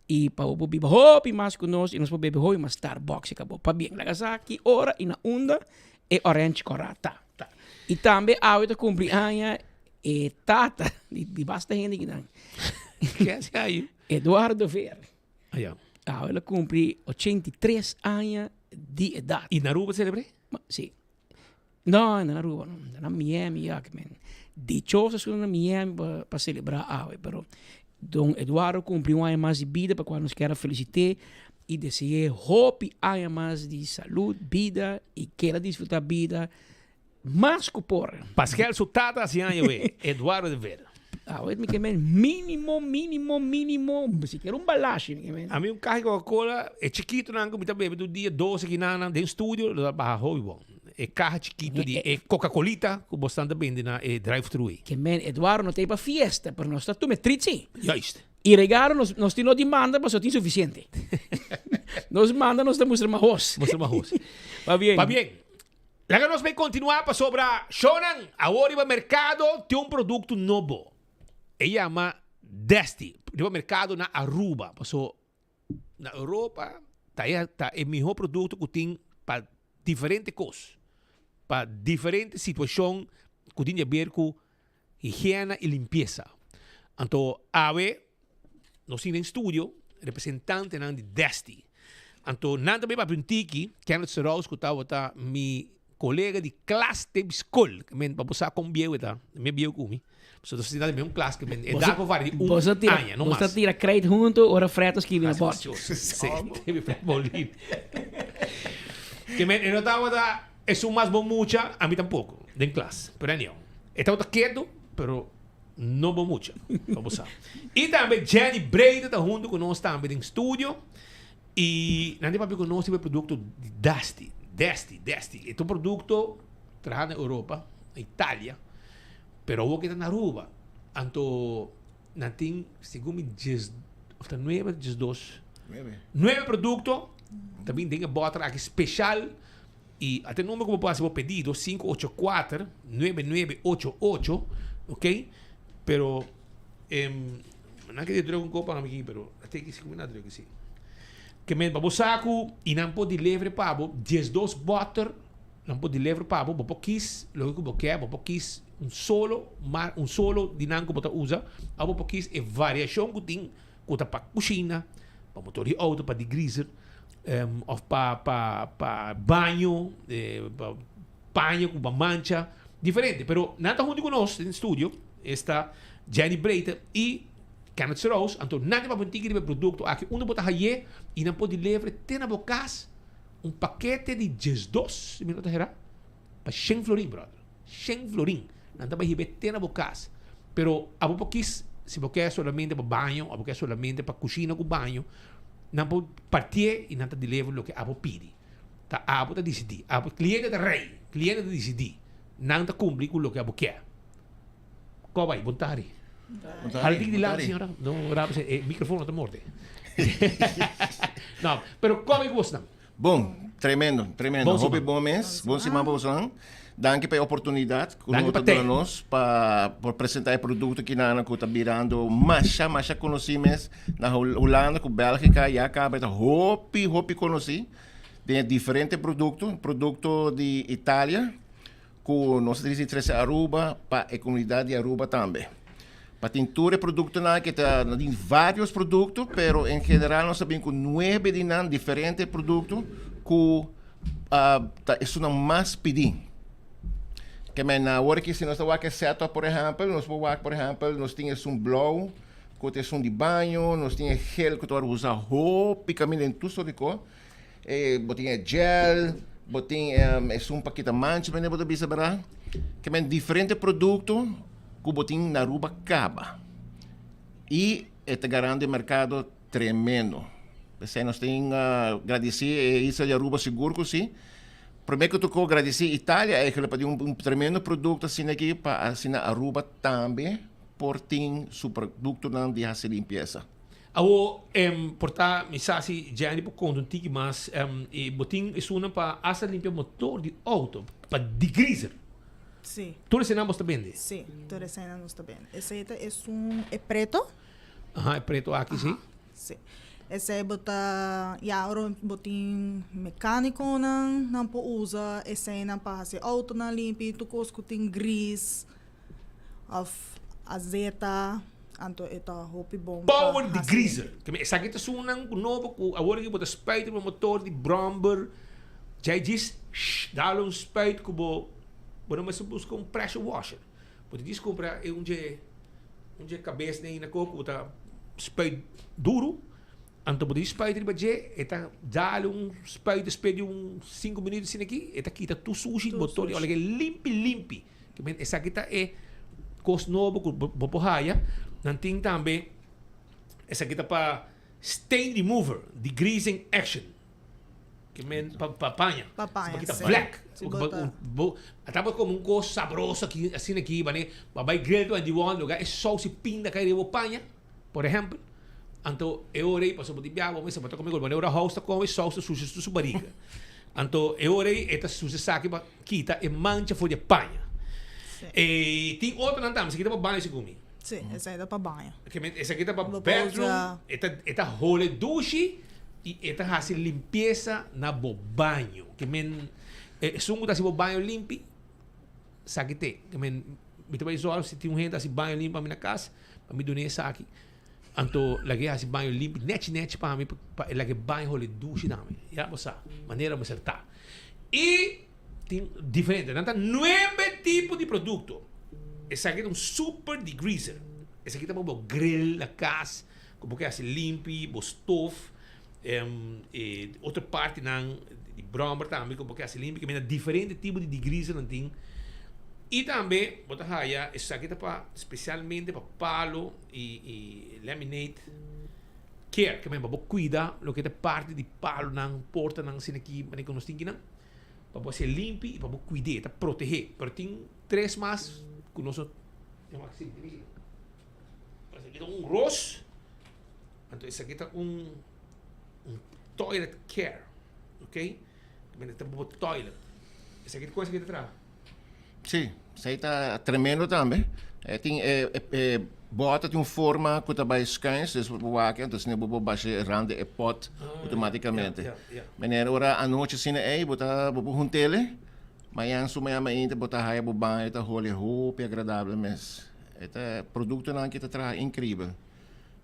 E para o biba hopi mais conosco e nós podemos beber hoje uma Starbucks acabou para bem Nagasaki hora e na onda é orange corata e também a outra cumpleaños e tata de basta gente que não que é aí Eduardo Ver aí ela cumpre 83 anos de idade e na Aruba celebrei sim não na Aruba não na Miami dichosa só na Miami para celebrar a pero Don Eduardo cumpriu um ano mais de vida para quando nos quer felicitar e desejar hope ano mais de saúde, vida e queira desfrutar da vida mais que por. Pascal Sutata assim Eduardo de Vera. Eu me queimei mínimo, se quer balache. A mim carro de Coca-Cola é chiquito, não como bebe do dia 12 que nada dentro do estúdio, lá barra hobby bom. É carro chiquito de Coca-Colita, que bastante vende na drive-thru. Que Eduardo não tem para festa, mas nós estamos tritzi. Justo. E regalo nós temos demanda, mas só tem suficiente. Nós manda, nós temos uma arroz. Va bien. Lá que nós vamos continuar para sobre Shonan, agora no mercado tem produto novo. Ele chama Desti. No mercado na Aruba. Passou na Europa, tá o melhor produto que tem para diferentes coisas. Para diferentes situações que tem a ver com higiene e limpeza. Então, nós temos em estúdio representante de Desti. Então, nada também para Puntiki, Kenneth Serraus, que estava meu colega de classe de escola, que para você com bieu tá, me bieu comigo. Você está na mesma classe que é dá para vários ano, não mais. Você tira crédito junto, ora fretas que vem a bordo. Sim, teve bolito. Que eu não estava é mais bom mucha, a mim tampouco, de classe. Pero não. Estava quieto, pero Não vou muito. Vamos lá. E também Jenny Breda está junto com nós também em estúdio. E nós temos com nós o produto de Dusty. Este produto trabalha na Europa, na Itália, pero eu que está na Aruba. Então, nós temos, segundo me diz, 9 produtos. Também tem a bota aqui especial. E até o número como pode ser pedido, 584-9988, ok? Pero, não é que eu trago um copo aqui, pero até que se combina que sim. Que me babosaco e não pode levar para 12 butter, não pode levar para bo pouquis, logo que quer, bo pouquis um solo de não que você usa, a bo pouquis é variação que tem, que para cozinha, para motor de auto, para degreaser, ou para banho, banho com mancha, diferente. Pero nada junto com nós no estúdio está Jenny Breiter e Kenneth Rose, então nada para manter o produto aqui, onde botar aí e não pode levar até na bocas paquete de 12 minutos para 100 florin, brother. 100 florin. Não dá para ir até na bocas. Pero a pouquis, se você quer solamente para banho, a você quer solamente para cozinha com banho, não pode partir e não te levar o que a você pede. Tá, a você decidir. A cliente de rei, cliente de decidir. Não te cumpre com o que a você quer. Qual vai? Vontade. Haldig di lang, senhora. Não grave o microfone não te morde. Não, pero como é que você está? Bom, tremendo. Hobby bom mês, bom semana para você. Danke pela oportunidade que nós para apresentar o produto que nós está virando mais conhecidos na Holanda, com Bélgica, e acaba de hobby conhecido. Tem diferentes produto de Itália, com nós temos Aruba, para a comunidade de Aruba também. Para tintura produto que tem vários produtos, pero em geral nós sabemos com 9 diferentes produtos que isso não mais pedir. Que na hora que se nós estamos certo, por exemplo, nós temos blow, que tem de banho, nós temos gel que nós usamos roupa, caminho em tudo de cor, botinha gel, botinha paquete mancha, mas não pode bisa berah. Que diferentes produtos que botin na Aruba acaba. E este garante mercado tremendo. Você nós temos agradecer isso de Aruba seguro que sim. Primeiro que eu agradecer Itália é que ele pediu tremendo produto assim aqui para assinar Aruba também por ter seu produto não de fazer limpeza. Awo portar mensagem já nem por conta um tique mas botin é uma para fazer limpar motor de auto para degreaser. Sí. ¿Tú enseñamos también? Sí, tú enseñamos también. Ese es un preto. Ajá, es preto aquí, sí. Sí. Esse bota ya ahora botin mecânico não usa, esse não para fazer auto não limpo, tu cosco tem gris, of azeta, anto eta hopi bom. Power degreaser. Que essa aqui tá sunang novo com agora que bota spite no motor de Bromber. Já diz, dá spite com bueno, mas busca pressure washer. Porque diz comprar onde cabeça nem na coco, tá spade duro. Então pode spade ribaje, eta dá spade de 5 minutos assim aqui, eta quita tu sushi, motor, olha que limpi. Que essa aqui tá cost novo com boporraia. Não tem também essa aqui tá para stain remover, degreasing action. Que papanha. Aqui tá black. Estava como coisa sabroso aqui, assim aqui, vai grelho onde one lugar, é só se pinta cair de panha, por exemplo. Então, eu orei, passou por tibiago, mas você comigo, mas eu ora hosta com o só suja sua barriga. Então, eu orei, esta suja saque para quita e mancha foi de panha. E tem outro não também, esse aqui tá para banho segundo. Sim, esse aí dá para banho. Esse aqui tá para bedroom, esta role douche e esta hace limpeza na banho. Que sungo tá se banho limpo, sakite. Que me vai isolar se tem gente assim banho limpo na casa, para me donar aqui. Então, lagi assim banho limpo, net para mim, para lagi banho role douche também. Já você, maneira de acertar. E tem diferente, não tá 9 tipos de produto. Esse aqui é super degreaser. Esse aqui tá para grill na casa, como que assim limpo, stove. Outra parte de Bromber também, como que assim limpo, que é diferente tipo de degreaser não tem. E também, bota raia, isso aqui tá para especialmente para palo e laminate care, que mesmo para cuidar lo que é parte de palo não porta não sino aqui, mas que nós tem que não, para você limpar e para cuidar, para proteger. Pero tem 3 mais que nós temos assim, esse aqui tá rosto, então esse aqui tá toilet care, ok? Também tá para toilet. Esse aqui coisa que tá atrás. Sim, isso aí está tremendo também. Tem bota de uma forma que vai escanear, então se não vou baixar rande e pot automaticamente. Mas ora à noite se aí bota um tele, mas suma ainda bota raia banho, tá role roupa agradável, mas é produto não que tá incrível.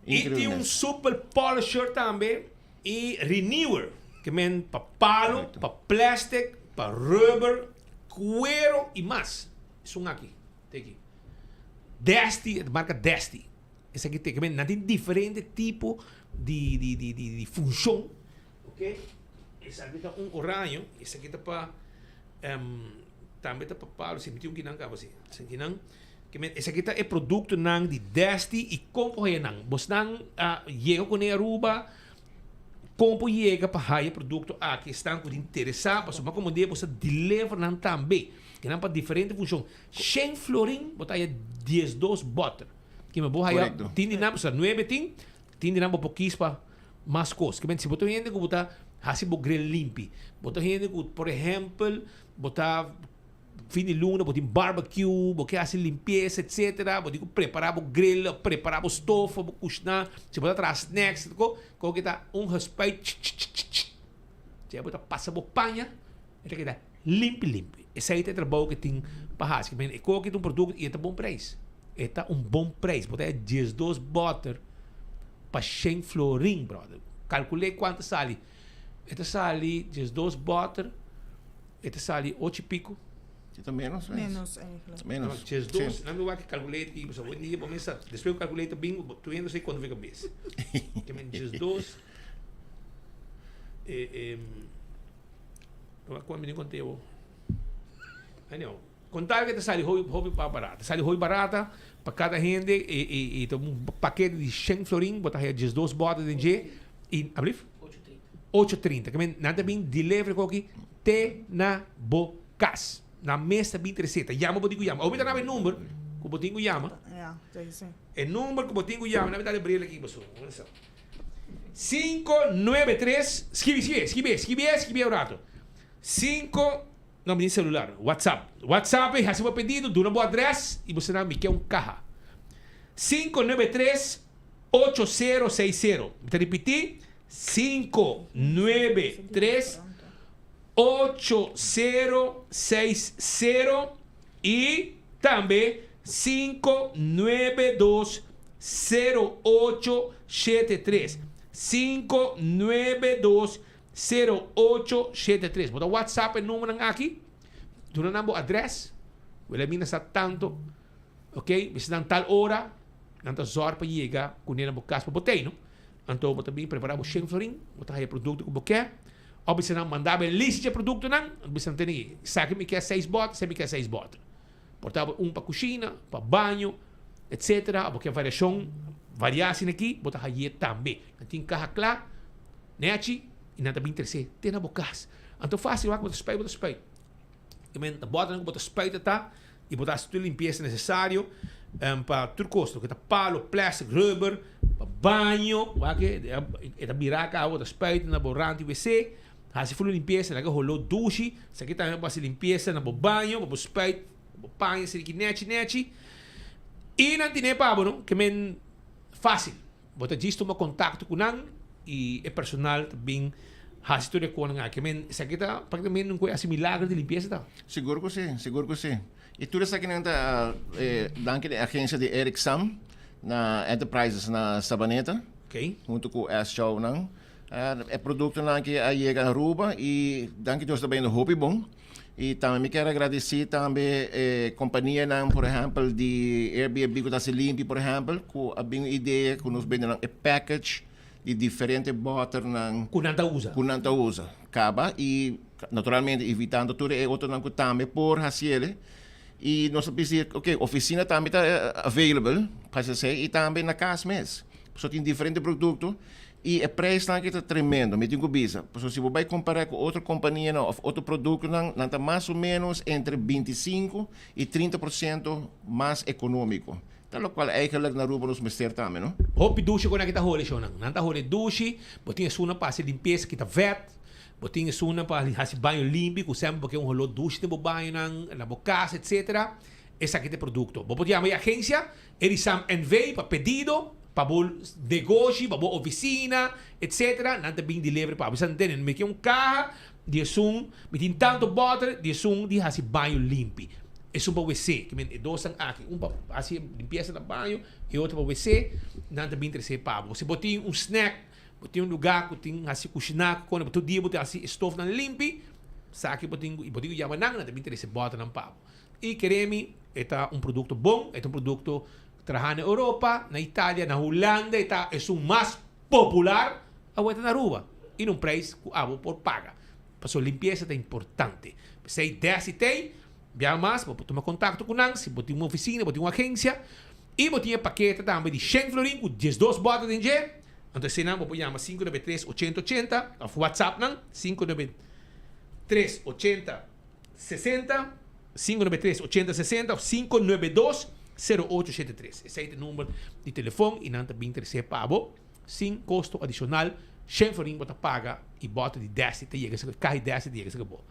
E tem super polisher também e renewer, que men para palo, para plástico, para rubber, cuero e mais. Isso aqui, tem aqui. Desti, marca Desti. Esse aqui tem, não tem diferente tipo de função, ok? Esse aqui tá oranho, esse aqui tá para também tá para palo, se metiu que não acaba assim, que não. Esse aqui tá é produto nang de Desti e como é nang, bos nang chega com a Aruba, como chega para hire produto aqui estão com interessado, para somar como de você deliver nang também. Que não para diferente função. 100 florin, botar aí 12 butter. Que me vou aí, tem não para 9 tem não para pouquinho para mais coisas. Que se botar gente que botar assim bo grill limpo. Botar gente que, por exemplo, botar fim de luna, botar barbecue, botar assim limpeza, etc. Botar preparar o grill, preparar o estofa, cozinhar, se botar atrás snacks, que tá respeito. Se botar passa bo panha, é que dá limpo. Esse aí é o trabalho que tem para fazer. É um produto e é um bom preço. É um bom preço. Botar 12 butter para 100 florin, brother. Calculei quanto sale. Este sale 12 butter. Este sale 8 e pico. Menos. Menos. 12. Não me que calculei aqui. Depois eu calculei também. Tu ainda sei quando fica mês. Que men 12. Quando me contei eu. Contar que sale hobby para barata. Sale hobby barata para cada gente e um paquete de 100 florin, botar aí 12 botas de G e abrir 8,30. Que nada bem delivery aqui te na bocas. Na mesa bem receita. Llama botigo llama. Ouvi também número que botigo llama. É número que botigo llama. Na verdade abrir aqui pessoal. 593 escreve o rato. 5 não me celular, WhatsApp, recebe o pedido, dá uma boa adresse e você não me quer caja. 593-8060. Vou repetir, 593-8060 e também 592-0873. 592-0873. Bota WhatsApp el número aqui. Doon na mo address. Wala mina sa tanto. Ok? Bisa ng tal hora. Nanta zor pa yega. Kunin na mo kas pa botay, no? Anto mo tabi preparar mo 100 florin. Bota kaya produkto ko boke. O bisa nang mandaba list de produkto nang. Bisa nang tinigi. Sa akin mi kaya 6 botas. Sa mi kaya 6 botas. Portava pa kusina, pa banyo, etc. O boke variasyon. Variasin aqui. Bota kaya tambi. Nanting kahakla. Neachi. E nada bem terceiro, tem na bocas. Então fácil, bota spray. E bota spray tá e botar a limpeza necessário para tudo custo, que tá palo, plástico, rubber, para banho, é da biraca, bota spray na borrante WC, se for limpeza, lá que rolou duche, isso aqui também pode limpeza na banho, para spray, banho, se aqui nete. E não tem para não, que men fácil. Bota disto uma contato com nang e é personal também a história com a que men essa aqui tá praticamente não é assim milagre de limpeza tá seguro que sim e tudo isso aqui não tá danke da agência de Eric Sam na Enterprises na Sabaneta, ok, junto com a show não é produto não que aí chega na Aruba e danke Deus também no hobby bom e também me quero agradecer também companhia não por exemplo de Airbnb que tá se limpo por exemplo com a bem ideia que nos vendem é package de diferentes botas ng kunanta usa acaba e naturalmente evitando tudo é outro não também por haciele E nós pensamos, ok, oficina também está available, para você, e também na casa mesmo. Só tem diferentes produtos e o preço também está tremendo, me tenho bisa. Se você vai comparar com outra companhia ou outro produto, não está mais ou menos entre 25% e 30% mais econômico. Tal qual eigenlijk na Aruba nos mister também, não? Hopi douche quando kita hole show não tá hole douche, botinha suna para se limpeza que tá vet, botinha suna para hasi banho limpo, com sempre porque rolo douche tem banho na casa, etc. Esse aqui é produto. Vou botar a agência, eles são envio para pedido, para o negócio, para a oficina, etc. Não tem bem delivery para você entender, me que carro de som, me tem tanto bottle de som de hasi banho limpo. É um para WC, que é dois aqui, para assim limpeza do banho e outro para WC, não tem bem terceiro para você botar snack, botar lugar que tem assim cozinhar, quando todo dia botar assim estofo não limpo, saque botar yaman não tem bem terceiro bota não para. E queremos é produto bom, é produto que trabalha na Europa, na Itália, na Holanda, é mais popular a na Aruba e num preço que a por paga. Para sua limpeza é importante. Se desse tem via mais, vou tomar contato com nós, vou ter uma oficina, vou ter uma agência, e vou ter paquete também de 100 florin, com 12 botas de dinheiro. Então, se não, vou chamar 593-8080, ou WhatsApp, não, 593-8060, 593-8060, ou 592-0873. Esse é o número de telefone, e não também terceiro pago, sem custo adicional, 100 florin, você paga, e bota de 10, cai 10, e chega bom.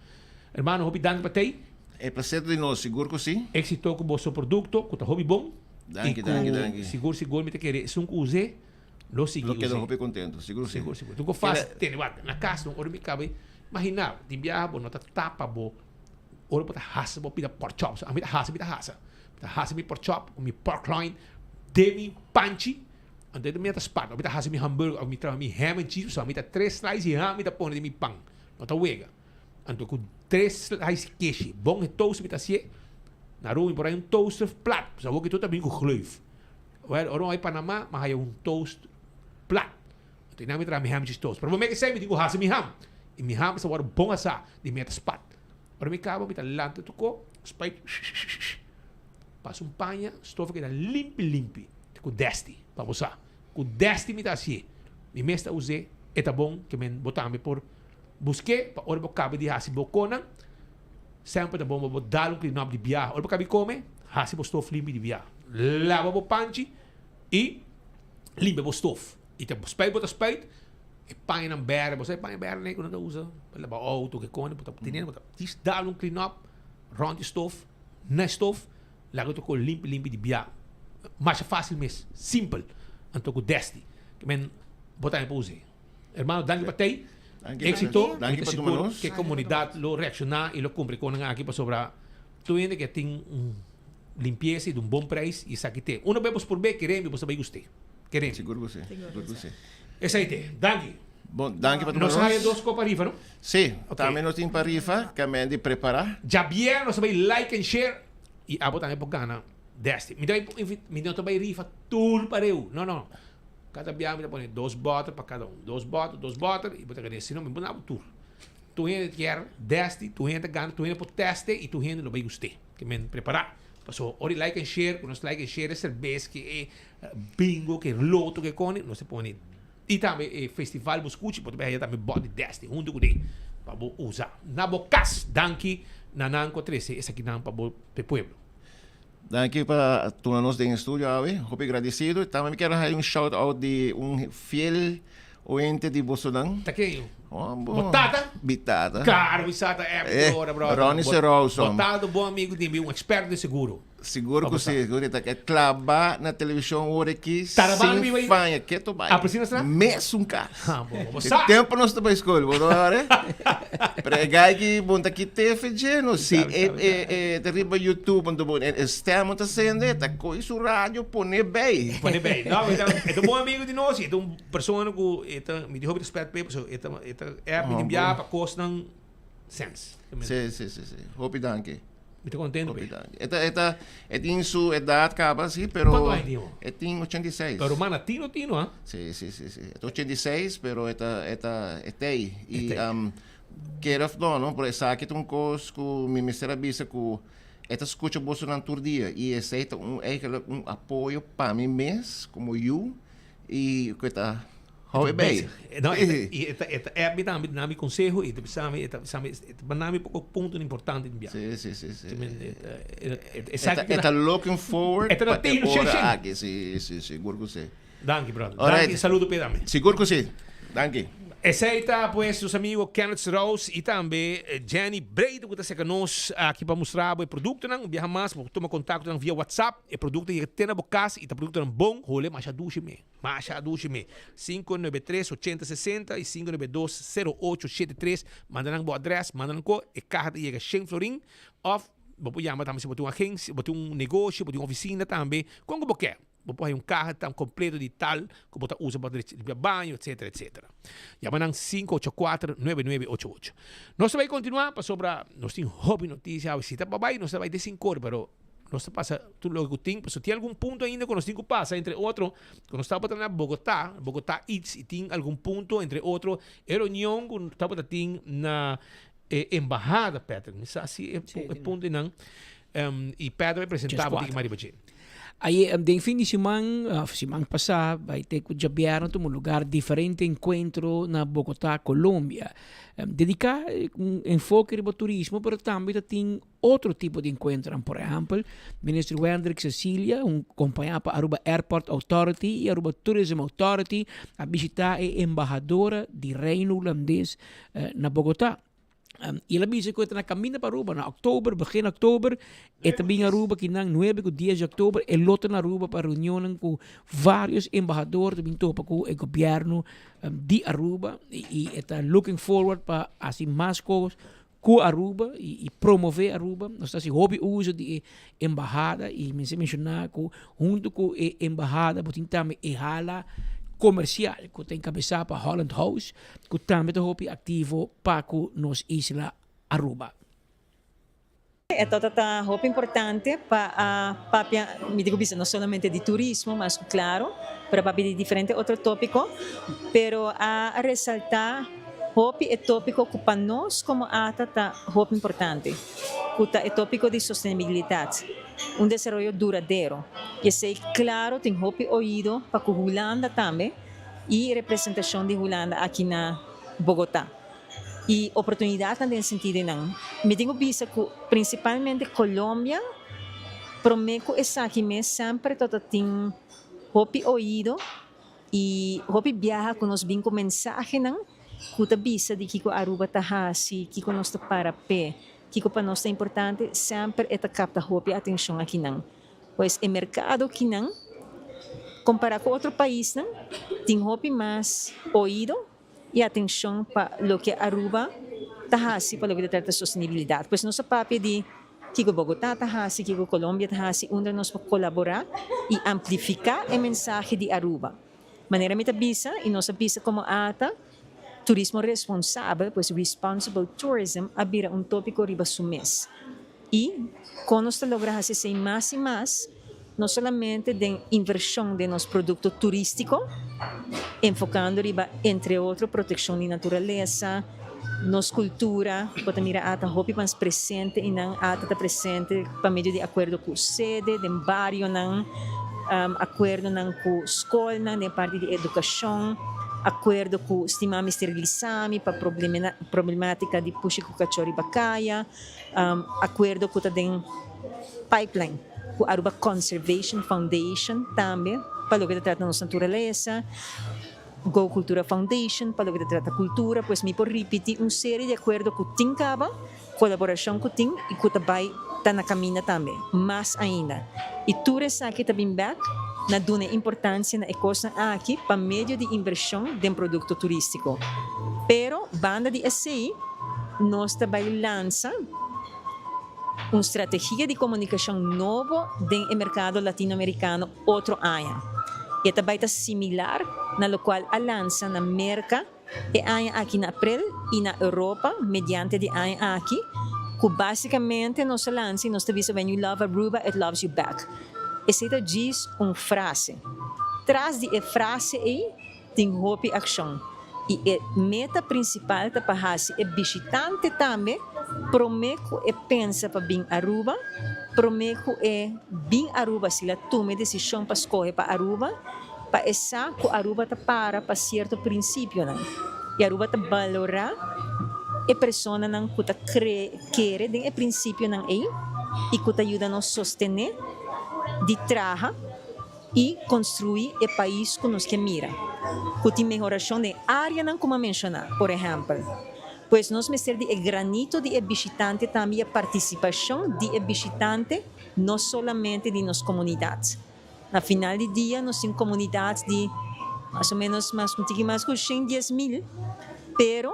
Hermano, vou pedir para ti. É prazer de nós, seguro que sim. Éxito com o seu produto, com o hobby bom. Danke. Seguro, me te querer. Se não use, lo sigue. Lo quedo hobby contento, seguro. Tu que faz, tem, na casa, não, ora me cabe. Imagina, de viajar, não tá tapa, bo. Ora para hasa, bo pida pork chops. A mim hasa, me pork chop, o me pork loin, demi panchi. Ande me tá spat, me hasa me hambúrguer, me tra me ham and cheese, só me tá 3 slices de ham, me tá põe de me pão. Não tá wega. Então, com 3 slices de queijo, bom toast, me tá assim. Na rua, por aí toaster plat. Só que tu também com gleuf. Ora, aí Panamá, mas aí toast plat. Então, não me tra me ham cheese toast. Pero me que sei, me digo hasa me ham. E me ham, só bom asa, de me tá spat. Ora, me cabo, me tá lanta tu co, spike. Passa panha, estofa que tá limpe. Com desti, para você. Com desti me tá assim. Me mesta usei, é tá bom, que me botar-me por busquei, para ora cabe de hasi bocona, sempre tá bom, vou dar clean up de biar. Ora cabe come, hasi bo stof limpo de biar. Lava bo panchi e limpa bo stof. E te spijt bota spijt, e panha na berre, você panha berre nem quando usa, para lavar auto que come, bota tinha, bota dis dar clean up, rond de stof, na stof, lago to ko limpo de biar. Mais fácil mesmo, simple. Então com desti, que men botar para usar. Hermano, danke para ti. Éxito, seguro que a comunidade lo reaccionar e lo cumpre com aqui para sobrar. Tu ainda que tem limpeza e de bom preço e saque te. Uma vez por vez queremos você vai gostar. Queremos. Seguro você. Esse aí te. Danke. Bom, danke para nós. Nós temos 2 copas rifa, não? Sim. Também nós temos para rifa, que a de preparar. Já bien, nós vai like and share e a botar por gana deste. Me não vai rifa tudo para eu. Não. Cada biar me põe 2 botas para cada 2 botas, e botar assim, não me põe tudo. Tu ainda quer deste, tu ainda gana, tu ainda pode teste e tu ainda não vai gostar. Que me preparar. Passou, ori like and share, quando nós like and share é cerveja que é bingo, que é loto que come, nós se põe. E também festival buscuchi, pode ver também body deste, junto com ele, para usar. Na bocas, danke, na nanco 13, esse aqui não para o pueblo. Danke para todos de estúdio, muito agradecido. Também quero dar shout out de fiel ouvinte de Bolsonaro. Tá quem? Bitata. Claro, Bitata é agora, brother. Ronnie Seroso. Botado, bom amigo de mim, expert de seguro. Seguro que sim, que trabalha na televisão hora aqui, sem fanha, que tu vai. Precisa mesmo cara. Tempo nós estamos escolhendo, bora. Pregai que bom aqui TFG, não sei, derriba YouTube, onde bom, estamos fazendo, tá com isso rádio, põe bem. Não, é um bom amigo de nós, é uma pessoa que me deu respeito para ele, é me enviar para costar sense. Sim. Hope danke. Muito contente. Esta tem sua idade, acaba assim, pero... Quanto é, Tino? Tem 86. Pero, mano, Tino, ah? Sim. É 86, pero esta aí. E, quero falar, não? Por isso, aqui tem um coisa que me mistura bisa com esta escucha vos durante todo dia e esse é eigenlijk apoio para mim mesmo, como eu, e que está bem. Não, é me conselho e me pouco ponto importante em viagem. Sim. Está looking forward para ora aqui, sim, seguro que sim. Danke, brother. Danke, saludo pedame. Seguro que sim. Danke. Esse está, pues, os amigos Kenneth Rose e também Jenny Breida, que está conosco aqui para mostrar o produto. Não viaja mais, toma contato via WhatsApp. O produto que tem na boca e o produto é bom. Olha, mais a 593-8060 e 592-0873. Manda na boa adressa, manda na co e carta chega 100 florim. Of, vou chamar também se botar uma agência, botar negócio, botar uma oficina também. Como você quer. Vou pôr um carro tão completo de tal, que você usa para limpar banho, etc. Llaman 584-9988. Nós vamos continuar para sobre, nós temos hobby notícia, visita para baixo, nós vamos de 5 horas, mas nós passa tudo o que tem, mas tem algum ponto ainda que nós temos que passar, entre outros, quando nós estamos para Bogotá e tem algum ponto, entre outros, a reunião que nós estamos na embajada, Patrick, não sei se é ponto não, e Patrick vai apresentar o que mais vai. Aí, de fim de semana passada, vai ter que jabiar um lugar diferente encontro na Bogotá, Colômbia. Dedicar um enfoque para o turismo, mas também tem outro tipo de encontro. Por exemplo, o ministro Hendrik Cecilia, acompanhado para Aruba Airport Authority e Aruba Tourism Authority, a visitar a embajadora do Reino Holandês na Bogotá. E ela disse que na caminho para Aruba, na outubro, begin outubro, e também Aruba, que na 9 e 10 de outubro, e lote na Aruba para reunião com vários embaixadores, também topa com o governo de Aruba, e está looking forward para assim mais coisas com Aruba e promover Aruba. Nós estamos hobby uso de embajada, e me mencionar que junto com a embajada, mas também a comercial, que tem cabeça para Holland House, que também é ativo para nos isla Aruba. Esto está muy importante para me digo, no solamente de turismo, mas claro, para de diferentes otros tópicos, pero a resaltar el tópico que para nós como ATA está muy importante, que el tópico de sostenibilidad, un desarrollo duradero. Y ese claro, tem oído para que Holanda también y representación de Holanda aquí en Bogotá. Y oportunidad en el sentido de me digo visa que principalmente Colombia prometo esa aquí me siempre todo tem oído y viaja con nos bien con mensaje que visa de que Aruba está así, que nos está para pé, que para nós é importante sempre capta a atenção aqui pois o mercado aqui comparado com outro país tem mais ouído e atenção para o que Aruba está assim para o que trata de sustentabilidade. Pois nossa papel de que Bogotá está assim, que Colômbia está assim, onde nós podemos colaborar e amplificar a mensagem de Aruba. Maneira me visa e nossa visa como ATA turismo responsável, pois responsible tourism abira tópico riba mês. E com nós logramos ser mais e mais, não somente de inversão de nosso produto turístico, enfocando riba entre outros proteção de natureza, nossa cultura, pode mirar ata hopi mais presente e não ata está presente para meio de acordo com sede, de barrio não, acordo não com escola, não, de parte de educação. Acordo com estimar esterilizame para problemática de puxi com cachorro e bacaia, acordo com também pipeline, com a Aruba Conservation Foundation também, para o que trata nossa natureza, Go Cultura Foundation, para o que trata cultura, pois me por repetir série de acordo com Tincaba, colaboração com Tim e com também está na caminho também, mais ainda. E tudo isso aqui também back, na duna importância na coisa aqui para meio de inversão de produto turístico. Pero banda de SI nós também lança uma estratégia de comunicação nova no mercado latino-americano outro ano. E também está similar na qual a lança na América e ano aqui na abril e na Europa mediante de ano aqui que basicamente nós lança e nós avisa when you love Aruba it loves you back. Essa diz uma frase. Traz de a frase aí tem hope ação. E a meta principal da para é visitante também prometo e pensa para vir Aruba prometo é bem Aruba se ela tome decisão para escolher para Aruba, para essa que Aruba tá para certo princípio, não? E Aruba tá valorar a pessoa não que tá querer den o princípio não é e que tá ajuda nos sostener, de trabalhar e construir o país que nos que mira. Que tem melhoração de área não como mencionar, por exemplo. Pois nós meter de granito de visitante também a participação de visitante não somente de nossas comunidades. Na final do dia nós temos comunidades de mais ou menos mais de 110,000, pero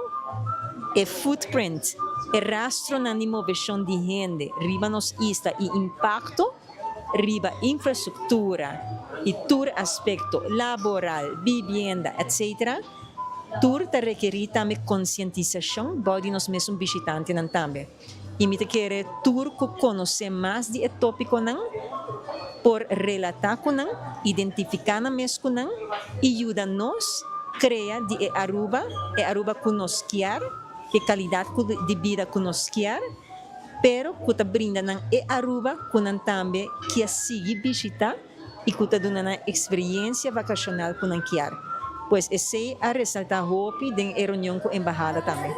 o footprint, o rastro na imovação de gente, riba nos isla e impacto, riba infraestrutura e todo aspecto laboral, vivienda, etc. Tur te requerir também conscientização de nós mesmos visitantes também. E me quer tur conhecer mais de tópico não, por relatar com não, identificar na mesmo com não, e ajuda nos criar de Aruba que nos quer, que qualidade de vida que nos quer, pero que te brinda não Aruba que não também que sigue visitar e que te dá uma experiência vacacional que não quer. Pues esse a ressaltar hopi den reunião com a embajada também.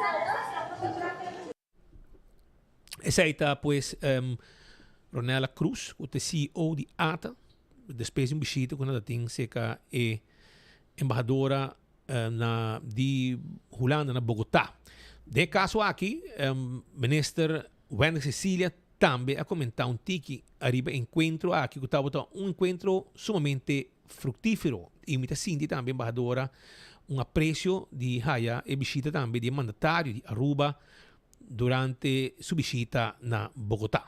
Essa aí tá, pues, Ronela Cruz, o CEO de ATA, depois de visita quando ela tem seca é embajadora de Holanda na Bogotá. De caso aqui, minister Wanda Cecília também a comentar tiki arriba encontro aqui que estava encontro sumamente fructífero. E me senti também, embajadora, apreço de Haya e visita também de mandatário de Aruba durante sua visita na Bogotá.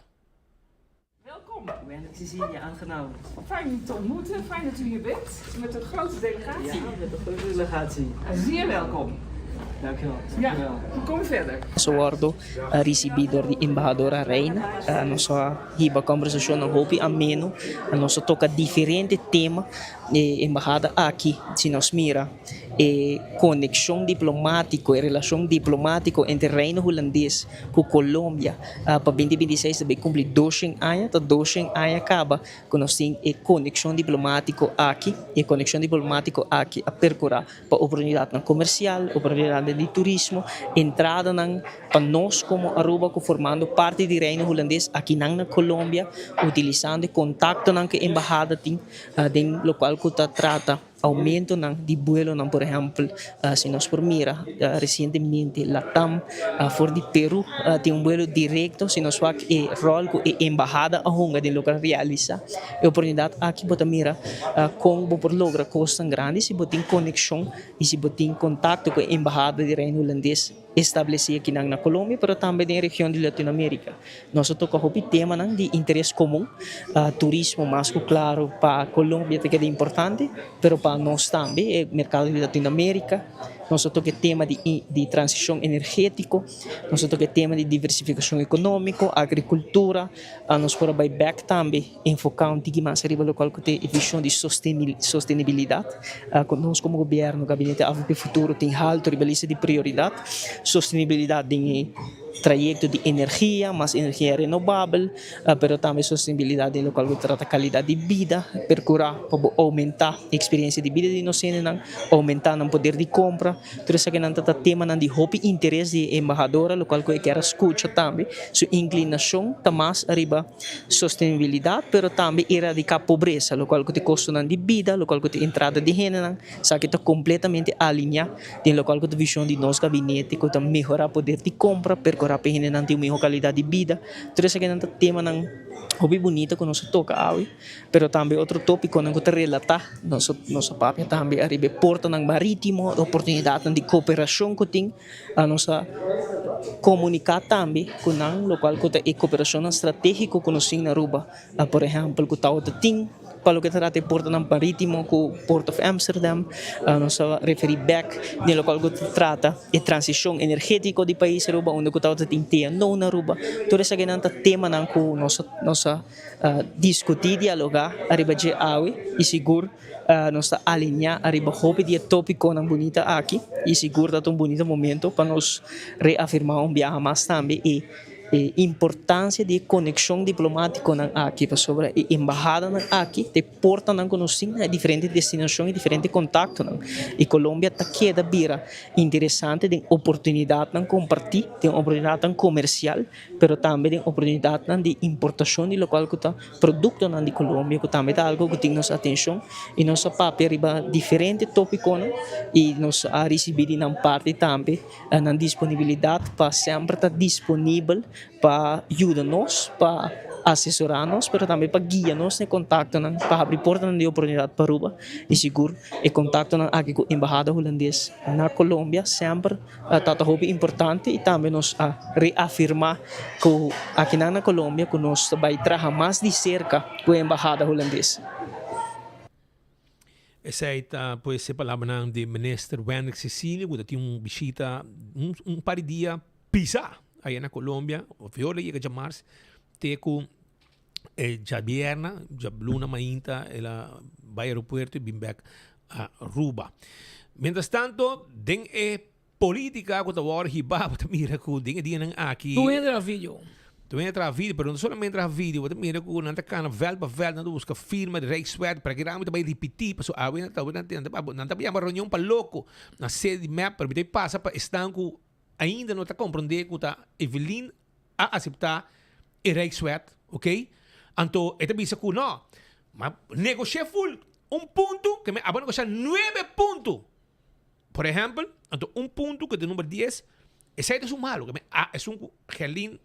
Welkom. Ik ben Cecilia, aangenaam. Fijn te ontmoeten, fijn dat u hier bent met een grote delegatie. Ja, met een grote delegatie. Zeer welkom. Dankjewel. Ja, we komen verder. Soordo recebido de embajadora Reina, nossa riba conversação no hopi ameno, nossa toca diferente tema embajada aqui, se nos mira conexão diplomático e relação diplomático entre o Reino Holandês com Colômbia para 2026 também cumprir 200 anos, então 200 anos acaba com nós temos conexão diplomático aqui e conexão diplomático aqui a percorrer para oportunidade comercial, oportunidade de turismo, entrada para nós como Aruba formando parte do Reino Holandês aqui na Colômbia, utilizando contato que a embajada tem, do qual que trata aumento de vuelo, por exemplo, se nós por mira recentemente Latam for de Peru tem vuelo direto, se nós faz rol com a embajada a honga de local realiza a oportunidade aqui bota mira com por logra costa grande se botem conexão e se botem contato com a embajada do Reino Holandês estabelecer aqui na Colômbia, mas também na região de Latinoamérica. Nós tocamos o tema de interesse comum, turismo mais claro para a Colômbia que é importante, mas para nós também o mercado de Latinoamérica. Nós tocamos o tema de transição energética, nós tocamos o tema de diversificação econômica, agricultura, nós por buyback também enfocar mais arriba local que tem visão de sustentabilidade. Nós como governo, gabinete AVP Futuro tem alto ribelista de prioridade, sustentabilidade em trajeto de energia, mais energia renovável, mas também sustentabilidade em local que trata qualidade de vida, procurar para aumentar a experiência de vida de nós, aumentar o poder de compra. Tudo isso que não trata tema de hobby interesse de embajadora, local que quer escutar também, sua inclinação está mais arriba sustentabilidade, mas também erradicar pobreza, local que tem custo de vida, local que tem entrada de renda, sabe que está completamente alinhado com local que tem visão de nosso gabinete, que está melhorar o poder de compra, percorrer para gente não tem uma qualidade de vida. Tudo isso que não tema não hobby bonita que nós toca hoje, mas também outro tópico que nós relatar nossa papia também arriba porta ng marítimo, oportunidade de cooperação que tem a nossa comunicar também com o local que tem cooperação estratégica que nós temos na Aruba, por exemplo, que está tem para o que trata de porta ng marítimo com o Port of Amsterdam, nós referir back no local que trata de transição energética do país Aruba, onde que está tem tema não na Aruba. Todo esse ganhante tema não que nossa discutir, dialogar, arriba de awe e seguro nós alinhar arriba hobby de tópico não bonita aqui e seguro que é um bonito momento para nós reafirmar viajar mais também e importância de conexão diplomática aqui sobre a embaixada aqui te porta não conhecer a diferentes destinações e diferentes contatos e Colômbia tá queda bira interessante tem oportunidade de compartilhar tem oportunidade comercial pero também tem oportunidade de importação de local que tá produto de Colômbia que também tá algo que tem nossa atenção e nossa papel riba diferente tópico e nós a receber na parte também na disponibilidade para sempre estar disponível para ajudar-nos, para assessorar-nos, mas também para guiar-nos em contato, para abrir portas de oportunidade para Aruba e seguro e contato aqui com a embaixada holandesa na Colômbia sempre está importante e também nos reafirmar que aqui na Colômbia que nós vai trabalhar mais de cerca com a embaixada holandesa. Essa aí pode ser palavra de ministro Wendrik Cecília, que tem visita par de dias pisar aí na Colômbia, o fiore chega de março, teco já vierna, já luna mainta, ela vai ao aeroporto e vem back a Aruba. Mientras tanto, den política que agora hiba, que mira que den dia nang aqui. Tu entra vídeo. Tu entra vídeo, pero não somente entra vídeo, que mira que nanta kana vel pa vel, nanta busca firma de Rijkswet, para que ramo também repetir, paso awin nanta bia uma reunião para louco, na sede map, para que passa para estanco ainda não está compreendendo que está Evelyn a aceitar a Rijkswet, ok? Então, esta bisa que não, mas negociar full ponto, que me abona negociar 9 pontos. Por exemplo, então ponto que é o número 10, esse é um malo, que é um Helin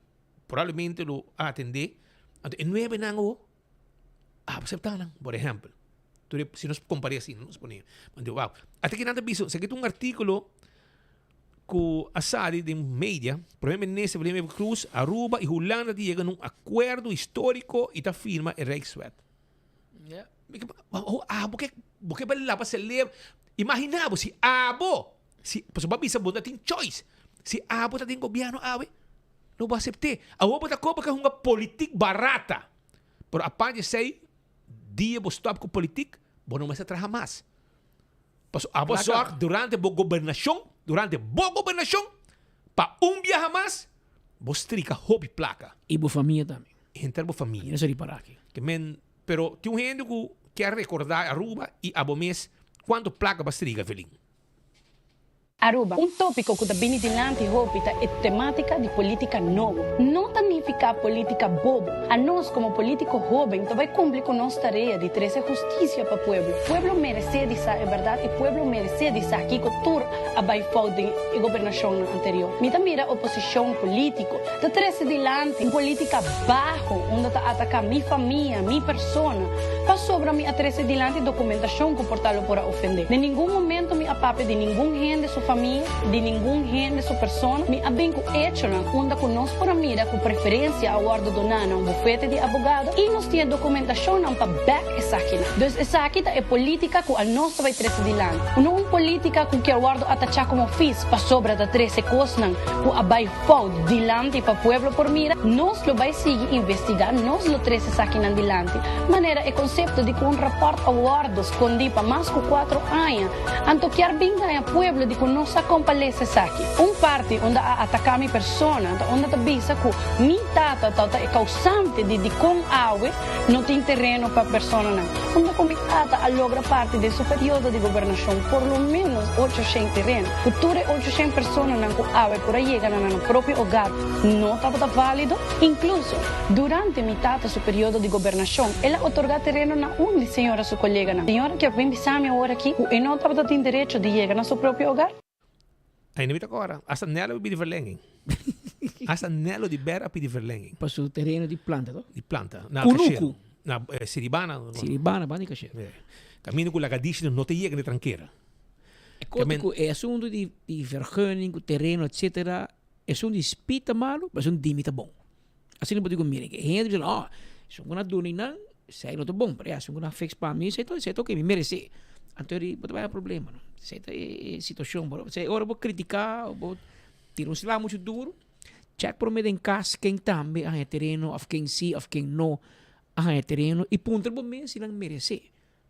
provavelmente lo atender, então 9 não aceitar, por exemplo. Se nós comparamos assim, nós ponemos, então, wow. Até que nada bisa, se um artículo com a SADI de mídia, primeiro-ministro Vladimir Cruz, Aruba e Holanda chegam num acordo histórico e tá firma a Rijkswet. Porque vai lá para se ler, imaginava se se o babisa bunda tem choice, se tá tem governo não vai aceitar. A roupa da copa que é uma política barata, por a parte sei dia vou stop com política, vou não mais trabalhar mais. Paso só durante a governação para viaje mais, vos trica hobby placa. E boa família também. Gente boa família. Não sei para aqui. Pero tem gente que quer recordar Aruba e a mês quanto placa vos trica, Felin. Aruba, un tópico que viene delante hópita es temática de política novo. No significa política bobo. A nós, como político joven, vai cumprir con nuestra tarea de trazer justicia para o pueblo. O pueblo merece dizer a verdade e o pueblo merece dizer que cultura a baifal de governação anterior. Me também a oposição política de trazer delante uma política baixo, onde está atacar minha família, minha persona. Para sobra me a trazer delante documentação que portá-lo para ofender. De nenhum momento me apape de nenhum gente sua família, de nenhum gente sua persona, me bem com hecho onde conosco para mira com preferência a guarda donana um bufete de advogado e nos tem documentação para back essa aqui. Então essa aqui é política que a nós vai trazer delante. Não política que quer guarda atachar como fiz para sobra da 13 coisas que a vai fall delante para o povo por mira, nós lo vai seguir investigar, nós lo trazer essa aqui delante. Maneira é conceito de que um rapport a guarda escondi para mais que 4 anos. Anto quer bem ganhar povo de que nossa comparece aqui. Parte onde atacar minha persona, onde está bisa que minha tata é causante de com água, não tem terreno para a persona não. Onde com minha tata logra parte de seu período de governação, por lo menos 800 terreno. Futura 800 pessoas não com água por aí chegam no próprio hogar, não estava válido. Incluso, durante minha tata seu período de governação, ela otorga terreno na onde senhora sua colega não. Senhora que vem bisar minha hora aqui, e não estava tendo direito de chegar no seu próprio hogar. Ainda me agora, hasta nela de verlenging. Hasta nela de bera de verlenging. Para o terreno de planta, não? De planta. Na Kunuku. Na Siribana. Siribana, bani cachê. Caminho com a gadisha não te chega de tranqueira. É assunto de vergunning, terreno, etc. É assunto de espita malo, mas é um dimita bom. Assim não pode dizer, mire, que gente diz, se eu não dou não, sei não é bom, mas se eu não fix para mim, sei que me merece. Então, não vai ter problema, não. Essa é a situação. Agora eu vou criticar, vou tirar um silá muito duro. Check por meio em casa quem também é terreno, ou quem sim, ou quem não é terreno. E ponto por meio se não merece.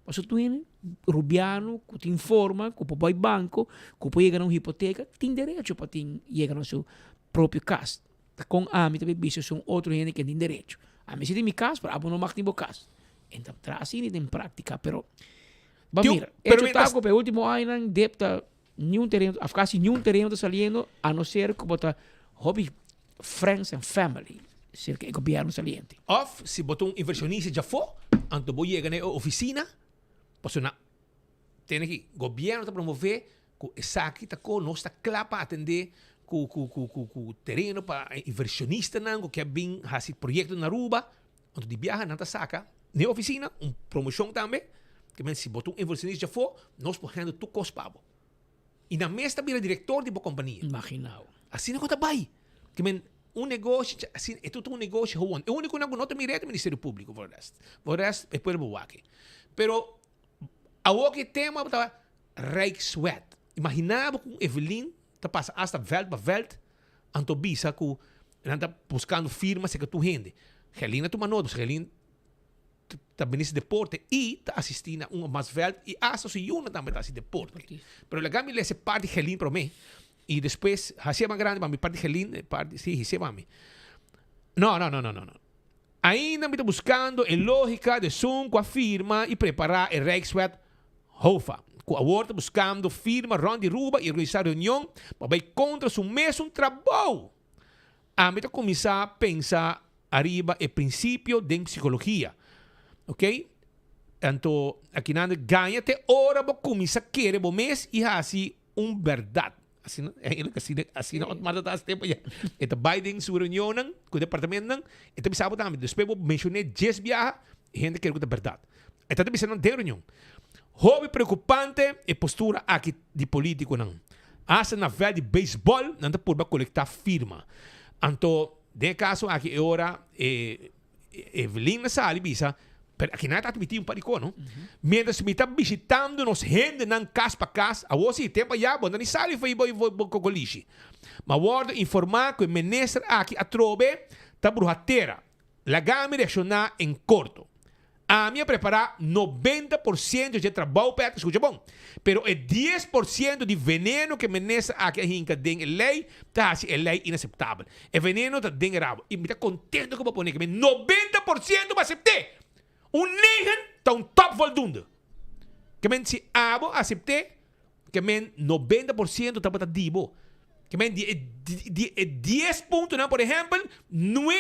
Mas tu tem rubiano, que te informa, que pode banco, que pode chegar a uma hipoteca, tem direito para chegar no seu próprio casa. Com a mim também bicho são outro gente que tem direito. A mim se tem mi caso, para não mag tem caso. Então traz assim em prática, pero mira, eu tago pe último ano depta nenhum terreno, afgasi nenhum terreno saliendo a não ser que bota hobby friends and family. Cerca o governo saliente. Of se botou inversionista já for, anto vou chegar na oficina, posso na tem que governo tá promover que essa aqui tá com nós tá claro para atender com terreno para inversionista não que bem esse projeto na Aruba, anto de viajar na saca, na oficina, promoção também, que men se botou inversionista já for, nós podemos tu cospabo. E na mesa vira diretor de uma companhia. Imaginal. Assim não conta bem. Que men negócio, assim, é tudo negócio, o único que não tem direito é o Ministério Público, por resto, é por aqui. Pero, a que tema estava Rijkswet. Imaginava que Evelyn está passando hasta veld para veld, anto bisa que está buscando firmas que tu rende. Helena tu manodos, Helena está ministro de deporte e está assistindo a mais veld e hasta se uma também está assistindo deporte. Pero legal me lesse parte de Helena para mim. E depois, hacía mais grande para mim, parte de Helena, parte, sim, hacía para mim. Não. Ainda me estou buscando a lógica de Zoom com a firma e preparar a Rijkswet HOFA. Com a outra buscando firma Ronde Ruba e organizar reunião para ir contra o mesmo trabalho. A mim estou começar a pensar arriba o princípio de psicologia. Ok? Então, aqui nada ganha até hora para começar a querer o mês e assim verdade. Assim não mata tas tempo ya. Ito Biden su reunião nang com o departamento nang ito bisabo também. Depois eu mencionei 10 viajes e gente quer que a verdade. Ito também se não tem reunião. Hobby preocupante é postura aqui de político nang. Asa na velha de beisebol não tá por coletar firma. Então, de caso aqui é hora Evelyn na sala bisa. Pero aqui não está admitindo um paricô, não? Mientras me está visitando nos gente nan casa para casa, a você tempo já, bom, não sai e foi com colixi. Mas vou informar que o ministro aqui a trobe está bruxateira. La gama reaccionar em corto. A minha preparar 90% de trabalho para escuta bom. Pero é 10% de veneno que o ministro aqui hinca den lei, tá assim, é lei inaceitável. É veneno tá den rabo. E me está contente que eu vou poner que 90% vai aceitar. 9 está top voldoende. Que men si abo accepte, que men 90% está para dibo. Que men 10 puntos, por ejemplo, 9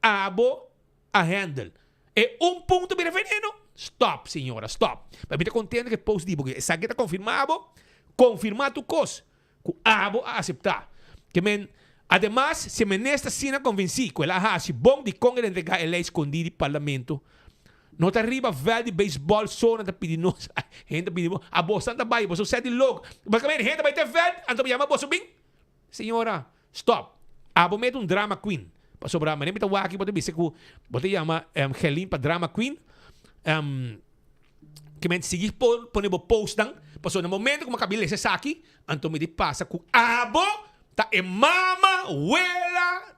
abo a handle. E punto para veneno. Stop, senhora, stop. Para mim está contente que post dibo, que essa aqui está confirmado, confirmar tu cos, que abo a aceitar. Que men, además, se me nesta sina convenci, que ela ha si bom de Congresso entregar a lei escondida do parlamento. Não está arriba velho de beisebol só não está pedindo gente pedindo a bolsa está bem você sai de logo mas como gente vai ter velho então me chama bolsa bem senhora stop abo meto drama queen para sobrar mas nem me tá aqui pode dizer que pode chamar Helene para drama queen que me seguir põe o post dan passou no momento como cabelo esse aqui então me passa que abo tá é mama abuela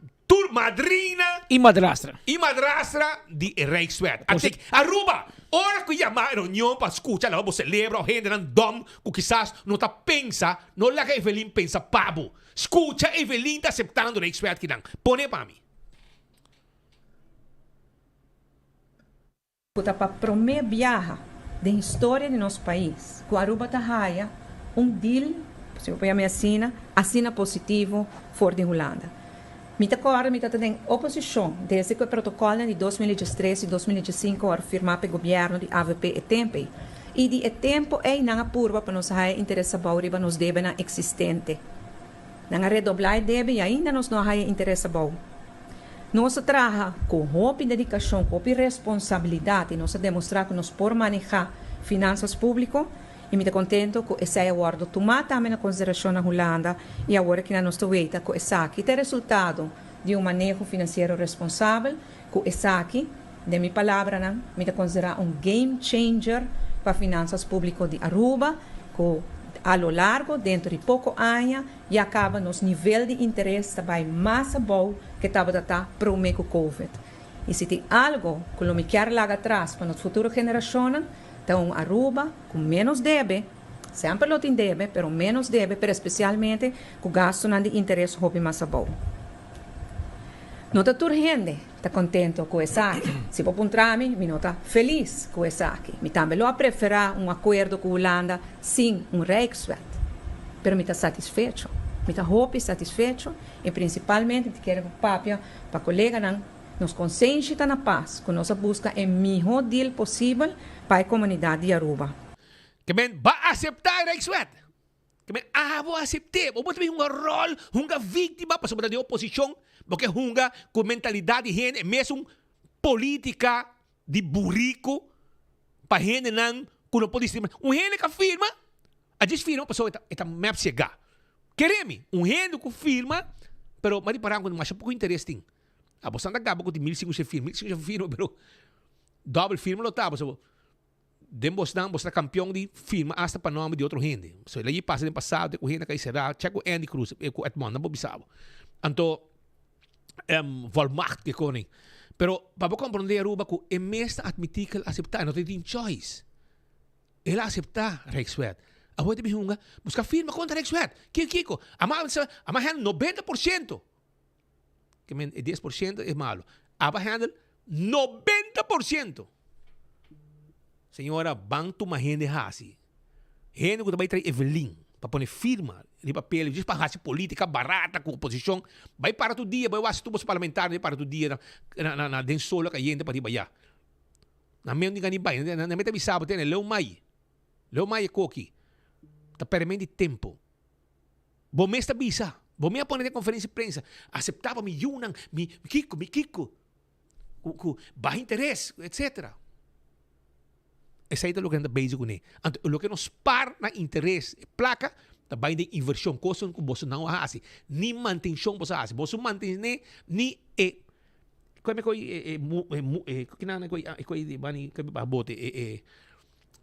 madrina e madrastra de Rijkswet. Aruba, hora que chamar a reunião para escutar, lá você celebra, a gente não dom, que quizás não está pensa, não lá que Evelyn pensa, pabo. Escuta, Evelyn está aceitando Rijkswet que não. Põe para mim. Para promover viaja da história de nosso país, com Aruba Tahaya, deal, se eu me assina positivo for de Holanda. Mita agora mita tem oposição desde que o protocolo de 2013 e 2015 foi firmado pelo governo de AVP e tempo e de tempo é não apurva para nos haver interesse para nos débito existente. Não redoblar débito e ainda nos não haver interesse bom. Nós trabalhamos com roupa dedicação, com responsabilidade, nós demonstrar que nós podemos manejar finanças públicas. E me estou contente com esse acordo tomado também na consideração na Holanda e agora que nós estamos vendo com esse aqui tem resultado de manejo financeiro responsável com esse aqui, de minha palavra, me estou considerando game changer para finanças públicas de Aruba, que a lo largo, dentro de pouco anos, e acaba nos nível de interesse também mais bom que estava para o meio Covid. E se tem algo que eu me quero lá atrás para as futuras gerações, então, Aruba, com menos deve, sempre lo tem deve, pero menos deve, pero especialmente com gasto de interesse hobby mais bom. Não está turgente, está contente com isso aqui. Se for um trâmite, me não está feliz com isso aqui. Me também lo preferir acordo com a Holanda sem Rijkswet. Pero me está satisfeito. Me está hope satisfeito e principalmente quero papia para colega nos consciência na paz, com nossa busca o melhor deal possível para a comunidade de Aruba. Que men ba aceitar Rijkswet. Que men vou aceitar. Vou botar um rol, uma vítima para sobre a oposição, porque uma com mentalidade de gente, mesmo política de burrico para gente não com não pode estimar. Gente que afirma, a gente firma para esta map chegar. Queremos gente que firma, pero mas para com mais pouco interesse tem. A você anda gabo com de 1.500 firma, pero double firma lo tá, so você campeão de firma hasta para nome de outro gente. So ele aí passa no passado com gente que será, checo Andy Cruz, com Edmond, não bisabo. Então volmacht que koning. Pero para compreender Aruba que é mesmo admitir que ele aceitar, não tem choice. Ele aceitar Rijkswet. Agora tem hunga, buscar firma contra Rijkswet. Kiko, ama 90%. Que men 10% é malo. Aba handle 90%. Senhora, bantu ma gente hasi. Gente que também traz Evelyn para pôr firma de papel, diz para hasi política barata com oposição. Vai para tu dia, vai o astubos parlamentar para tu dia na densolo que gente para ir na meio de ganhar vai, na meta bisabo tem leu mai coqui. Tá perdendo tempo. Bom mês tá bisa. Bom mês põe de conferência de prensa. Aceitava mi Yunan, mi Kiko. Com baixo interesse, etc. Essa aí é o que anda basic com ele. O que nos par na interesse, placa, também de inversão, coisa que você não faz. Ni manutenção você faz. Você mantém ni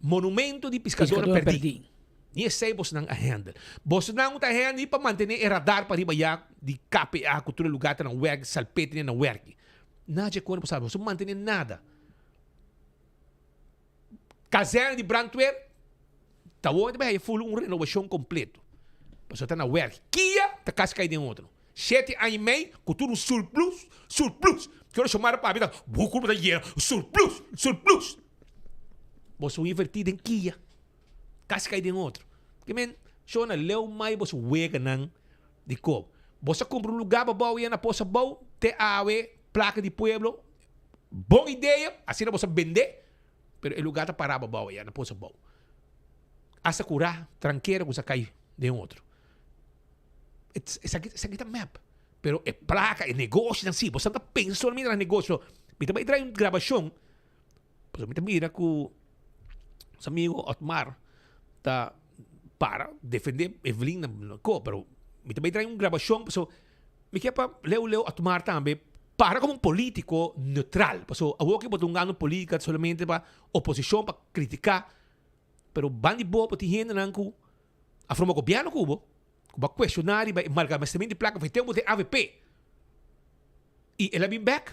monumento de pescador perdido. E esse aí você não handle. Você não está handle para manter o radar para ir de KPA, cultura lugar na WEG, salpete na WEG. Nada de coisa, você não mantém nada. Caserna de Brandweer, está hoje vai full uma renovação completa. Você está na WEG. Kia, está quase caindo em outro. 7 anos e meio, cultura surplus. Quero chamar para a vida, vou comprar dinheiro, surplus. Você vai invertir em Kia. Kasi kayo din outro. Porque, man, siya na leo may boss wega ng di ko. Bosa compra lugar babaw yan na po sa baw, te awe, placa de pueblo. Bom ideia, assim na bosa vender, pero el lugar ta para babaw yan na po sa baw. Asa cura, tranqueira kung sa kayo din outro. Essa aqui map. Pero é placa, é negócio em si. Bosa ta pensa solamente na negócio. Mita ba itry yung grabasyon, bosa mita mira ko sa amigo Otmar, tá para defender Evelyn pero me também traz gravação, so me quer para leu a tomar também para como político neutral, so a que botar ano política solamente para oposição para criticar, pero bandi boa para gente não com a forma governo cubo, para questionar e malgamestamento de placa, vai ter um de AVP e ela vem back,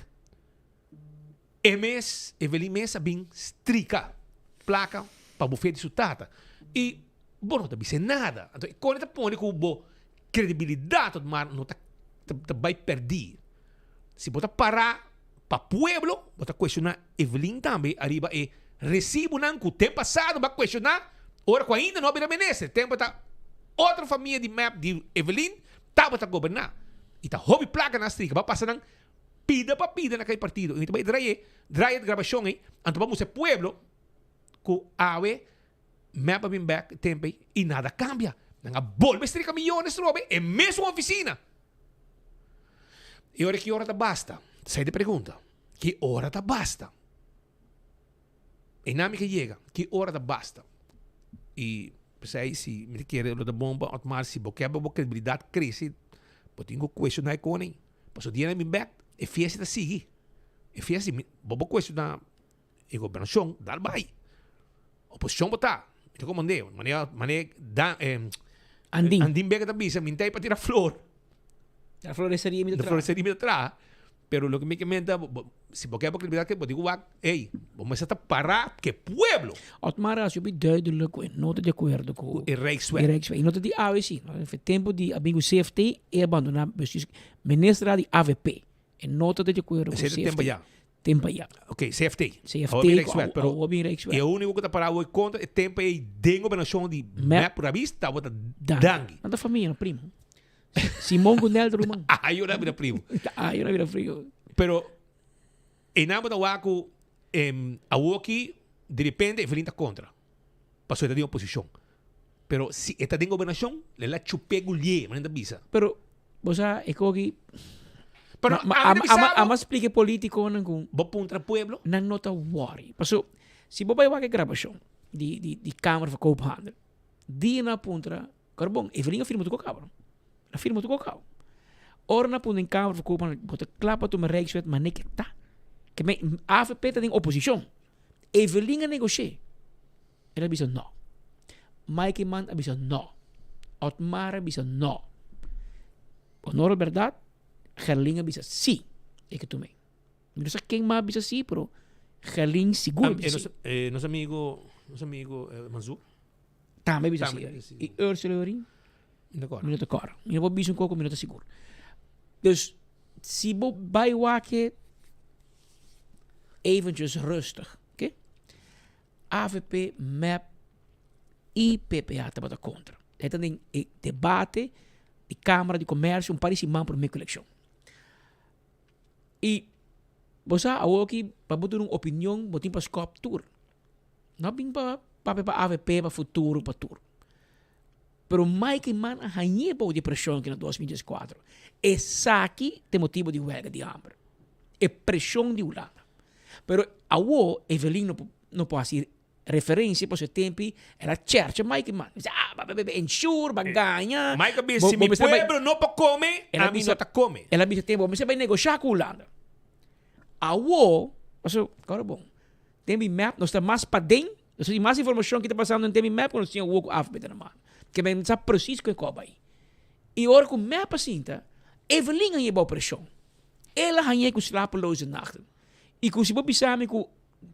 Evelyn Mesa bem strica placa para bufete de sutata. E, bom, não está nada. Então, quando está pondo com boa credibilidade, mas não está vai perder. Se você parar para o pueblo, você questionar Evelyn também, arriba e recibo não que o tempo passado vai questionar, ora que ainda não vai menester, tempo está outra família de map de Evelyn, estava a governar. E está hobby placa na estrica, vai passar não pida para pida naquele partido. Então, vai trazer gravação aí, então vamos ser pueblo, com awe, mapa bem back, tempo e nada cambia. Nanga bolbe estrica milhões de robe, é mesmo uma oficina. E ora que hora tá basta? Sai de pergunta. Que hora tá basta? E nome que chega, que hora tá basta? E sai se me quer lo da bomba, automático se boqueia a credibilidade cresce, eu tenho que questionar com ele. Passo dia bem back, e fiesta seguir. E fiesta, bobo questionar a governação, dá vai. Oposição botar. Ito ko mande, Andin bega tabisa, mintay pa tira flor. La florecería mi atrás. Pero lo que me comenta, si porque pa credibilidad que digo wag, vamos a parar que pueblo. Otmar as bem duidelijk, nota de acordo com o Rijkswet. E nota de AVC, no tempo de amigo CFT e abandonar ministra de AVP. E nota de acordo com Esse tempo já. Tempo já. Ok, CFT. CFT, pero e o único que está parado hoje contra é tempo aí de governação de map revista, bota dangue. Anda família, primo. Simão Gunel do Rumão. Eu não vira primo. Eu não vira frio. Pero, em nada da Waco, a Woki, de repente, Evelyn está contra. Passou de oposição. Pero, se está em governação, ele lá chupego lhe, mas não bisa. Pero, você, é que pero ama explique político não com bo contra pueblo não nota worry. Paso se bo vai que gravação de Câmara de Koophandel. Dia na puntra, carbon, Evelyn afirma tu cabrão. Afirma tu cabrão. Ora na punta em Câmara de Koophandel, bota clapa tu me Rijkswet, maar nek tá. Que me AFP tá em oposição. Evelyn a negociar. Ela disse não. Mike Man disse não. Otmar disse não. Honor verdade. Gerlinga bisa sim. É que tu me. Não sei quem mais bisa sim, pero Gerling seguro bisa sim. Nosso amigo Manzu? Também bisa sim. E Ursula Orin? Minuto cor. Eu vou bisa pouco, minuto seguro. Dus, se vou bij waken eventjes rustig. Okay? AVP, MAP e PPA te bota contra. É também debate de Câmara de Comércio, parecimento para minha coleção. E você aqui para botar uma opinião, botar para Scop Tour. Não bem para AVP, para futuro, para tour. Pero Mike Man a ganhar para a depressão que na 2014. Essa aqui tem motivo de huelga de hambre. É pressão de Holanda. Pero a Evelyn não pode ser referência para o seu tempo, ela cerca Mike Man. Ensure, vai ganhar. Mike Man, se meu pueblo não pode comer, a mim não está come. Ela disse tempo, você vai negociar com a Holanda. A agora bom. Tem map, nós estamos mais para dentro, nós temos mais informação que está passando no tem map, quando nós temos o AFP na mão. Que bem, sabe preciso que coba aí. E agora com o map assim, Evelyn ganha boa pressão. Ela ganha com slapeloze nachten. E com se você pensar com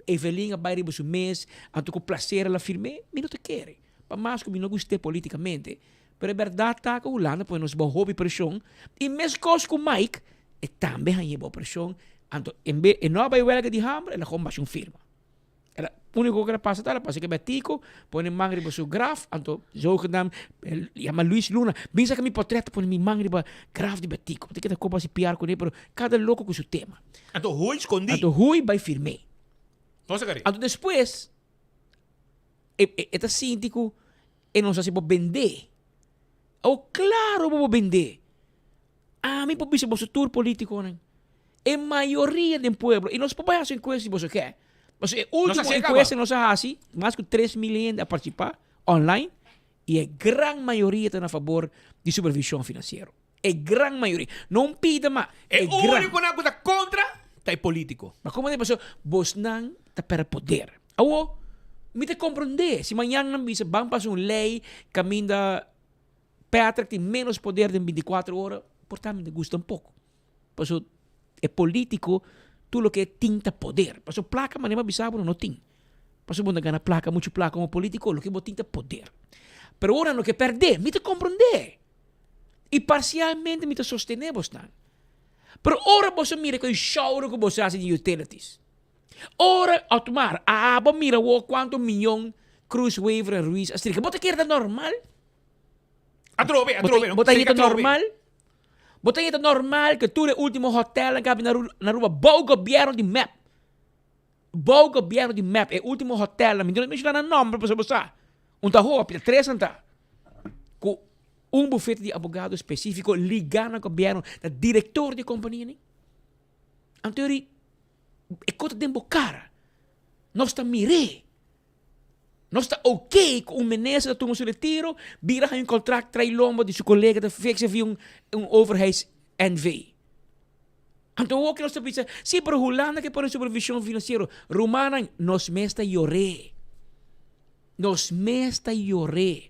Evelyn vai ir para o mês, anto com placer ela firme, não te quer. Para mais que não goste politicamente, mas é verdade tá que a Holanda põe nos boa hobby pressão e mesmo coisa com Mike, é também ganha boa pressão. Anto em vez de não vai huelga de hambre, ela compra uma firma. Ela único que ela passa que betico, põe mangri para seu graf, anto zogenaam chama Luis Luna, pensa que mi portret põe mi mangri para graf de betico. Tem que ter copa se piar com ele, pero cada louco com seu tema. Anto hui escondi. Anto hui vai firme. Nossa, cara. Anto depois eta síndico e não sei se pode vender. Ou claro vou vender. A mim pode ser o tour político, né? A maioria do povo, e nós podemos fazer enquete se você quer. Mas a última enquete nós fazemos, mais de 3 milhões a participar online, e a grande maioria está a favor de supervisão financeira. A grande maioria. Não pida mais. O único que está contra é político. Mas como é que você não está para poder? Awo, me te compreender. Se amanhã não bisa, vamos fazer uma lei que ainda Petra tem menos poder de 24 horas, portanto, me gusta um pouco. Por isso, é político, tudo que tinta poder. Por isso, placa, mas não bisabo não tem. Por isso, quando ganha placa, muito placa como político, o que tinta poder. Pero ora não que perder, me te compreender. E parcialmente me te sostener, você não. Pero ora você mira que o show que você faz de utilities. Ora, automar, mira quanto milhão Cruz Waiver e Ruiz. Assim, que você quer normal? Atrove, Bota isso normal? Bota isso normal que tu é o último hotel na rua bom governo de map. Bom governo de map é o último hotel, não me chama nome para você. Tá rua, 3 anta. Com bufete de advogado específico ligado ao governo, da diretor de companhia, né? Então, é coisa de cara. Nós está miré. Nós está ok com o meneer dat toen ze retiro, vira een contract trai lombo de seu colega de fixe via overheids-NV. Então, o que nós está pensando? Sim, para Holanda que para supervisão financeira, Romana, nós mesta lloré. Nós mesta lloré.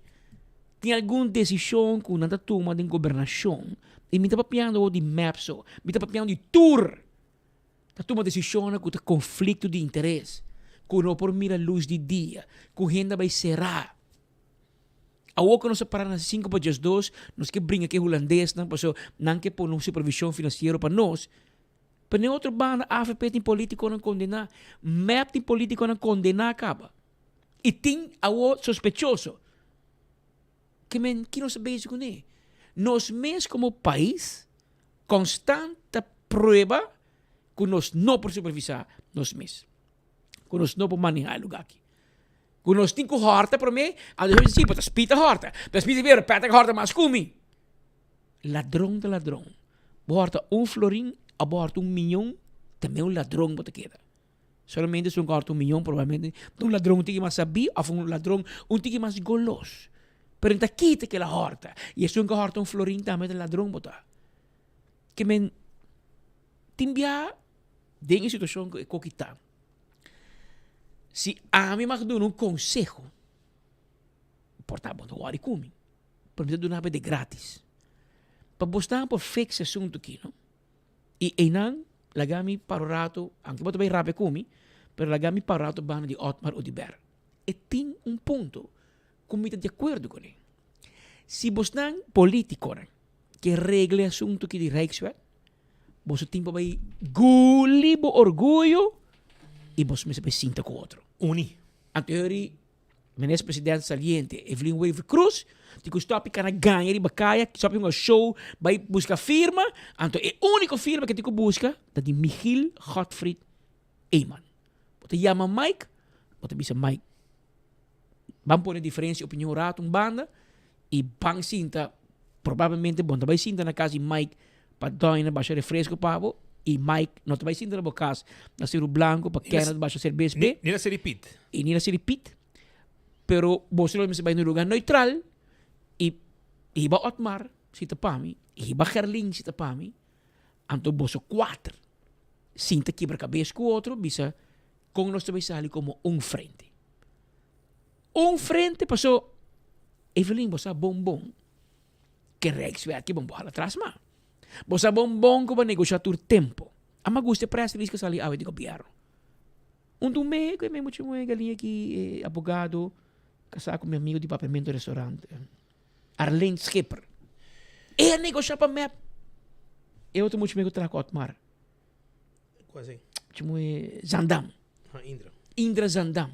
Tem alguma decisão que não está tomando em governação, e me está papiando de MAPSO, me está papiando de tour. Está tomando decisão com o conflito de interesse. Que não por mira luz de dia, que a renda vai será. A outra nós separamos 5 para 2, nós que brinca que holandês, não que por uma supervisão financeira para nós, Pero outro banda, AFP tem político não condenar. MEP tem político não condenar, acaba. E tem algo sospechoso. Que não sabe isso com ele. Nós mesmos como país, constante prova que nós não podemos supervisar nós mesmos. Que nós não podemos manejar o lugar aqui. Que nós temos que horta para mim, a gente diz, mas pita horta. Mas pita ver, peta horta mais comi. Ladrão de ladrão. Horta florim, aborta 1 milhão, também ladrão bota queda. Solamente se horta 1 milhão, provavelmente, ladrão tem que mais saber, ou ladrão tem que mais goloso. Pero não quita que la horta. E se horta florim, também ladrão bota. Que timbia tem situação que está. Se a mim mag doen consejo, portável do hora comi, para me dar de grátis. Para buscar por fix assunto aqui, não? E não, lagami para o rato, anche boto bem rápido comi, pero lagami para o rato bana de Otmar ou de Ber. E tem ponto, comigo de acordo com ele. Se buscar político, que regle assunto aqui de Rijkswet, você tem para gulibo orgulho e você me sinta com outro. Uni. Anterior, ministro presidente saliente, Evelyn Wave Cruz, que stop para ganhar e bacaia, que stop um show, vai buscar firma, então é a única firma que te busca, é de Michiel Gottfried Eyman. Você chama Mike, você bisa Mike. Vamos pôr a diferença, opinião rato, banda, e bang sinta, provavelmente, bom, vai sinta na casa de Mike, para doina baixa refresco pavo e Mike não vai sinta na bocas na ciro branco para Canada baixa cerveja B. Nila se repeat. E nila se repeat. Pero você não vai no lugar neutral e iba Otmar se tapami, iba Gerling se tapami. Anto boso 4. Sinta quebra cabeça com o outro, bisa com nós vai sair como frente. Frente passou Evelyn bosa bom que Rijkswet que bom atrás mas Bosa bom ko ba negosyatur tempo. Ama gusto press release ka sali awit di gobyerno. Me ko may mucho mo galing aqui abogado casa com meu amigo de Papamento Restaurante. Arlene Skipper. Negosya pa map. Eu tô muito me trago Otmar. Quase. Chamo Zandam. Indra Zandam.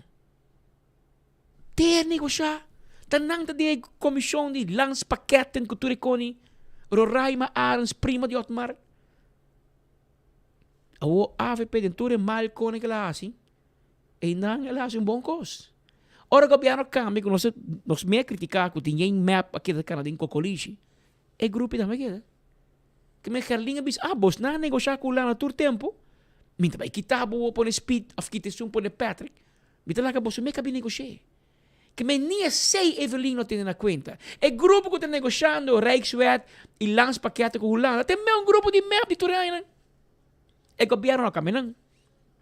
Negosya. Tanang ta di komisyon di langs paketen ko turikoni. Roraima Arens prima de Otmar. O AVP denture mal con que la assim. E não ela hace bom cos. Ora o governo cambia que nós me criticar que tinha map aqui da Canadá em Cocoliche. E grupo também queda. Que me Gerlinga bis bos na negociar com lá no tur tempo. Minta vai quitar bo pone speed of quite pone Patrick. Minta lá que bos me cabe negociar. Que me nem sei Evelyn não tem na conta. É grupo que está negociando Rijkswet e lanç paquete com Holanda. Tem um grupo de map de Turainan. É governo não caminhando.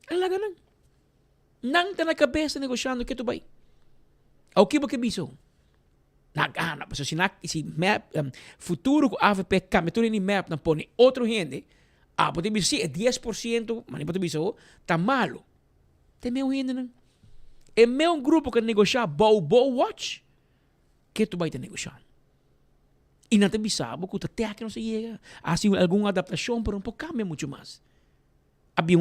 É lá ganhando. Não está na cabeça negociando que tu vai. Ao que você biso? Nagana, mas se map futuro com AVP caminhando em map não põe outro gente. Pode biso é 10%, mas não pode biso tá malo. Tem meu gente não. É meu grupo que negociar Bow Watch que tu vai te negociar. E não te bisabo que tu até que não se chega. Assim, alguma adaptação para pouco cambia muito mais. Havia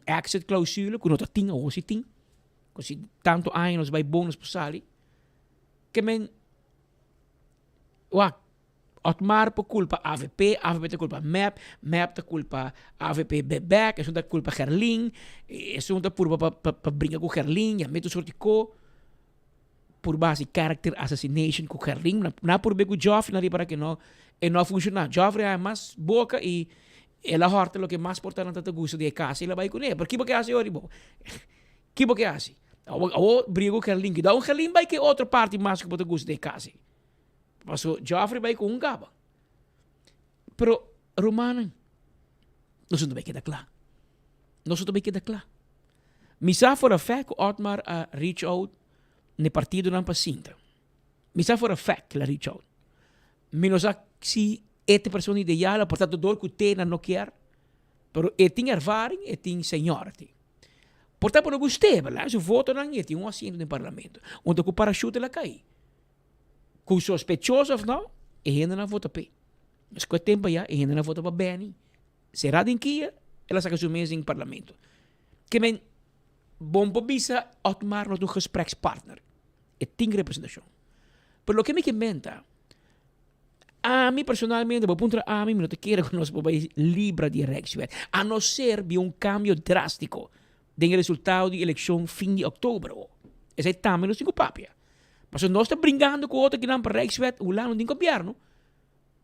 exit clausule que não tinha ou se tinha. Se tanto anos vai bônus para sali. Que Otmar por culpa AVP por culpa MAP por culpa AVP Bebek, é por culpa Gerling, é por para brincar com Gerling, e meto sorte por base character assassination com Gerling, não por ver com Joffrey, não para que não funciona. Joffrey é mais boca e ela horta o que mais importante é gosto de casa, ela vai com ele. Porque que hace hoje, que hace? O brigo com Gerling, dá Gerling vai que outra parte mais que pode gosto de casa. Paso Joffrey vai com gaba. Pero Romana, nós não vai quedar claro. Misa for a fact que Otmar reach out ne partido não pacinta. Misa for a fact que la reach out. Menos si esta pessoa ideal, portanto dor que te não quer, pero tem ervaring, tem seniority. Portanto não gostei, verdade? Se voto não tem assento no parlamento, onde o parachute lá cai. Com sospechoso ou não, ainda não vota P. Mas com o tempo já, ainda não vota para Benny. Será de que ela saca sua mesa em parlamento. Que men, bom bisa Otmar no gesprekspartner. E tem representação. Por lo que me comenta, a mim personalmente, vou punto a mim não te quero que nós podemos livrar de rechtswet. A não ser de cambio drástico do resultado da eleição fim de outubro. Esse é também não se papia. Mas nós estamos brincando com outro que não para rechtswet, o lá não tem governo.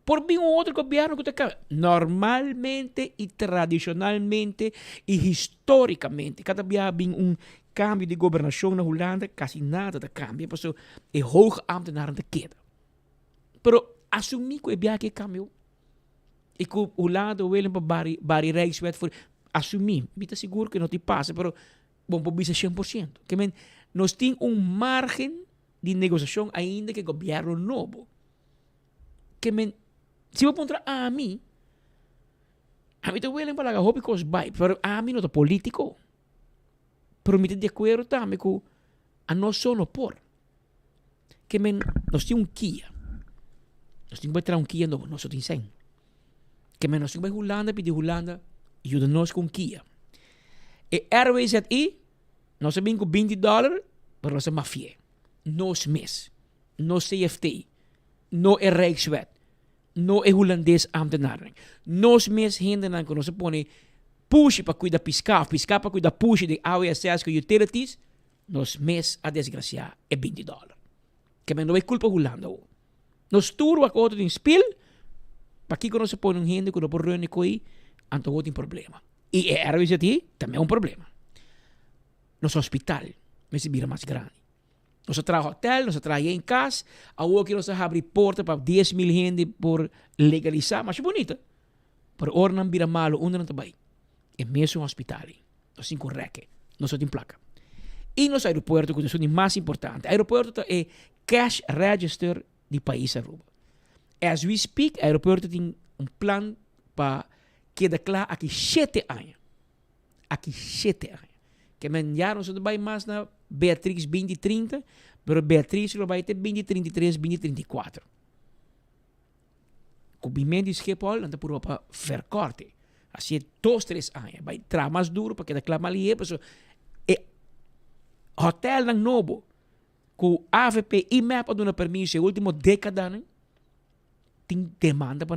Por bem outro governo que te normalmente e tradicionalmente e historicamente, cada vez bem cambio de governação na Holanda, quase nada de cambio, por isso é hoge ambtenaren de queda. Pero assumir que é que cambio, e que o Holanda wil een bari rechtswet voor assumir, me está seguro que não te passa, pero bom por bisa 100%. Que men, nós temos margem de negociação ainda que o governo novo. Que men, se eu apontar a mim estou willing para a hobby cos vai, pero a mim não é político. Pero me de acordo também com a nós só por. Que men, nós temos Kia. Nós temos que trazer Kia novo, nós só temos 100. Que men, nós temos que Holanda, pedir Holanda, ajuda-nos com Kia. E RWZI, nós sabemos com $20, pero nós é mafia. Nós mês. Nós CFT. Não é Rijkswet. Não é holandês ambtenaren. Nós mês hinderen que nós põe push para cuidar piscar para cuidar push de AWSS com utilities, nós mês a desgraciar é $20. Que men, não é culpa Holanda. Nós turbo a outro em spil, para que nós põe gente que não pode reunir com ele, então tem problema. E a RWZT também é problema. Nosso hospital, mas vira mais grande. Nós traz hotel, nós traz em casa, a outra nós abre porta para 10,000 gente por legalizar, mas é bonita. Por hora não vira malo, onde não está bem. É mesmo um hospital. Nós temos correto, nós temos placa. E nosso aeroporto, que é o mais importante, o aeroporto é cash register do país Aruba. As we speak, o aeroporto tem plan para quedar claro aqui 7 anos. Aqui 7 anos. Que men já não vai mais na Beatriz 2030, mas Beatriz vai ter 2033, 2034. Cobrimento de Schiphol não por para verkorte. Assim é 2, 3 anos. Vai entrar mais duro para quedar claro ali. E hotel não novo, com AVP e mapa dando permisso, a última década, né? Tem demanda para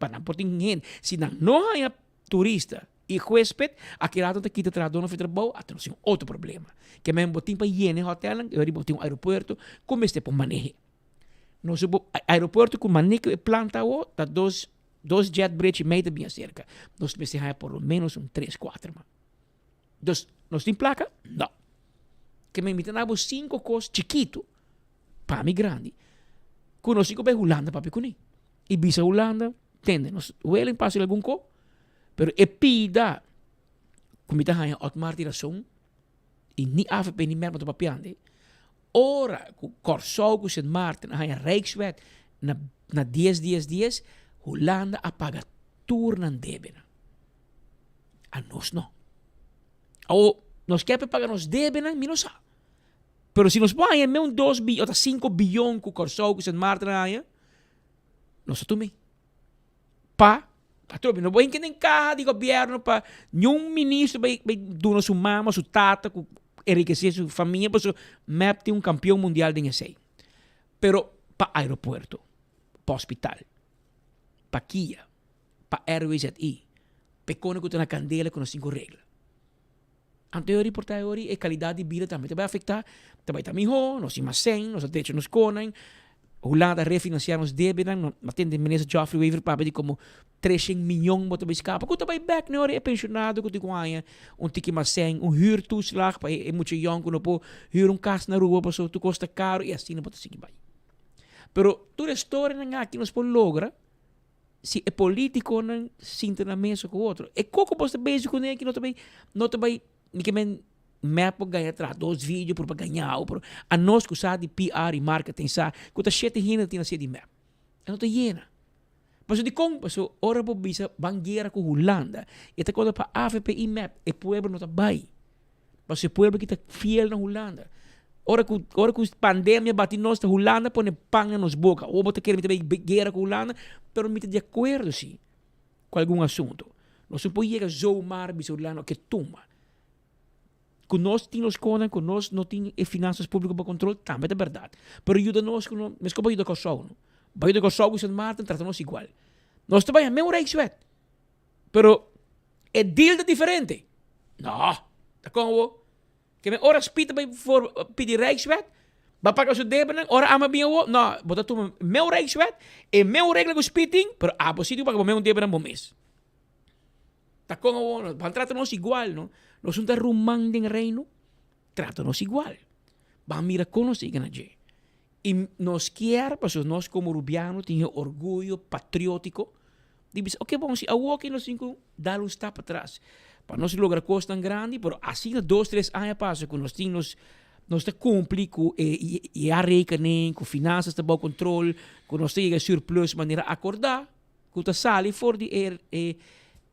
não poder gente. Se não há turista e huésped, aqui lá está aqui tratando de trabalho, até não outro problema. Que mesmo botim para ir hotel, eu botim aeroporto, como este por manejo. Nosso aeroporto com manejo e planta o, tá dois jet bridge meio bem cerca. Nós precisamos por lo menos 3, 4. Nós tem placa? Não. Que me invitam 5 coisas chiquito, para mim grande. Com nós 5 para Holanda, para pecuní. E bisa Holanda, tende, nós huelen passo algum co, pero e pida, como está aí, Otmar tiração, e ni AVP ni merda para papiande. Ora, com Corsou, com Sint Maarten, aí Rijkswet, na 10, Holanda apaga turnan debena. A nós não. Ou nós queremos pagar nos debena, mi não sabe. Pero se nós põe mesmo 2 bilhões ou 5 bilhões com Corsou, com Sint Maarten, aí, nós tomamos. Não vou entender carro de governo para nenhum ministro vai dar sua mama, sua tata, enriquecer sua família, para o MEP tem campeão mundial de NSA. Pero para aeroporto, para hospital, para Kia, para RWZI, para quando que na candela com as 5 regras. Anterior por teoria, a qualidade de vida também vai afetar, também também nós temos 100, nós temos nos conem. Holanda refinanciar ons debita, mas tem minister Geoffrey Weaver para como 300 miljoen moeten beschapen. Goed, daarbij back nu hoor, pensionado, goed, ik waai, tiki maseng, huurtoeslag, pa moet je jong kunnen po huur kas na rua, so tu costa caro, e assim não pode seguir bem. Pero tu restaura na aqui nos por logra, se é político não sinta na mesa com outro. É coco posta beijo com ele que não também, ninguém map para ganhar atrás, 2 vídeos para ganhar, a nós que usar de PR e marketing, sabe? Que está cheio de gente tem na de map. Não está llena. Mas de como, ora por bisa bangueira com Holanda, e está coisa para AVP e map, e pueblo não está bem. Mas o pueblo que está fiel na Holanda. Ora que a pandemia bate nós da Holanda, põe pão na nos boca, ou bota querer também guerra com Holanda, pero não está de acordo sim com algum assunto. Nós não podemos zomaar bisolano que toma. Com nós temos conta, com nós não temos finanças públicas para controle, também é verdade. Mas ajuda nós, mas como ajuda com o sol, não? Ajuda com o sol, São Martin, trata nós igual. Nós também é mesmo Rijkswet. Pero é deal de diferente. Não, tá como que me ora spita para pedir Rijkswet, vai pagar seu débito, ora ama bem o, não, bota tu meu Rijkswet, e meu regra com spitting, pero a positivo para meu débito no mês. Tá como van trata nós igual, não? Nós não tá rumando em reino, trata nós igual. Van mira com nós e e nós quer, porque nós como rubiano temos orgulho patriótico. Diz, ok, bom, se a walk nós temos dar um step atrás. Para nós lograr coisas tão grandes, mas assim, 2, 3 anos passam, que nós cumprimos com a rekening, com finanças, com controle, com nós temos surplus, maneira acordar, com a sala voor die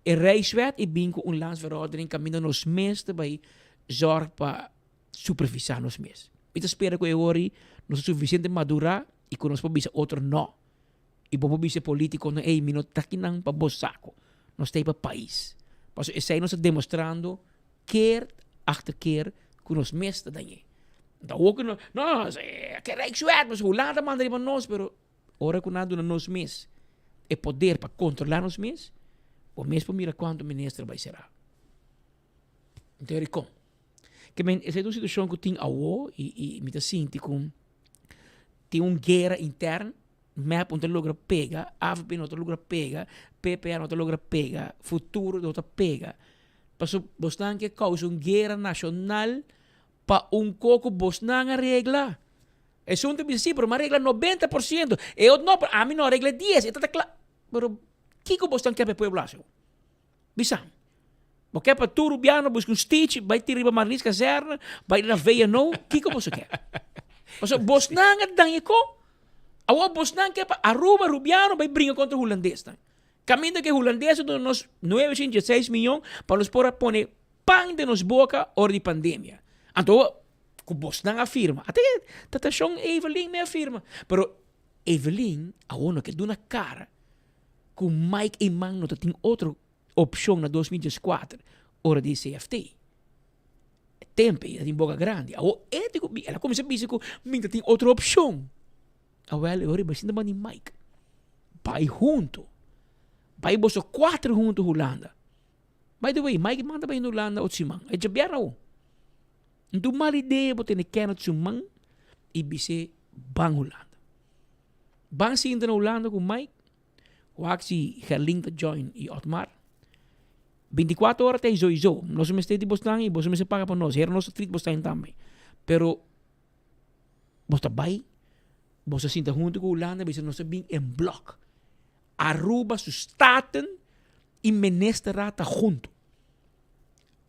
Rijkswet e bem com landsverordening, caminho nos mês também, zorg para supervisar nos mês. Kita espera que agora nós suficiente madura e que nós podemos outro não. E vamos bisa político na minot takinang pa bosako. Nós temos país. Paso essa nós demonstrando keer achter keer que nós mestre daí. Então ook não, que Rijkswet, mas Holanda manda para nós, pero ora que nada nós mes é poder para controlar nós mes. O mês para mira quanto ministro vai ser. Então ele com que men essa situação que tem awo e me tá sinto com tem guerra interna. MEP não logra pega, AFP não logra pega, PPA não logra pega, futuro não pega. Paso bostan que causa guerra nacional para coco bostan a regla. É um tipo sim, pero uma regla 90%. Eu não, a mim não regla 10, está claro. Pero que bostan quer para população? Bisang. Porque para tu rubiano busca stitch, vai tirar para Marlis caserna, vai na veia não, que você quer? Paso bostan a danho Awa bos nang que Aruba rubiano vai brincar contra o holandês. Caminho que o holandês do nos 916 milhões para nos pôr pão de nos boca hora de pandemia. Então, o bos nang afirma. Até tatação Evelyn me afirma. Pero Evelyn, awa que duna cara que o Mike e Man não tem outra opção na 2014 hora de CFT. Tempe, tem boca grande. Awa ético, ela começa a dizer que minha tem outra opção. Awel, eu riba sinta mani Mike. Vai junto. Vai boso 4 junto Holanda. By the way, Mike manda ba in Holanda o Simang. E jabiara o. Então mal ideia bote ne kena Simang e bise bang Holanda. Bang sinta na Holanda com Mike. Wak si Gerling te join e Otmar. 24 horas tem zo. Nós me estedi bostang e boso me se paga para nós. Era nosso treat bostang também. Pero bosta bai você sinta junto com o Holanda, você não sabe em bloco. Aruba, su staten e menesterata junto.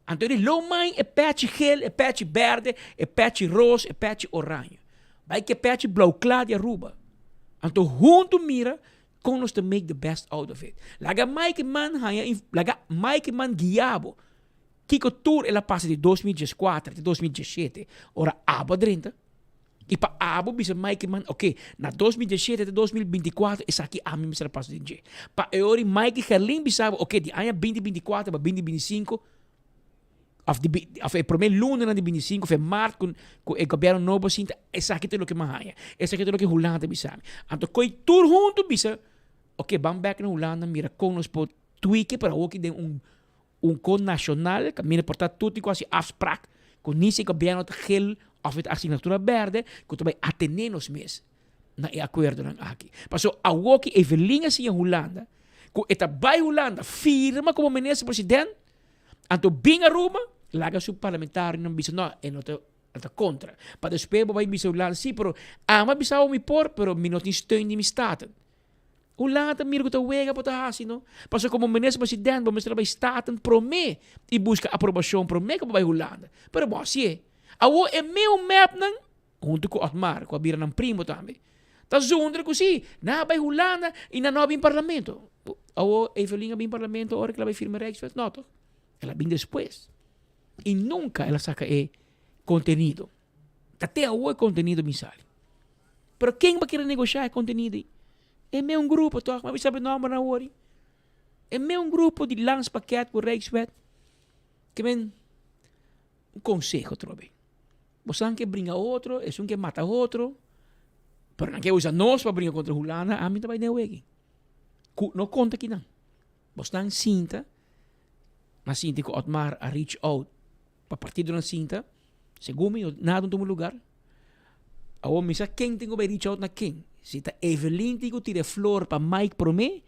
Então, ele lomai é peixe gel, é peixe verde, é peixe rosa, é peixe orange. Vai que é peixe blau claro de Aruba. Então, junto mira, com nós to make the best out of it. Laga Mike Man guiabo. Kiko tour ela passa de 2014 a 2017. Ora, aba 30. E para abo bisa Mike Man, ok, na 2017 até 2024, essa aqui a mim será passo de dia. Para eu Mike Gerling bisa, ok, de ano 2024 para 2025, of o primeiro lunes de 2025, foi março com o governo novo, sinta, essa aqui é o que mais essa aqui é o que Holanda bisa. Então, coi tour junto bisa, ok, vamos back na Holanda, mira com nos por tweak para o que tem code nacional, que mira portar tudo e quase afspraak, com nesse governo de gel of het assinatura verde, que também atender nos mês na acordo aqui. Passou a Woki Evelyn assim em Holanda, que está by Holanda, firma como ministro-presidente, então bem a Roma, laga seu parlamentário não bisa, não, é não está contra. Para depois vai bisa Holanda, sim, pero ama bisa o me por, pero me não tem steun de me staten. Holanda mira que está wega para assim, não? Passou como ministro-presidente, vamos trabalhar staten, promete e busca aprovação, promete que vai Holanda. Pero bom, assim Awo é meu map nang junto com Otmar, com a bira ng primo também. Tá zonder ko si, na bay Holanda e na nobing parlamento. Awo Evelyn bem parlamento, ora que ela vai firmar Rijkswet, não, toch? Ela bem depois. E nunca ela saca contenido. Até awo contenido misali. Pero quem vai querer negociar contenido? É meu grupo, toch? Mas sabe não na hora. É meu grupo de lanspakket por Rijkswet. Que men um conselho, trobe. Você não quer brincar outro, é um que mata outro. Pero não quer usar nós para brincar contra Holanda, a mim também não é aqui. Não conta aqui não. Você não sinta, mas sinta que Otmar a reach out para partido não sinta, segundo eu nada no lugar. A homem sabe quem tem que reach out na quem. Se está Evelyn tem que tirar flor para Mike para mim,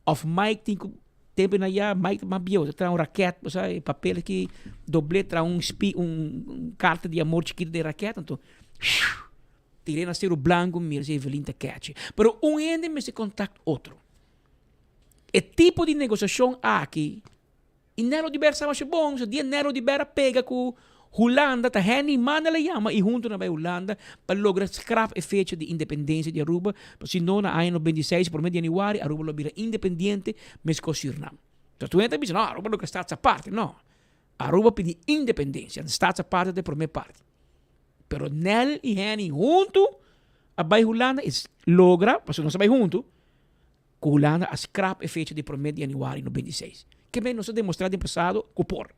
ou Mike tem que tempo na ya Mike mabio, tra raquete, sabe, papel que doble tra carta de amor chiquito de raquete, então tirei na cero branco, mira se Evelyn te catch. Pero ende me se contacta outro. E tipo de negociação aqui, e nero de bersa mas bom, so dia nero de bera pega com Holanda, tá Henny manda le chama e junto na Holanda para lograr scrap e fecha de independência de Aruba, se não na ano 26 por mês de januário Aruba lo vira independente, mas com Suriname. Então tu entra e diz, não, Aruba não está a parte, não. Aruba pede independência, está a parte de por minha parte. Pero Nel e Henny junto a Bay Holanda logra, mas não se vai junto, com Holanda a scrap e fecha de por mês de januário 96. Que bem nós demonstrado no passado com por.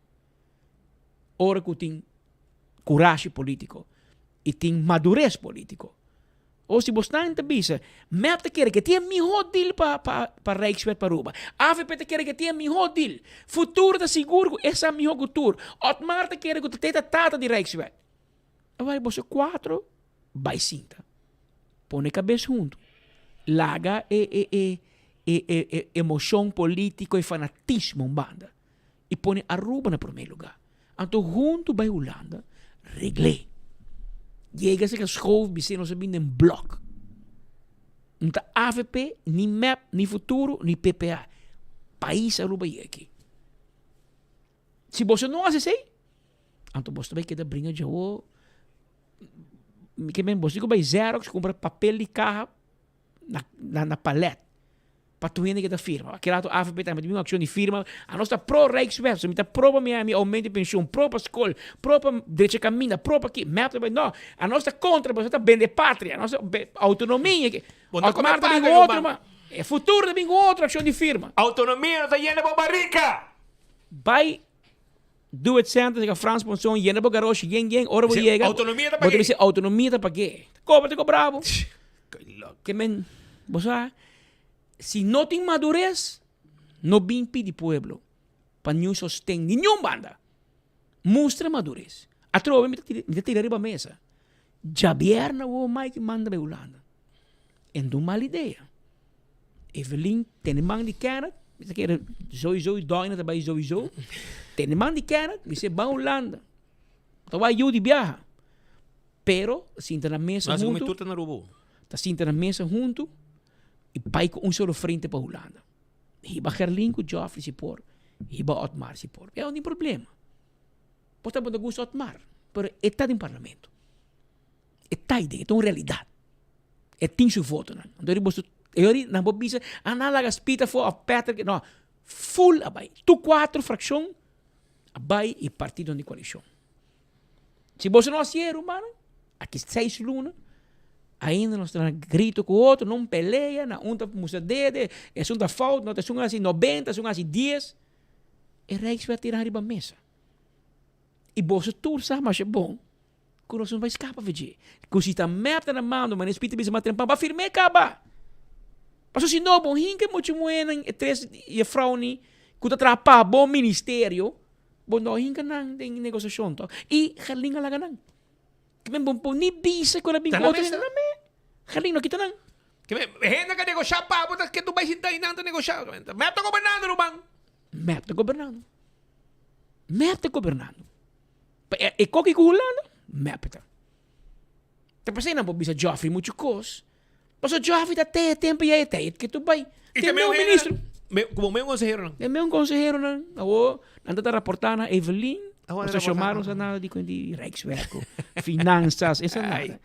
Ora que tem coragem político e tem madurez político. Ou se você não bisa, MEP te quer que tenha melhor deal para Rijkswet para Aruba. AVP te quer que tenha melhor deal. Futuro da seguro essa é a melhor cultura. Otmar te quer que tenha tata de Rijkswet. Agora você 4 vai cinta. Põe a cabeça junto. Larga emoção política e fanatismo em banda. E põe Aruba no primeiro lugar. Então, junto vai Holanda, regle. Chega-se que a school se não se bem em bloco. Não está AVP, nem MEP, nem Futuro, nem PPA. País Aruba aqui. Se você não faz isso, então você vai querer brincar de o que bem você vai Xerox, compra papel de carro na paleta. Para tu ainda que da firma. Aquela tua AVP também tem uma ação de firma. A nossa pro-Rijkswet, a pro minha aumento de pensão, pro para escola, pro para direito de caminho, pro para aqui. Não, a nossa contra, você está bem de pátria, a nossa autonomia. Autonomia também outro, mas é futuro também outra ação de firma. Autonomia não está llena de barrica. Vai do it center, que a França pensou, llena de garoche, ora vou chegar. Autonomia está para quê? Autonomia está para quê? Cobra bravo. Que men, você se não tem madurez, não vem pedir pueblo para não sostém nenhuma banda. Mostra madurez. A trova me tira arriba a mesa. Javier na o Mike manda para Holanda. Então, mal ideia. Evelyn tem man de cara, me quer sowieso doina também sowieso. Tem man de cara, me se vai Holanda. Então vai eu de viaja. Pero sinta na mesa junto. Tá sinta na mesa junto. E pai com solo frente para Holanda. Hiba Gerlin com Joffrey se por. Hiba Otmar se por. É um problema. Pode ter gosto Otmar. Mas está em parlamento. Está ideia, é uma realidade. É tem seu voto. Então eu não vou dizer, analaga spita for a Patrick. Não, full abai. Tu 4 fração abai e partido de coalição. Se você não assieram, mano, aqui 6 lunas, ainda nós estamos grito com o outro, não peleia, na unta musa dede, é uma falta, não é assim 90, é assim 10. E Rex vai tirar riba mesa. E você tudo sabe, mas é bom. Que nós não vai escapar, veja. Que se está meta na mão, mas espírito bisa matrempa, vai firme acaba. Mas se não, bom, hinca muito moena, e 3 e a frauni, que está atrapalhando bom ministério, bom, não hinca não tem negociação, e Gerlinga lá ganang. Que bem bom, ni bisa ko na bing outro na me. Gerlinga kita nang. Que bem, hena ka negociar pa, botas que tu vai sentar e não negociar. Map tá governando, Rubang. Map tá governando. Map tá governando. E koki ko Holanda, map tá. Tapos aí não pode bisa Joffrey muito cos. Mas o Joffrey tá até tempo e até que tu vai. Tem meu ministro. Como meu consejero não. É meu consejero não. Awo, nanda tá reportando na Evelyn. Nós chamaram a nada de Rijkswet, finanças, essa nada.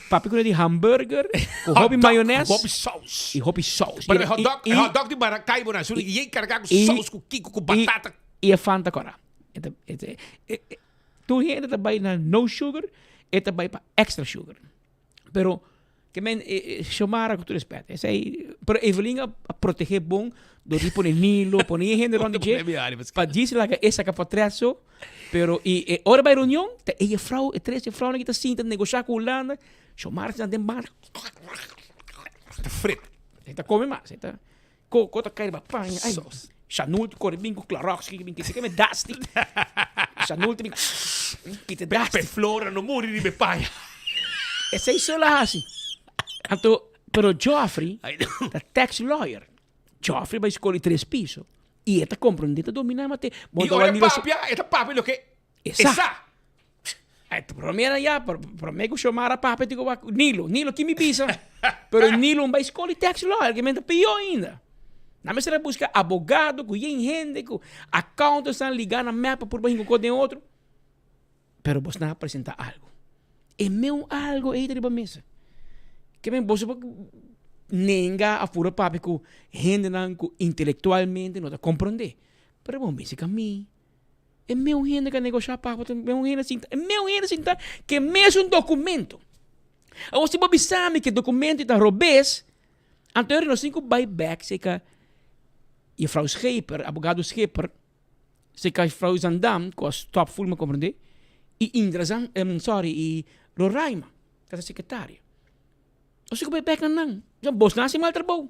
Papi com de hambúrguer, com hobby maionese. Hobby sauce. E hobby sauce. Para hot dog de baracaibo na sul, e carregar com sauce, com kiko, com batata. E a Fanta agora. Tu ainda vai na no sugar, eta vai para extra sugar. Pero Que men, Xiomara, com todo respeito. Pero Evelyn a proteger bom, do tipo de Nilo, poner gente onde je, para dizer lá que essa que patresso, pero ora by reunião, e a vrouw, três vrouw que tá sinta negociar com Holanda, Xiomara está dentro bar. Tá frito. Tá come mais, tá. Cota cai ba panha, ai. Chanul corre bem com Clarox, que me dasti. Chanul tem que te dasti. Flora no muro de Bepaia. Essa é só lá assim. Então, pero Joffrey, the tax lawyer, Joffrey vai escolher 3 pisos. E ele compreende, dominar mate. E olha papi, lo que... Essa. Para mim era já, para mim que chamar a papi, digo, Nilo, que me pisa. Pero Nilo vai escolher tax lawyer, que é pior ainda. Na mesa ele busca advogado, que tem gente, que accountants estão ligando na mapa por baixo com o outro. Pero você não apresenta algo. É meu algo aí da mesa. Que bem, você nenga a pura papi que gente não intelectualmente não compreende. Pero bom, bem, a mim é meu gente que negociar papo, é meu gente assim, que é mesmo documento. Ou se você sabe que documento está robês, então nós temos que buyback, se que e a Frau Scheper, advogado Scheper, se que a Frau Zandam, com a top full, me compreende, e Indra e Roraima, que é a secretária. Ou se que buyback não, já boss não se mal trabalho.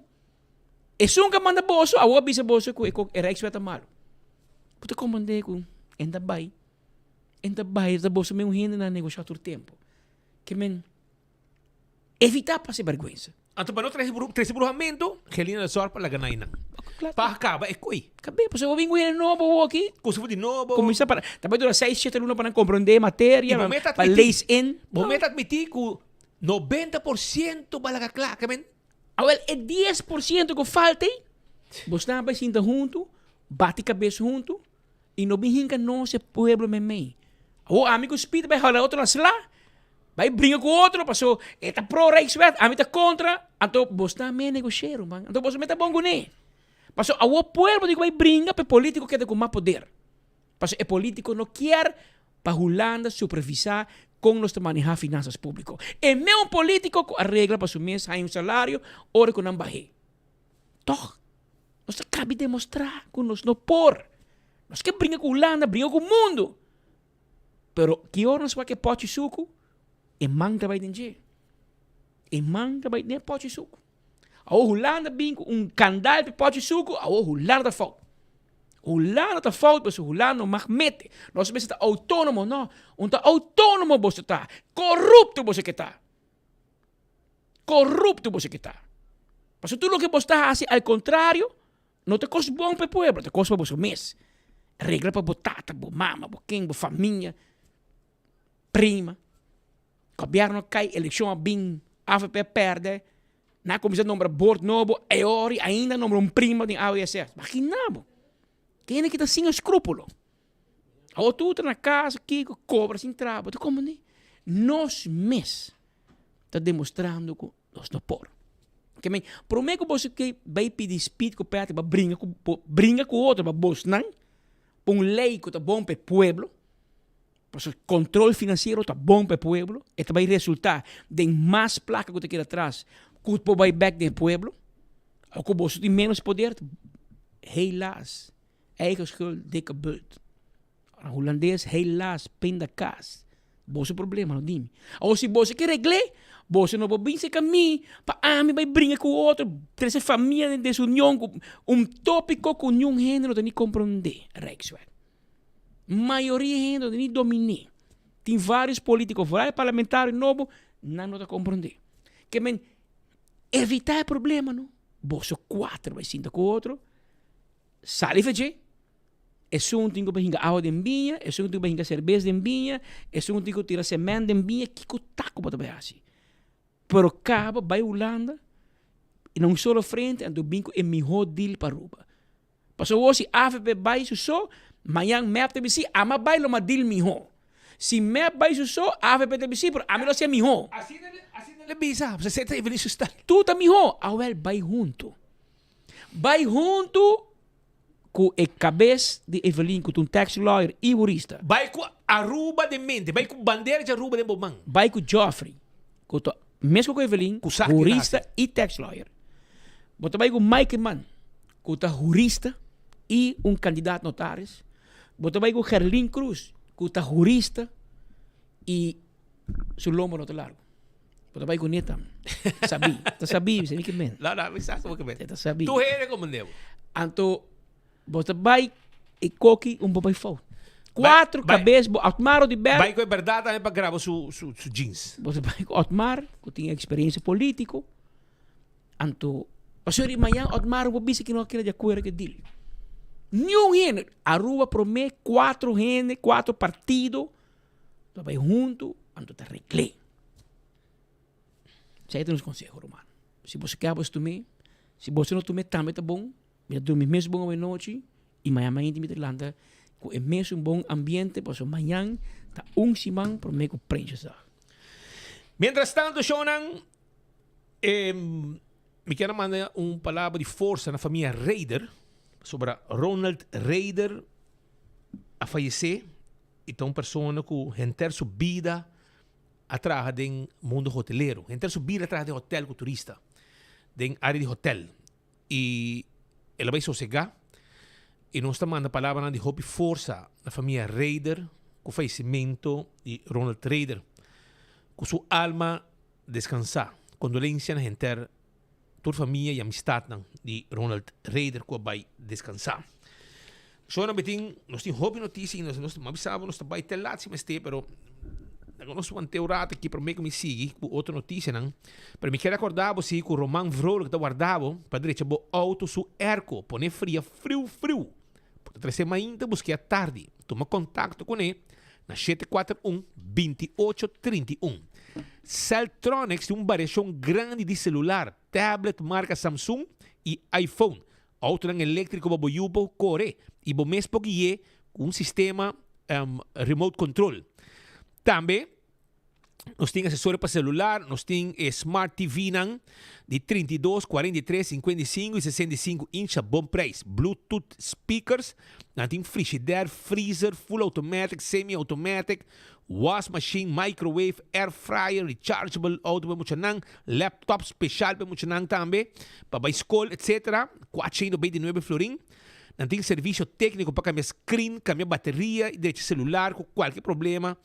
E se um que manda bosso, a outra bisa bosso que é Rijkswet malo. Puta compreende que ainda vai, essa bosso mesmo rende na negociar todo tempo. Que men evitar passar vergonha. Então, para não trazer burlamento, Helena da Sorpa, la ganai não. Para acaba, é coi. Acabei, porque eu vim com ele novo aqui. Coisa de novo. Começar para, também dura 6, 7 anos para compreender matéria, para leis in. Momento admitir que 90% balaga claro, que men. Agora, é 10% que falta aí. Você não vai sentar junto, bate cabeça junto, e não vem que não se pueblo mesmo. O amigo espírito vai rolar outro lá. Vai brincar com o outro, passou, está pró-Rijkswet, a mim está contra, então você também negociar, man. Então você está bom com ele. Passou, o povo digo vai brincar para político que tem com mais poder. Passou, o político não quer para Holanda supervisar como nós manejar finanças públicas. É mesmo político que arregla para o mês, hay salário, hora que não barre. Toch, nós acabamos de demonstrar que nós não por. Nós queremos brincar com Holanda, brincar com o mundo. Pero que hora nós vai que pode suco? E manga vai dentro. E manga vai dentro pode suco. A Holanda vem com candal de pode suco, a Holanda falta. Holanda está falta, mas Holanda não mag mete. Nós somos autônomo, não. Está autônomo você está. Corrupto você que está. Corrupto você que está. Mas tudo o que você está fazendo, ao contrário, não te custa bom para o povo, te custa para você mês. Regra para botata, para mama, para quem, para família, prima. O governo cai, eleição bem, AFP perde, na comissão nombra board novo, e ora ainda nombra prima de AOSS. Mas que não, quem é que está sem escrúpulo? Ou tu está na casa, aqui, cobra sem trabalho, tu como nem? Nós mesmos está demonstrando que nós não podemos. Por meio que você vai pedir espírito que pede para brincar com o outro, para você não, para lei que está bom para o povo, o controle financeiro está bom para o povo, e vai resultar de mais placa que você quer atrás, que o povo vai back do povo, ou que você tem menos poder, helaas, eigen schuld, dikke bult. O holandês, helaas, pindakaas. Você problema, não dime. Ou se você quer regler, você não vai vir com mim, para mim vai brincar com o outro, trazer família de desunião, tópico que nenhum gênero não compreende, Rijkswet. Maioria gente não tem domínio. Tem vários políticos, vários parlamentares novos, não compreender. Que men evitar o problema, não? Você 4 vai sentar com o outro, sale fazer. É um tingo para hingar água de binha, é um tingo para hingar cerveja de binha, é um tingo para tirar semente de binha, que taco para trabalhar assim. Pero acaba, vai Holanda, e não só frente, então binco é melhor deal para Aruba. Passou hoje, AFP vai só, amanhã map te bisi, ama vai loma deal melhor. Se map vai só, AFP te bisi, pero a mim não se é melhor. Assim não é bisa, você está em isso. Tu tá melhor, awel vai junto. Vai junto com a cabeça de Evelyn, com um tax lawyer e Vai com Aruba de mente, vai com bandeira de Aruba de Bobang. Vai com Joffrey, com mesmo com Evelyn, jurista e tax lawyer. Bota vai com Mike Mann, que é jurista e candidato notário. Bota vai com Gerlin Cruz, que é jurista e seu lombo não tá largo. Bota vai com Neta. Sabi, você que men. Não, exato, como que men. Tá sabi. Tu é como devo. Anto, bota vai e coque papai fau. 4 cabeças, Otmar de Bel. Vai com a verdade também para gravar su jeans. Bota vai com Otmar, que tem experiência política. Anto, pastor amanhã Otmar o bicho que não quer de acordo que dele. Nenhum gente. Aruba promete 4 gente, 4 partidos. Tu vai junto, anto te reclé. Saya tem uns conselhos, Romano. Se você quer tomar, se você não tomar, também tá bom. Eu dormir mesmo bom à noite e amanhã ainda me landa com o mesmo bom ambiente, para amanhã tá semana para me compreender. Mientras tanto, Shonan, me quero mandar palavra de força na família Raider sobre Ronald Raider a falecer. Então, pessoa que renter sua vida atrás do mundo hoteleiro. Renter sua vida atrás do hotel com turista, da área de hotel. E ela vai sossegar. E nós estamos mandando palavra de hope força na família Raider com o falecimento de Ronald Raider. Com sua alma descansar. Condolência na gente, toda família e amistade de Ronald Raider que vai descansar. Só não beting, nós temos hope notícia, nós avisamos, nós estamos até lá, mas pero nós vamos ter urata aqui para me seguir com outra notícia, não? Para me quero acordar você que o Roman Vrolo que está guardado para direita bo auto su erco, pone frio. Por 3 ainda busquei à tarde, toma contato com ele na 741-2831. Celltronics tem variação grande de celular, tablet marca Samsung e iPhone. Auto elétrico para o core e o mesmo que é sistema remote control. Também nós temos acessório para celular, nós temos Smart TV de 32, 43, 55 e 65 inch a bom preço. Bluetooth speakers, nós temos frigidaire, freezer, full automatic, semi-automatic, wash machine, microwave, air fryer, rechargeable, auto para laptop special para também, para a escola, etc. 429 florin. Não tem serviço técnico para cambiar screen, cambiar bateria, de celular, com qualquer problema.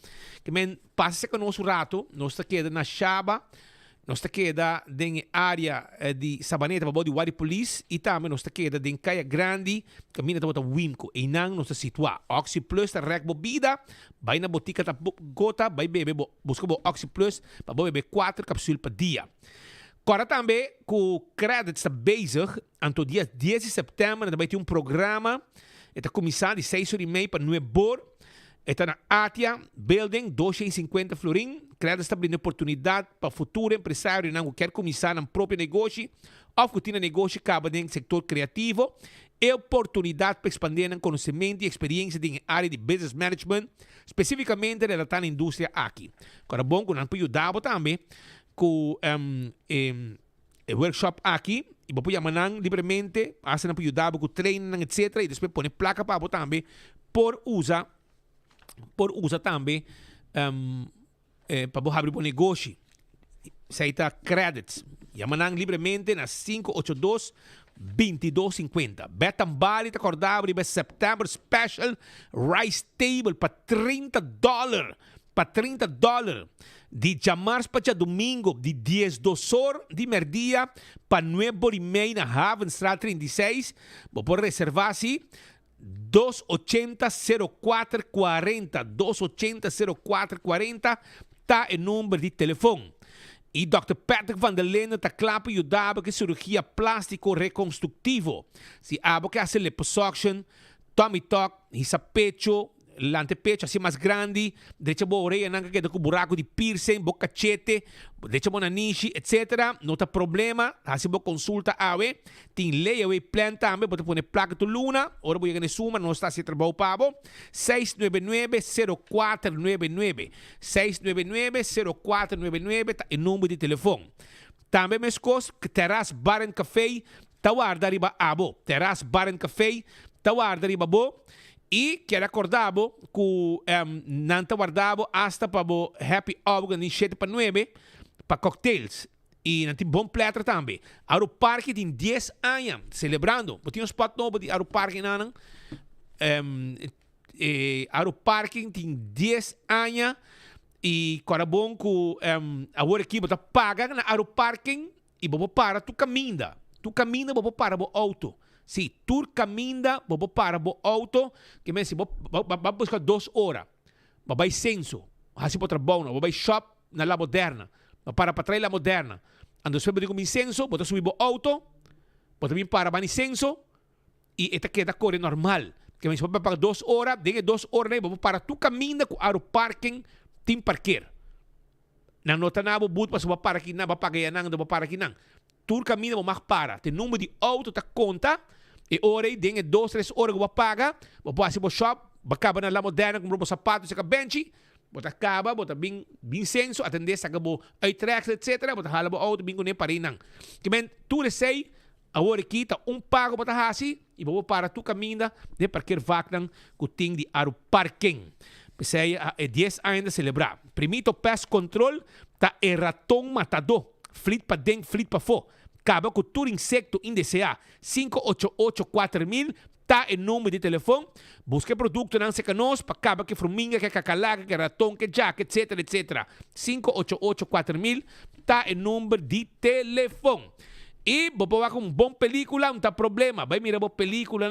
Que passa conosco um rato, nós está queda na Chaba, nós está queda na área de Sabaneta, para o Wadi Police, e também nós está queda na Caia Grande, caminho para o Wimco. E não nós está situado. Oxy Plus está rec bebida, vai na botica da gota, vai beber, busca o Oxy Plus, para beber 4 cápsulas por dia. Agora também, com o Credit está bezig, anto dia 10 de setembro, vai ter programa, está começando de 6h30 para 9h, está na Atia Building, 250 florin. Credit está abrindo oportunidade para futuro empresário que quer começar um próprio negócio, ou que tem negócio que acaba no setor criativo, e oportunidade para expandir conhecimento e experiência na área de business management, especificamente relatada à indústria aqui. Agora, bom, que nós podemos ajudar também, com workshop aqui e depois amanhã livremente assim não pode ajudar com treino etc e depois põe placa para também por usar também para abrir um negócio se está credits e amanhã livremente na 582-2250 Betambali está acordado para September Special Rice Table para $30 de jamarço para domingo de 10 horas de merdia para 9h30 na Haven Straat 36 vou por reservar-se 280-0440 280-0440 tá o número de telefone. E Dr. Patrick Van der Linden está claro para ajudar com cirurgia plástico reconstrutivo. Se há que fazer liposuction, tummy tuck, pecho, l'antepecho assim mais grande, deixa boa orelha, não queda com buraco de piercing, bocachete, deixa boa niche, etc. Não tem problema, assim boa consulta awe, tem layaway plan também, pode pôr placa do Luna, ora vou chegar suma, não está se trabalho pabo, 699-0499, 699-0499, tá o número de telefone. Também meus coisas, Terrace Bar and Café, tá guarda riba abo, Terrace Bar and Café, tá guarda riba bo, e quero acordar que não está guardado hasta para o Happy Hour de 7 para 9 para cocktails. E tem bom platter também. Aero Parque tem 10 anos celebrando. Tem um spot novo de Aero Parque nanang. Aero Parque tem 10 anos e agora bom que agora aqui você paga na Aero Parque e você para tu caminha. Tu caminha você para o auto. Se tu caminha você para o auto, que mesmo se você buscar 2 horas. Você vai censo. Assim para trabalhar, você vai shop na La Moderna. Para trás La Moderna. Ando sempre digo censo, você subir o auto, você vem para o censo e esta queda corre normal. Que você vai pagar 2 horas, dengue 2 horas, você para tu caminha com Aero Parking, tem parqueiro. Não nota nada, você vai para aqui, não vai pagar não, você vai para aqui não. Tu caminha, você para. Tem número de auto, tá conta, e hora, dengue 2, 3 horas que você paga, você passa para o shop, você acaba na La Moderna, comprou um sapato, você bench, você acaba, você bem senso, atender, você acabou tracks, etc. Você hala o auto, bem com nem parei não. Que bem, tu sei, a hora aqui, tá pago para hasi, e você para tu caminha, de parqueiro vacnan, que tem de Aero Parking. Pensei, é 10 anos de celebrar. Primeiro, pest control, tá ratão matador. Flit para dentro, flit para fora. Acaba com todo insecto indesejado. 5884000, tá o número de telefone. Busque produto, não se conosco, para acabar que formiga, que cacalaga, que ratão, que jack, etc, etc. 5884000, tá o número de telefone. E você vai com bom película, não tem problema. Vai mirar a película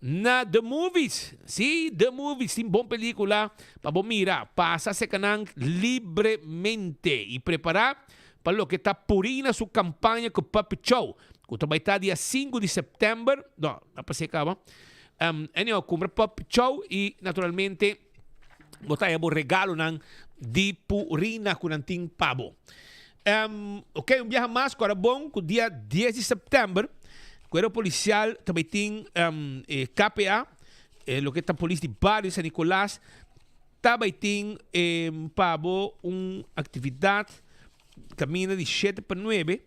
na The Movies. Sim, The Movies tem bom película para você mirar. Passa-se livremente e preparar para o que está purina sua campanha com o Puppet Show. Que vai estar dia 5 de setembro. Não passei acaba. Anyway, compra Puppet Show e naturalmente botar o regalo de purina com um pavo. Ok, viaje mais, agora bom, que o dia 10 de setembro, o Corpo Policial também tem KPA, o que está a Polícia de Barrio San Nicolás, também tem uma atividade, caminha de 7 para 9,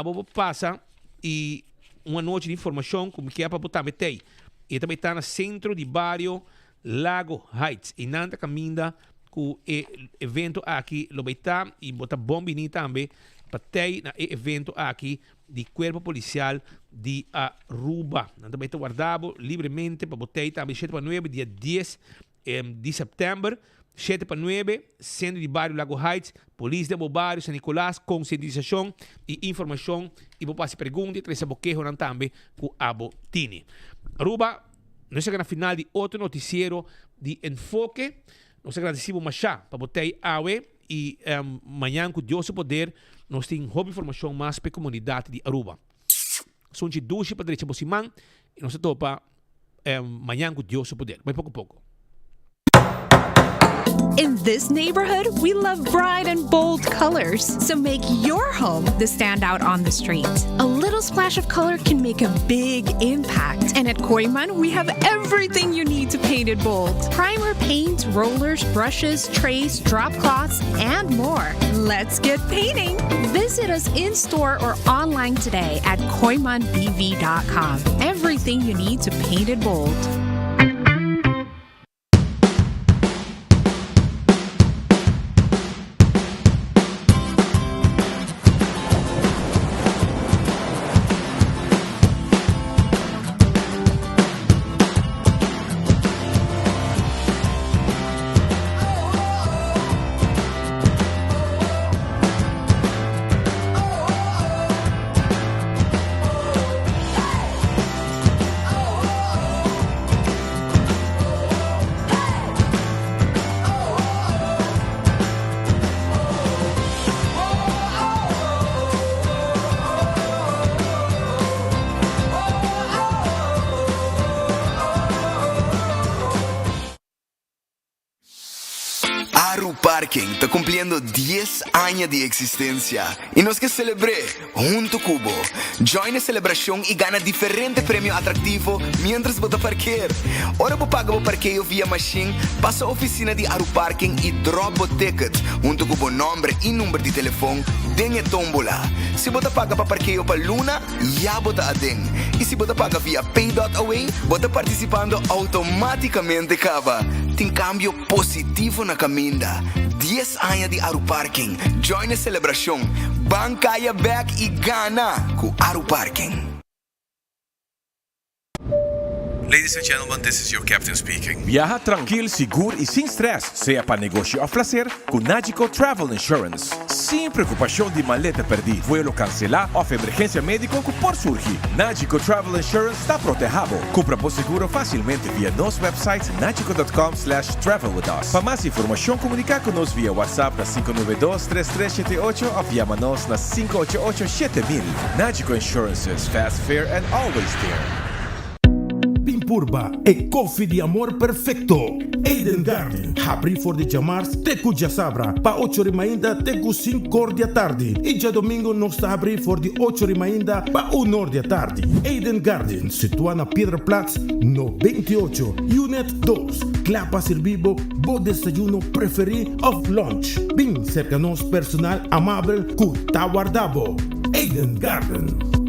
você passa e uma noite de informação, como que é para botar também. E também está no centro de Barrio Lago Heights, e nada caminha com o evento aqui, lo vai estar e botar bom vinho também para ter no evento aqui de Corpo Policial de Aruba. Também está guardado livremente para botar também 7 para 9, dia 10 de setembro, 7 para 9, centro de Barrio Lago Heights, Polícia de Barrio San Nicolás, conscientização e informação, e vou passar perguntas, e trazer boquejo também com Abo Tini. Aruba, nós chegamos na final de outro noticiero de enfoque. Nós agradecemos mais para botar awe e amanhã com Deus o poder nós temos informação mais para a comunidade de Aruba. São de duas para direita Bosimã e nós topa amanhã com Deus o poder. Vai pouco a pouco. In this neighborhood, we love bright and bold colors, so make your home the standout on the street. A little splash of color can make a big impact, and at Koiman, we have everything you need to paint it bold. Primer paint, rollers, brushes, trays, drop cloths, and more. Let's get painting! Visit us in-store or online today at koimanbv.com. Everything you need to paint it bold. Aero Parking está cumpliendo 10 años de existencia y nos que celebre junto Cubo. Join la celebración y gana diferentes premios atractivos mientras vota parquear. Ahora vos paga vos parqueo via machine, pasa a oficina de Aero Parking y drop vos ticket junto con vos nombre y número de teléfono, dengue tómbola. Si vos paga para parqueo para Luna, ya vota a den. Y si vos paga via Pay.away, vos participando automáticamente cava. Tem cambio positivo na caminda. 10 años de Aru Parking. Join la celebración. Bancaya back y gana con Aru Parking. Ladies and gentlemen, this is your captain speaking. Viaja tranquilo, seguro y sin stress, sea para negocio o placer, con Nagico Travel Insurance. Sin preocupación de maleta perdida, vuelo cancelar o emergencia médica que por surgir. Nagico Travel Insurance está protegido. Compra por seguro fácilmente vía nuestro website nagico.com/travel with us. Para más información, comunica con nos vía WhatsApp na 592-3378 o llama-nos na 588-7000. Nagico Insurances, fast, fair and always there. Pimpurba e coffee de amor perfecto. Eden Garden. Abri for de chamars teku já sabra. Pa 8 ainda teku 5 da tarde. E já domingo nós está abri for de 8 ainda pa 1 da tarde. Eden Garden, situada na Piedraplatz, no 28, Unit 2. Clapa servibo, bo desayuno preferi of lunch. Bem cerca nos personal amável ku tawardabo. Eden Garden.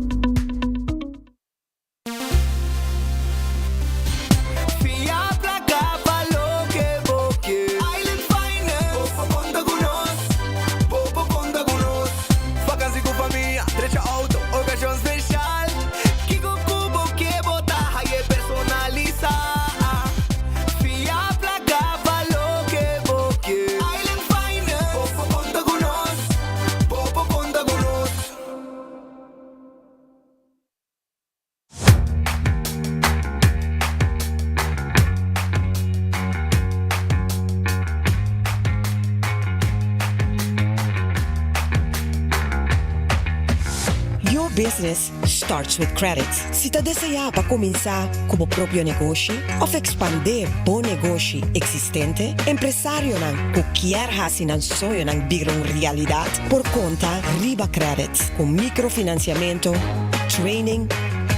Business starts with credits. Se você deseja para começar como próprio negócio ou expandir bom negócio existente, empresário que quer fazer um sonho virar uma realidade por conta Riba Credits com microfinanciamento, training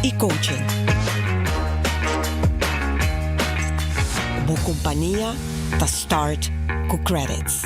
e coaching. Boa companhia, start com credits.